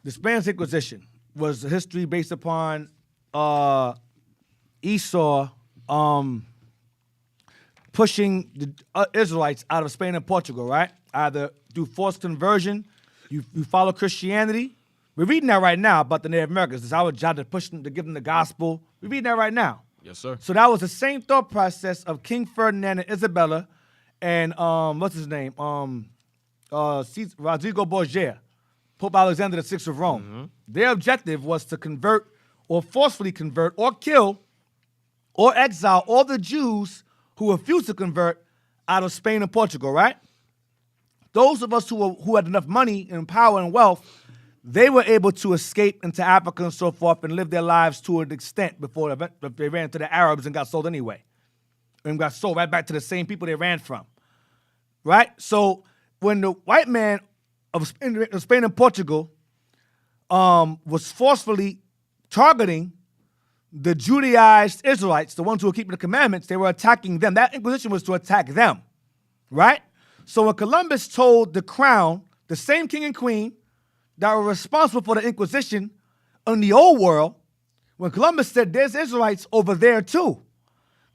The Spanish Inquisition was a history based upon Esau pushing the Israelites out of Spain and Portugal, right? Either through forced conversion You follow Christianity. We're reading that right now about the Native Americans. It's our job to push them, to give them the gospel. We're reading that right now. Yes, sir. So that was the same thought process of King Ferdinand and Isabella and what's his name? Rodrigo Borgia, Pope Alexander VI of Rome. Their objective was to convert or forcefully convert or kill or exile all the Jews who refused to convert out of Spain and Portugal, right? Those of us who had enough money and power and wealth, they were able to escape into Africa and so forth and live their lives to an extent before they ran into the Arabs and got sold anyway. And got sold right back to the same people they ran from, right? So when the white man of Spain and Portugal was forcefully targeting the Judaized Israelites, the ones who were keeping the commandments, they were attacking them. That Inquisition was to attack them, right? So when Columbus told the crown, the same king and queen that were responsible for the Inquisition in the old world, when Columbus said there's Israelites over there too.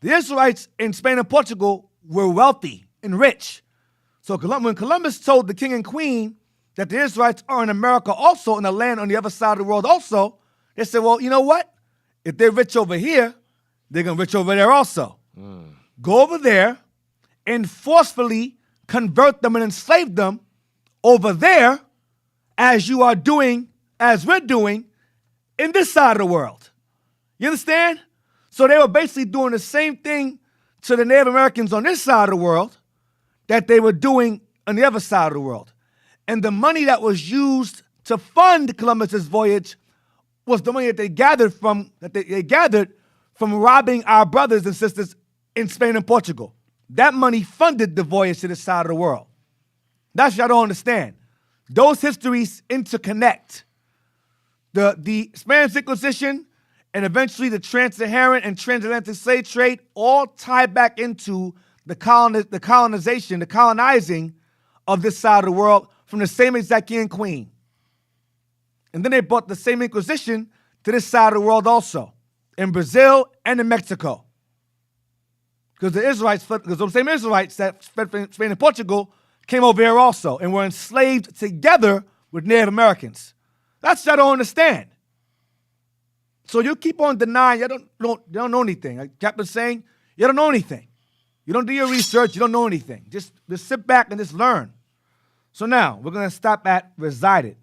The Israelites in Spain and Portugal were wealthy and rich. So when Columbus told the king and queen that the Israelites are in America also, in the land on the other side of the world also, they said, well, you know what? If they're rich over here, they're going to be rich over there also. Go over there and forcefully convert them and enslave them over there as you are doing, as we're doing in this side of the world. You understand? So they were basically doing the same thing to the Native Americans on this side of the world that they were doing on the other side of the world. And the money that was used to fund Columbus's voyage was the money that they gathered from robbing our brothers and sisters in Spain and Portugal. That money funded the voyage to this side of the world. That's what y'all don't understand. Those histories interconnect. The Spanish Inquisition and eventually the trans-Saharan and transatlantic slave trade all tie back into the colonizing of this side of the world from the same exact king and queen. And then they brought the same Inquisition to this side of the world also, in Brazil and in Mexico. Because those same Israelites that Spain and Portugal came over here also and were enslaved together with Native Americans. That's what y'all don't understand. So you keep on denying you don't know anything. Like Captain's saying, you don't know anything. You don't do your research, you don't know anything. Just sit back and just learn. So now, we're going to stop at resided.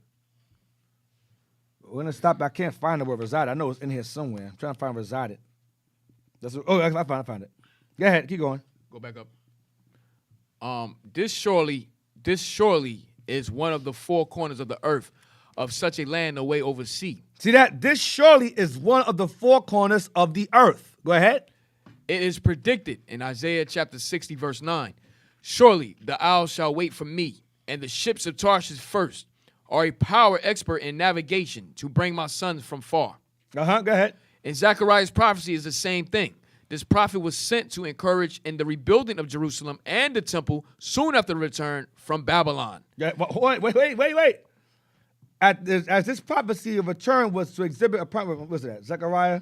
We're going to stop. I can't find the word resided. I know it's in here somewhere. I'm trying to find resided. I found it. Go ahead. Keep going. Go back up. This surely is one of the four corners of the earth of such a land away over sea. See that? This surely is one of the four corners of the earth. Go ahead. It is predicted in Isaiah chapter 60, verse 9. Surely the isles shall wait for me, and the ships of Tarshish first are a power expert in navigation to bring my sons from far. Go ahead. And Zechariah's prophecy is the same thing. This prophet was sent to encourage in the rebuilding of Jerusalem and the temple soon after the return from Babylon. Yeah, wait. As this prophecy of return was to exhibit a prophet, what's that? Zechariah?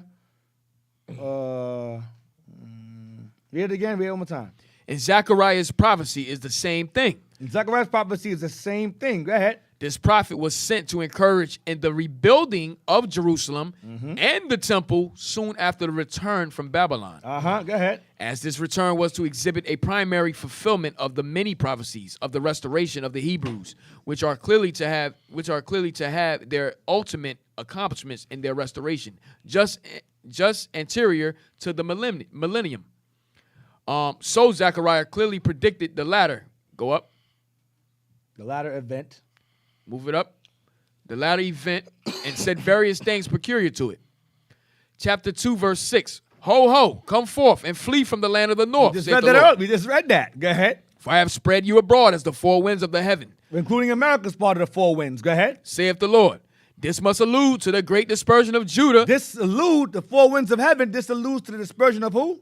Read it again, read it one more time. And Zechariah's prophecy is the same thing. And Zechariah's prophecy is the same thing. Go ahead. This prophet was sent to encourage in the rebuilding of Jerusalem and the temple soon after the return from Babylon. Go ahead. As this return was to exhibit a primary fulfillment of the many prophecies of the restoration of the Hebrews, which are clearly to have their ultimate accomplishments in their restoration, just anterior to the millennium. So Zechariah clearly predicted the latter. Go up. The latter event. Move it up. The latter event, and said various things peculiar to it. Chapter 2, verse 6. Ho, ho, come forth and flee from the land of the north. We just read that. Go ahead. For I have spread you abroad as the four winds of the heaven. Including America's part of the four winds. Go ahead. Saith the Lord. This must allude to the great dispersion of Judah. The four winds of heaven. This alludes to the dispersion of who?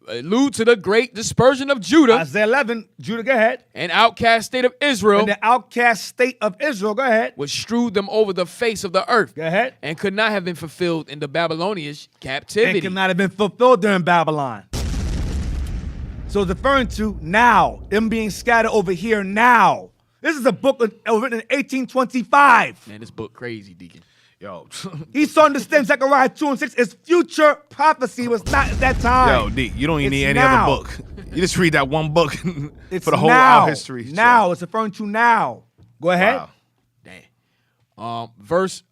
Allude to the great dispersion of Judah. Isaiah 11, Judah, go ahead. An outcast state of Israel. And the outcast state of Israel, go ahead. Which strewed them over the face of the earth. Go ahead. And could not have been fulfilled in the Babylonian captivity. And could not have been fulfilled during Babylon. So it's referring to now, them being scattered over here now. This is a book written in 1825. Man, this book crazy, Deacon. Yo, Esau understands Zechariah 2 and 6 is future prophecy. It was not at that time. yo, D, you don't even It's need any now. other book. You just read that one book It's for the whole now. our history. Now, it's referring to now. Go ahead. Wow. Verse,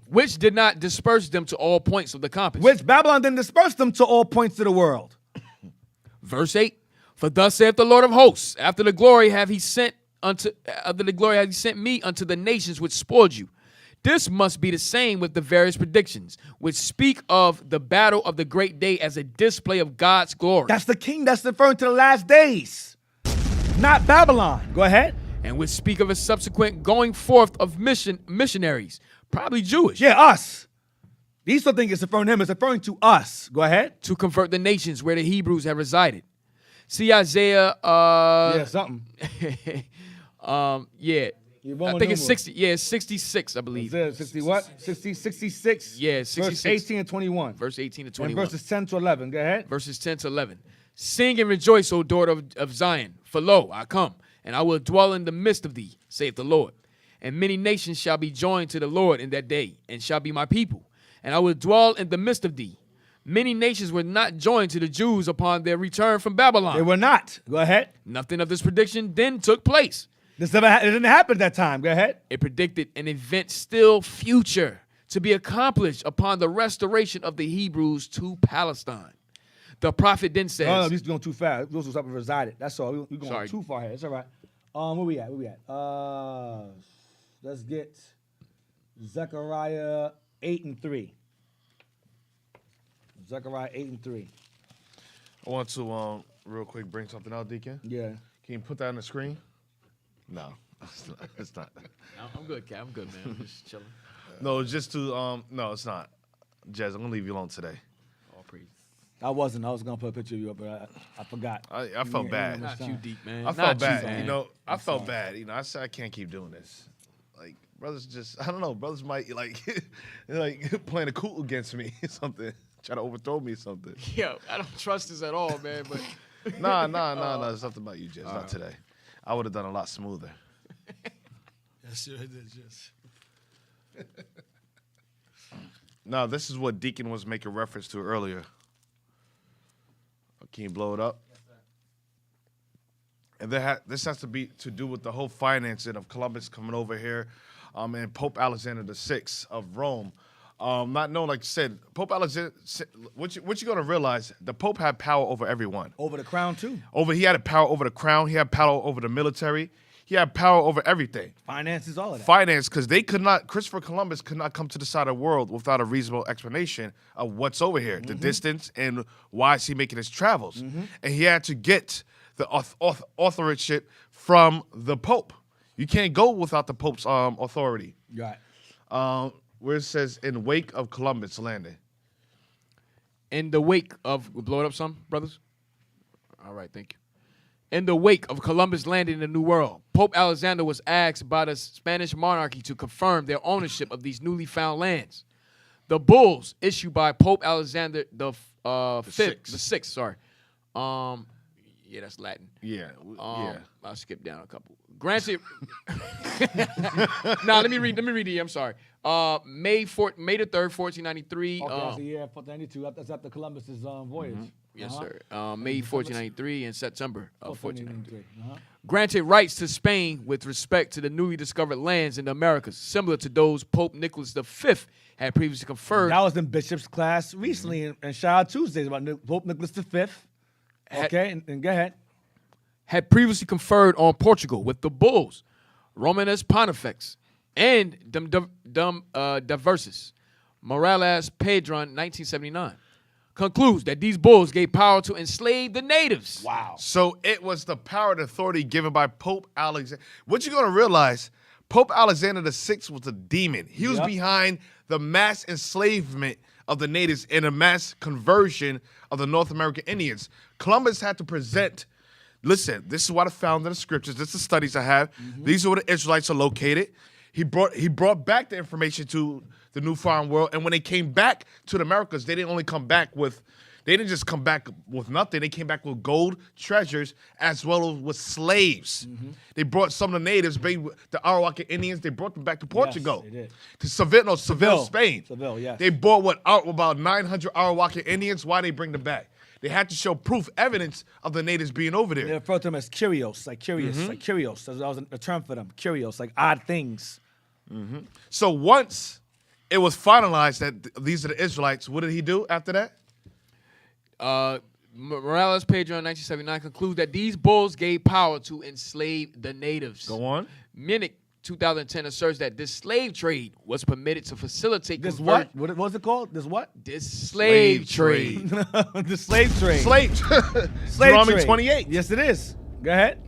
which did not disperse them to all points of the compass. Which Babylon didn't disperse them to all points of the world. Verse 8, for thus saith the Lord of hosts, after the glory have he sent me unto the nations which spoiled you. This must be the same with the various predictions, which speak of the battle of the great day as a display of God's glory. That's the king that's referring to the last days, not Babylon. Go ahead. And which speak of a subsequent going forth of missionaries, probably Jewish. Yeah, us. These don't think it's referring to him. It's referring to us. Go ahead. To convert the nations where the Hebrews have resided. See Isaiah. Something. Yeah. I think it's 60. Yeah, it's 66, I believe. 60 what? 66? Yeah, 66. Verse 18 and 21. Verse 18 to And 21. verses 10 to 11. Go ahead. Verses 10 to 11. Sing and rejoice, O daughter of Zion, for lo, I come, and I will dwell in the midst of thee, saith the Lord. And many nations shall be joined to the Lord in that day, and shall be my people. And I will dwell in the midst of thee. Many nations were not joined to the Jews upon their return from Babylon. They were not. Go ahead. Nothing of this prediction then took place. This never it didn't happen at that time. Go ahead. It predicted an event still future to be accomplished upon the restoration of the Hebrews to Palestine. The prophet then says... No, we're going too fast. We're supposed to resided. That's all. We're going Sorry. too far ahead. It's all right. Where we at? Let's get Zechariah 8 and 3. Zechariah 8 and 3. I want to real quick bring something out, Deacon. Yeah. Can you put that on the screen? No, it's not. I'm good, Cat. I'm good, man. I'm just chilling. No, it's just to no, it's not. Jazz, I'm gonna leave you alone today. All praise. I wasn't. I was going to put a picture of you up, but I forgot. I felt bad. Not you, deep, man. I felt Not bad. man. You know, I felt bad. You know, I said I can't keep doing this. Like brothers, just I don't know. Brothers might like like playing a cool against me or something, try to overthrow me or something. Yo, I don't trust this at all, man. But Nah. There's nothing about you, Jazz. Not today. I would have done a lot smoother. Yes, sir, it is, yes. Now, this is what Deacon was making reference to earlier. Can you blow it up? Yes, sir. And this has to be to do with the whole financing of Columbus coming over here, and Pope Alexander VI of Rome. Not known, like you said, Pope Alexander. What you're gonna realize, the Pope had power over everyone. Over the crown too. He had a power over the crown. He had power over the military. He had power over everything. Finances, all of that. Finance, because they could not. Christopher Columbus could not come to the side of the world without a reasonable explanation of what's over here, the distance, and why is he making his travels. And he had to get the authorship from the Pope. You can't go without the Pope's authority. Right. Where it says, in wake of Columbus landing. in the wake of, blow it up some, brothers? All right, thank you. In the wake of Columbus landing in the New World, Pope Alexander was asked by the Spanish monarchy to confirm their ownership of these newly found lands. The bulls issued by Pope Alexander the sixth. Sorry. Yeah, that's Latin. Yeah. I'll skip down a couple. Granted, let me read the. I'm sorry. May the 3rd, 1493. Okay, that's the year 1492. That's after Columbus's voyage. Yes, sir. May 1493 and September of 1493. 1493. Granted rights to Spain with respect to the newly discovered lands in the Americas, similar to those Pope Nicholas V had previously conferred. That was in Bishop's class recently in Shout Out Tuesdays about Pope Nicholas V. Okay, and go ahead. Had previously conferred on Portugal with the bulls, Romanus Pontifex, and Diversus, Morales Pedron, 1979. Concludes that these bulls gave power to enslave the natives. Wow. So it was the power and authority given by Pope Alexander. What you're going to realize, Pope Alexander VI was a demon. He was behind the mass enslavement of the natives and a mass conversion of the North American Indians. Columbus had to present, listen, this is what I found in the scriptures. This is the studies I have. These are where the Israelites are located. He brought back the information to the New Found World, and when they came back to the Americas, they didn't only come back with They didn't just come back with nothing. They came back with gold treasures as well as with slaves. They brought some of the natives, the Arawakan Indians, they brought them back to Portugal. Yes, they did. To Seville, Spain. Seville, yes. They bought about 900 Arawakan Indians. Why they bring them back? They had to show proof, evidence of the natives being over there. They refer to them as curios, like curious, like curios. That was a term for them, curios, like odd things. So once it was finalized that these are the Israelites, what did he do after that? Morales Pedro in 1979 concludes that these bulls gave power to enslave the natives. Go on. Minnick 2010 asserts that this slave trade was permitted to facilitate This what? What was it called? This what? This slave trade. The slave trade. Slave Deuteronomy trade. 28. Yes, it is. Go ahead.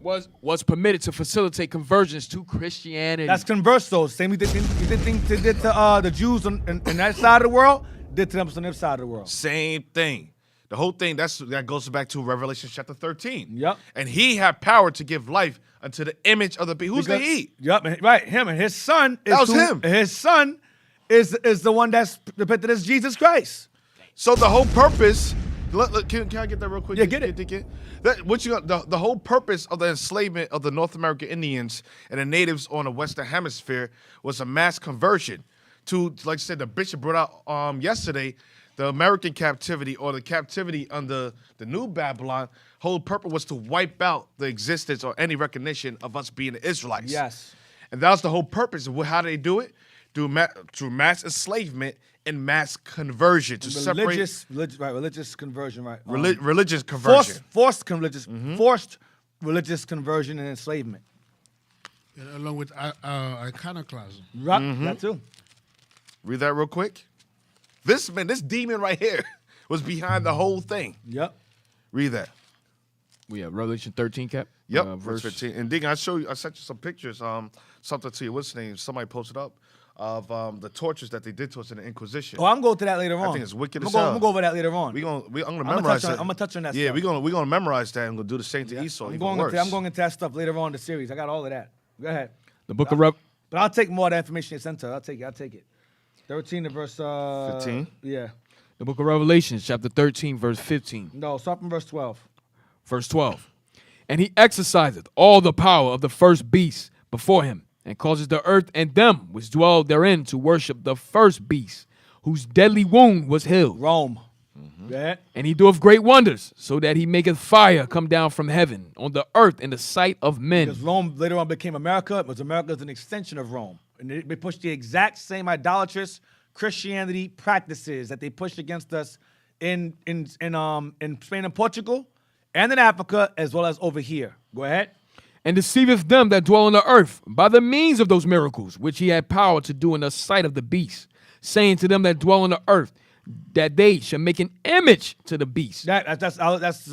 Was permitted to facilitate conversions to Christianity. That's converse those. Same thing they did to the Jews in that side of the world, did to them on this side of the world. Same thing. The whole thing, that goes back to Revelation chapter 13. Yep. And he had power to give life unto the image of the beast. Who's the he? Yep, right. Him and his son. That was him. His son is the one that's depicted as Jesus Christ. So the whole purpose, can I get that real quick? Yeah, get it. The whole purpose of the enslavement of the North American Indians and the natives on the Western Hemisphere was a mass conversion to, like I said, the bishop brought out yesterday, the American captivity or the captivity under the New Babylon. Whole purpose was to wipe out the existence or any recognition of us being the Israelites. Yes. And that was the whole purpose. How do they do it? Through mass enslavement and mass conversion to separate religious conversion, right? Religious conversion. Forced religious conversion and enslavement. Yeah, along with iconoclasm. Right, that too. Read that real quick. This demon right here was behind the whole thing. Yep. Read that. We have Revelation 13, Cap. Yep, verse 15. And Deacon, I sent you some pictures, something to you. What's the name? Somebody posted up of the tortures that they did to us in the Inquisition. Oh, I'm going to that later on. I think it's wicked as I'm hell. going to go over that later on. I'm gonna memorize that. I'm gonna touch on that. Yeah, stuff. we're gonna memorize that and we'll do the same to Esau. I'm even going worse. into that stuff later on in the series. I got all of that. Go ahead. The book of Revelation. But I'll take more of that information you sent to. I'll take it. 13 to verse 15. Yeah. The book of Revelation, chapter 13, verse 15. No, start from verse 12. Verse 12. And he exerciseth all the power of the first beast before him, and causes the earth and them which dwell therein to worship the first beast, whose deadly wound was healed. Rome. Go ahead. And he doeth great wonders, so that he maketh fire come down from heaven on the earth in the sight of men. Because Rome later on became America, because America is an extension of Rome. And they pushed the exact same idolatrous Christianity practices that they pushed against us in Spain and Portugal, and in Africa, as well as over here. Go ahead. And deceiveth them that dwell on the earth by the means of those miracles which he had power to do in the sight of the beast, saying to them that dwell on the earth that they shall make an image to the beast. That's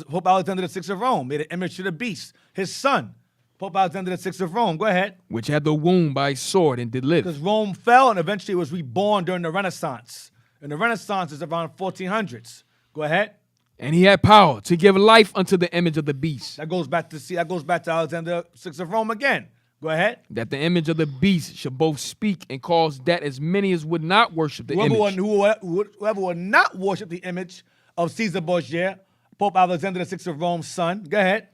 Pope Alexander VI of Rome made an image to the beast, his son, Pope Alexander VI of Rome. Go ahead. Which had the wound by a sword and did live. Because Rome fell and eventually was reborn during the Renaissance. And the Renaissance is around 1400s. Go ahead. And he had power to give life unto the image of the beast. That goes back to Alexander VI of Rome again. Go ahead. That the image of the beast should both speak and cause that as many as would not worship the image. Whoever would not worship the image of Caesar Borgia, Pope Alexander VI of Rome's son. Go ahead.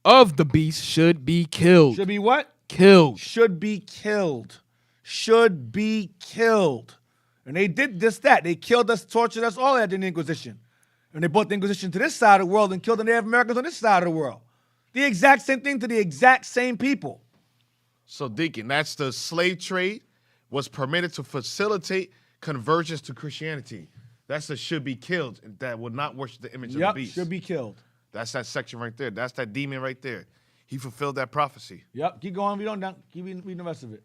Of the beast should be killed. Should be what? Killed. Should be killed. Should be killed. And they did just that. They killed us, tortured us all at the Inquisition. And they brought the Inquisition to this side of the world and killed the Native Americans on this side of the world. The exact same thing to the exact same people. So, Deacon, that's the slave trade was permitted to facilitate conversions to Christianity. That's the should be killed that would not worship the image of the beast. Should be killed. That's that section right there. That's that demon right there. He fulfilled that prophecy. Yep. Keep going. Keep reading the rest of it.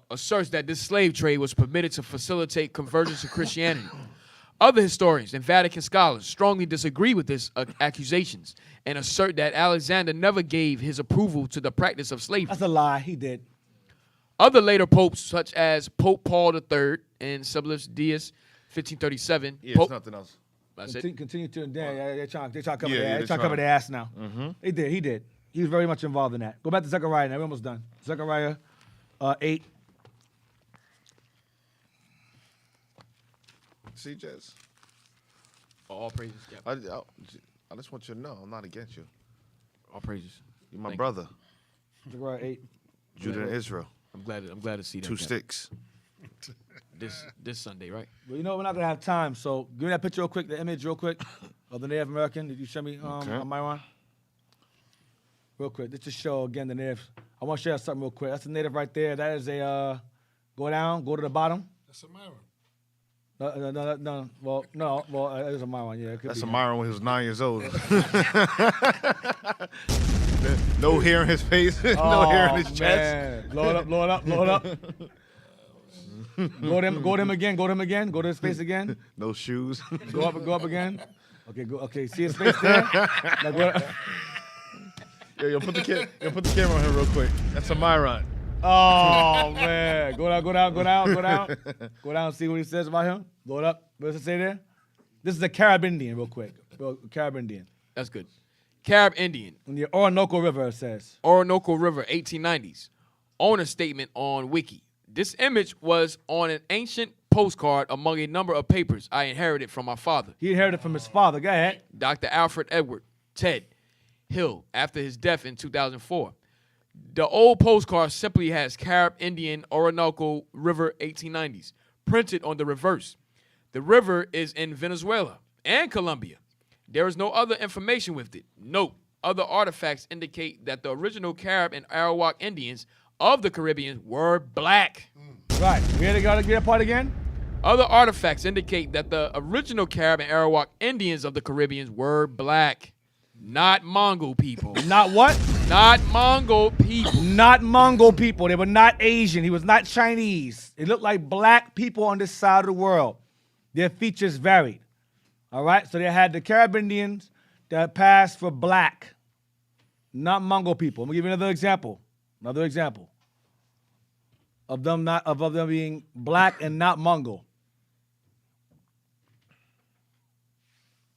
Asserts that this slave trade was permitted to facilitate conversions to Christianity. Other historians and Vatican scholars strongly disagree with these accusations and assert that Alexander never gave his approval to the practice of slavery. That's a lie. He did. Other later popes, such as Pope Paul III in Sublus Deus, 1537. Yeah, it's nothing else. That's it. Continue to. They're trying to cover their ass now. Mm-hmm. He did. He was very much involved in that. Go back to Zechariah now. We're almost done. Zechariah 8. See, Jess? All praises. Yeah. I just want you to know I'm not against you. All praises. You're my Thank brother. Zechariah 8. Judah and Israel. I'm glad to see that. Two Captain. sticks. This Sunday, right? Well, you know, we're not going to have time, so give me that picture real quick, the image real quick of the Native American. Did you show me, Myron? Real quick. This just show, again, the Native. I want to share something real quick. That's a Native right there. That is a, go down, go to the bottom. That's a Myron. No. Well, it is a Myron, yeah. It could That's be a him. Myron when he was 9 years old. No hair in his face. No hair in his chest. Man. Blow it up. Go to him again. Go to his face again. No shoes. Go up again. Okay, see his face there? Now go Yo, put the camera on him real quick. That's a Myron. Oh, man. Go down. Go down and see what he says about him. Blow it up. What does it say there? This is a Carib Indian, real quick. Carib Indian. That's good. Carib Indian. On the Orinoco River, it says. Orinoco River, 1890s. Owner statement on Wiki. This image was on an ancient postcard among a number of papers I inherited from my father. He inherited from his father. Go ahead. Dr. Alfred Edward Ted Hill, after his death in 2004. The old postcard simply has Carib Indian Orinoco River 1890s printed on the reverse. The river is in Venezuela and Colombia. There is no other information with it. Note, other artifacts indicate that the original Carib and Arawak Indians of the Caribbean were black. Right. We got to get that part again? Other artifacts indicate that the original Carib and Arawak Indians of the Caribbean were black. Not Mongol people. Not what? Not Mongol people. Not Mongol people. They were not Asian. He was not Chinese. It looked like black people on this side of the world. Their features varied. All right? So they had the Carib Indians that passed for black. Not Mongol people. I'm going to give you another example. Of them being black and not Mongol.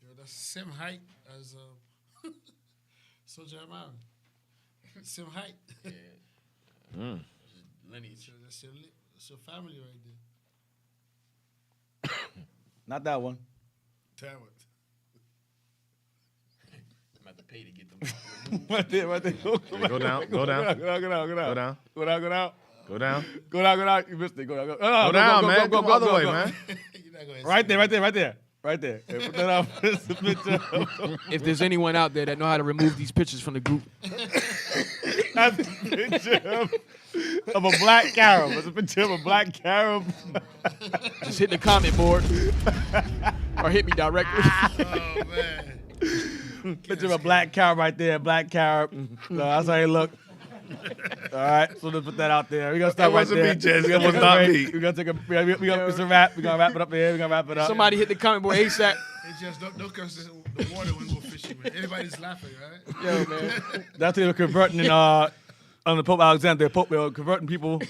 Yo, that's the same height as Soldier Mountain. Same height. Yeah. Lineage. That's your family right there. Not that one. That one. I'm about to pay to get them. Right there. Go down. Go down. You missed it. Go down. Go down, man. Go the other way, man. Right there. Hey, put that up. It's a picture. If there's anyone out there that know how to remove these pictures from the group, That's a picture of a black Carib. It's a picture of a black Carib. just hit the comment board or hit me directly. Oh, man. Picture of a black Carib right there. Black Carib. So that's how he look. All right, so let's put that out there. We're gonna stop right there. That wasn't me, Jez. That was not me. We're gonna take a. It's a wrap. We're gonna wrap it up here. Somebody hit the comment board ASAP. It's just don't curse the water when we go fishing, man. Everybody's laughing, right? Yo, man. That's what they were converting in on the Pope Alexander. Pope, they were converting people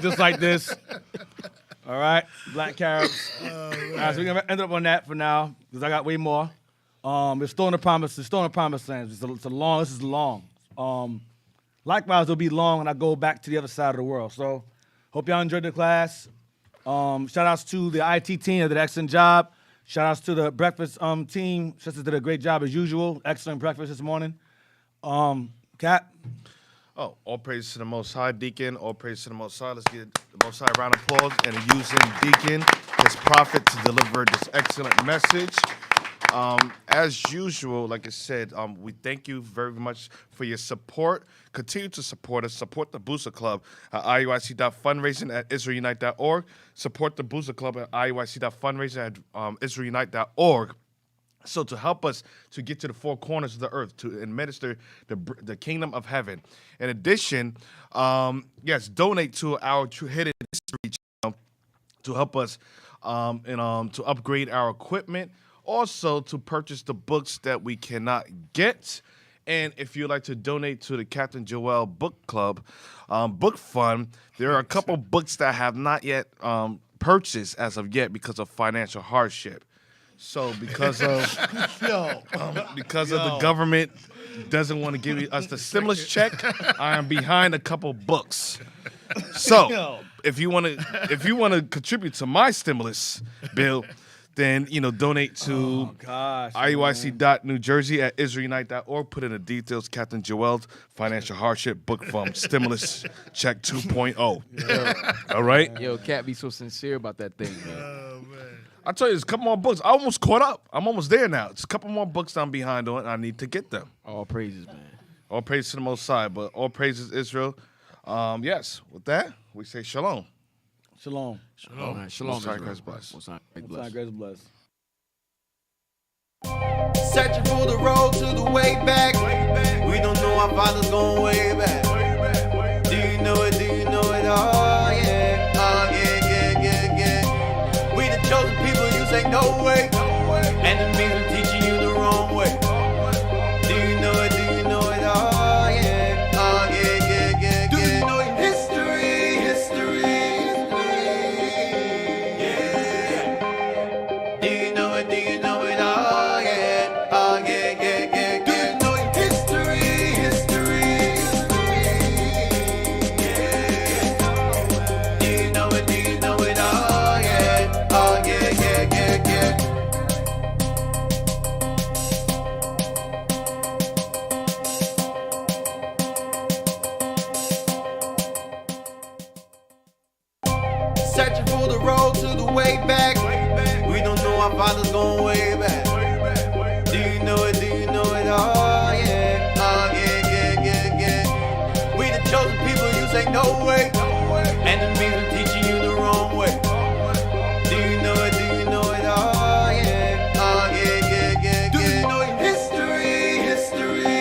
just like this. All right, black Caribs. All right, so we're gonna end up on that for now because I got way more. It's still in the promised land. This is long. Likewise, it'll be long when I go back to the other side of the world. So, hope y'all enjoyed the class. Shout outs to the IT team that did an excellent job. Shout outs to the breakfast team. Sisters did a great job as usual. Excellent breakfast this morning. Kat? Oh, all praise to the Most High, Deacon. All praise to the Most High. Let's give the Most High a round of applause and using Deacon, his prophet, to deliver this excellent message. As usual, like I said, we thank you very much for your support. Continue to support us. Support the Booster Club at IUIC.fundraising at IsraelUnite.org. Support the Booster Club at IUIC.fundraising at IsraelUnite.org. So to help us to get to the four corners of the earth, to administer the kingdom of heaven. In addition, donate to our True Hidden History channel to help us to upgrade our equipment. Also, to purchase the books that we cannot get. And if you'd like to donate to the Captain Joel Book Club book fund, there are a couple books that I have not yet purchased as of yet because of financial hardship. So because of the government doesn't want to give us the stimulus check, I am behind a couple books. So if you want to contribute to my stimulus bill, then donate to IUIC.NewJersey at IsraelUnite.org. Put in the details. Captain Joel's financial hardship book from stimulus check 2.0. All right. Yo, Cat be so sincere about that thing, man. Oh man. I tell you, there's a couple more books. I almost caught up. I'm almost there now. It's a couple more books I'm behind on. I need to get them. All praises, man. All praise to the Most High, but all praises Israel. Yes. With that, we say shalom. Shalom. All right, shalom. Most High Israel. Christ bless. Most High Christ Most High bless. grace bless. Searching for the road to the way back. We don't know our fathers going way back. Do you know it? Do you know it? Oh yeah. Oh yeah, yeah, yeah, yeah. We the chosen people, you say no way. Enemies are teaching you the wrong way. Do you know it? Do you know it? Oh yeah. Oh yeah, yeah, yeah, do you know it? History, history. Yeah. Do you know it? Do you know it? Oh yeah. Oh yeah, yeah, yeah. Do you know it? History, history. Yeah. Do you know it? Do you know it? Oh yeah. Oh yeah, yeah, yeah, yeah. Searching for the road to the way back. We don't know our fathers going way back. Do you know it? Do you know it? Oh yeah. Oh yeah, yeah, yeah, yeah. We the chosen people, you say no way. Enemies are teaching you the wrong way. Do you know it? Do you know it? Oh yeah. Oh yeah, yeah, yeah, do you know it? History, history.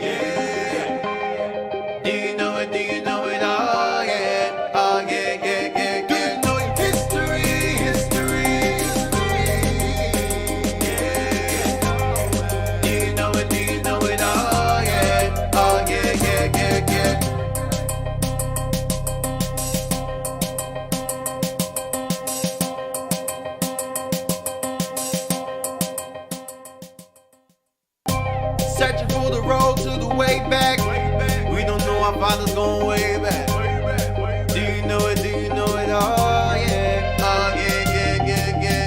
Yeah. Do you know it? Do you know it? Oh yeah. Oh yeah, yeah, yeah. Do you know it? History, history. Yeah. Do you know it? Do you know it? Oh yeah. Oh yeah, yeah, yeah, yeah. Searching for the road to the way back. We don't know our fathers going way back. Do you know it? Do you know it? Oh yeah. Oh yeah, yeah, yeah, yeah.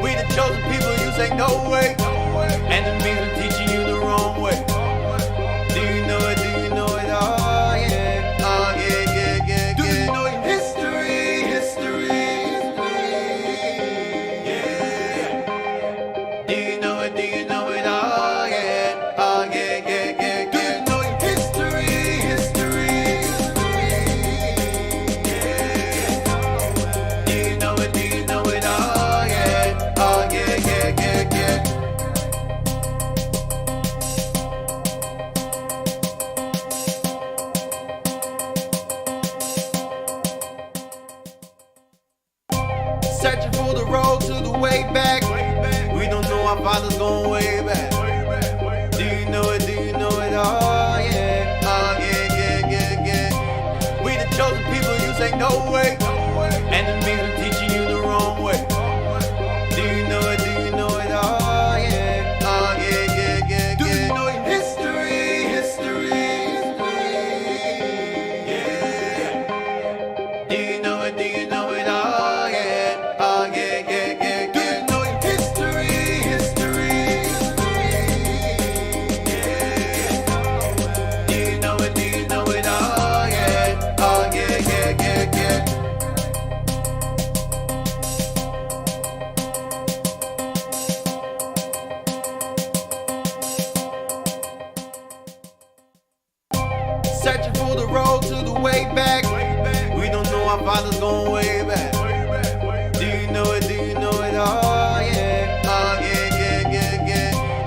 We the chosen people, you say no way. Enemies are teaching you the wrong way. Do you know it? Do you know it? Oh yeah. Oh yeah, yeah, yeah, do you know it? History, history. Yeah. Do you know it? Do you know it? Oh yeah. Oh yeah, yeah, yeah. Do you know it? History, history. Yeah. Do you know it? Do you know it? Oh yeah. Oh yeah, yeah, yeah, yeah. Searching for the road to the way back. We don't know our fathers going way back. Do you know it? Do you know it? Oh yeah. Oh yeah, yeah, yeah, yeah. We the chosen people, you say no way.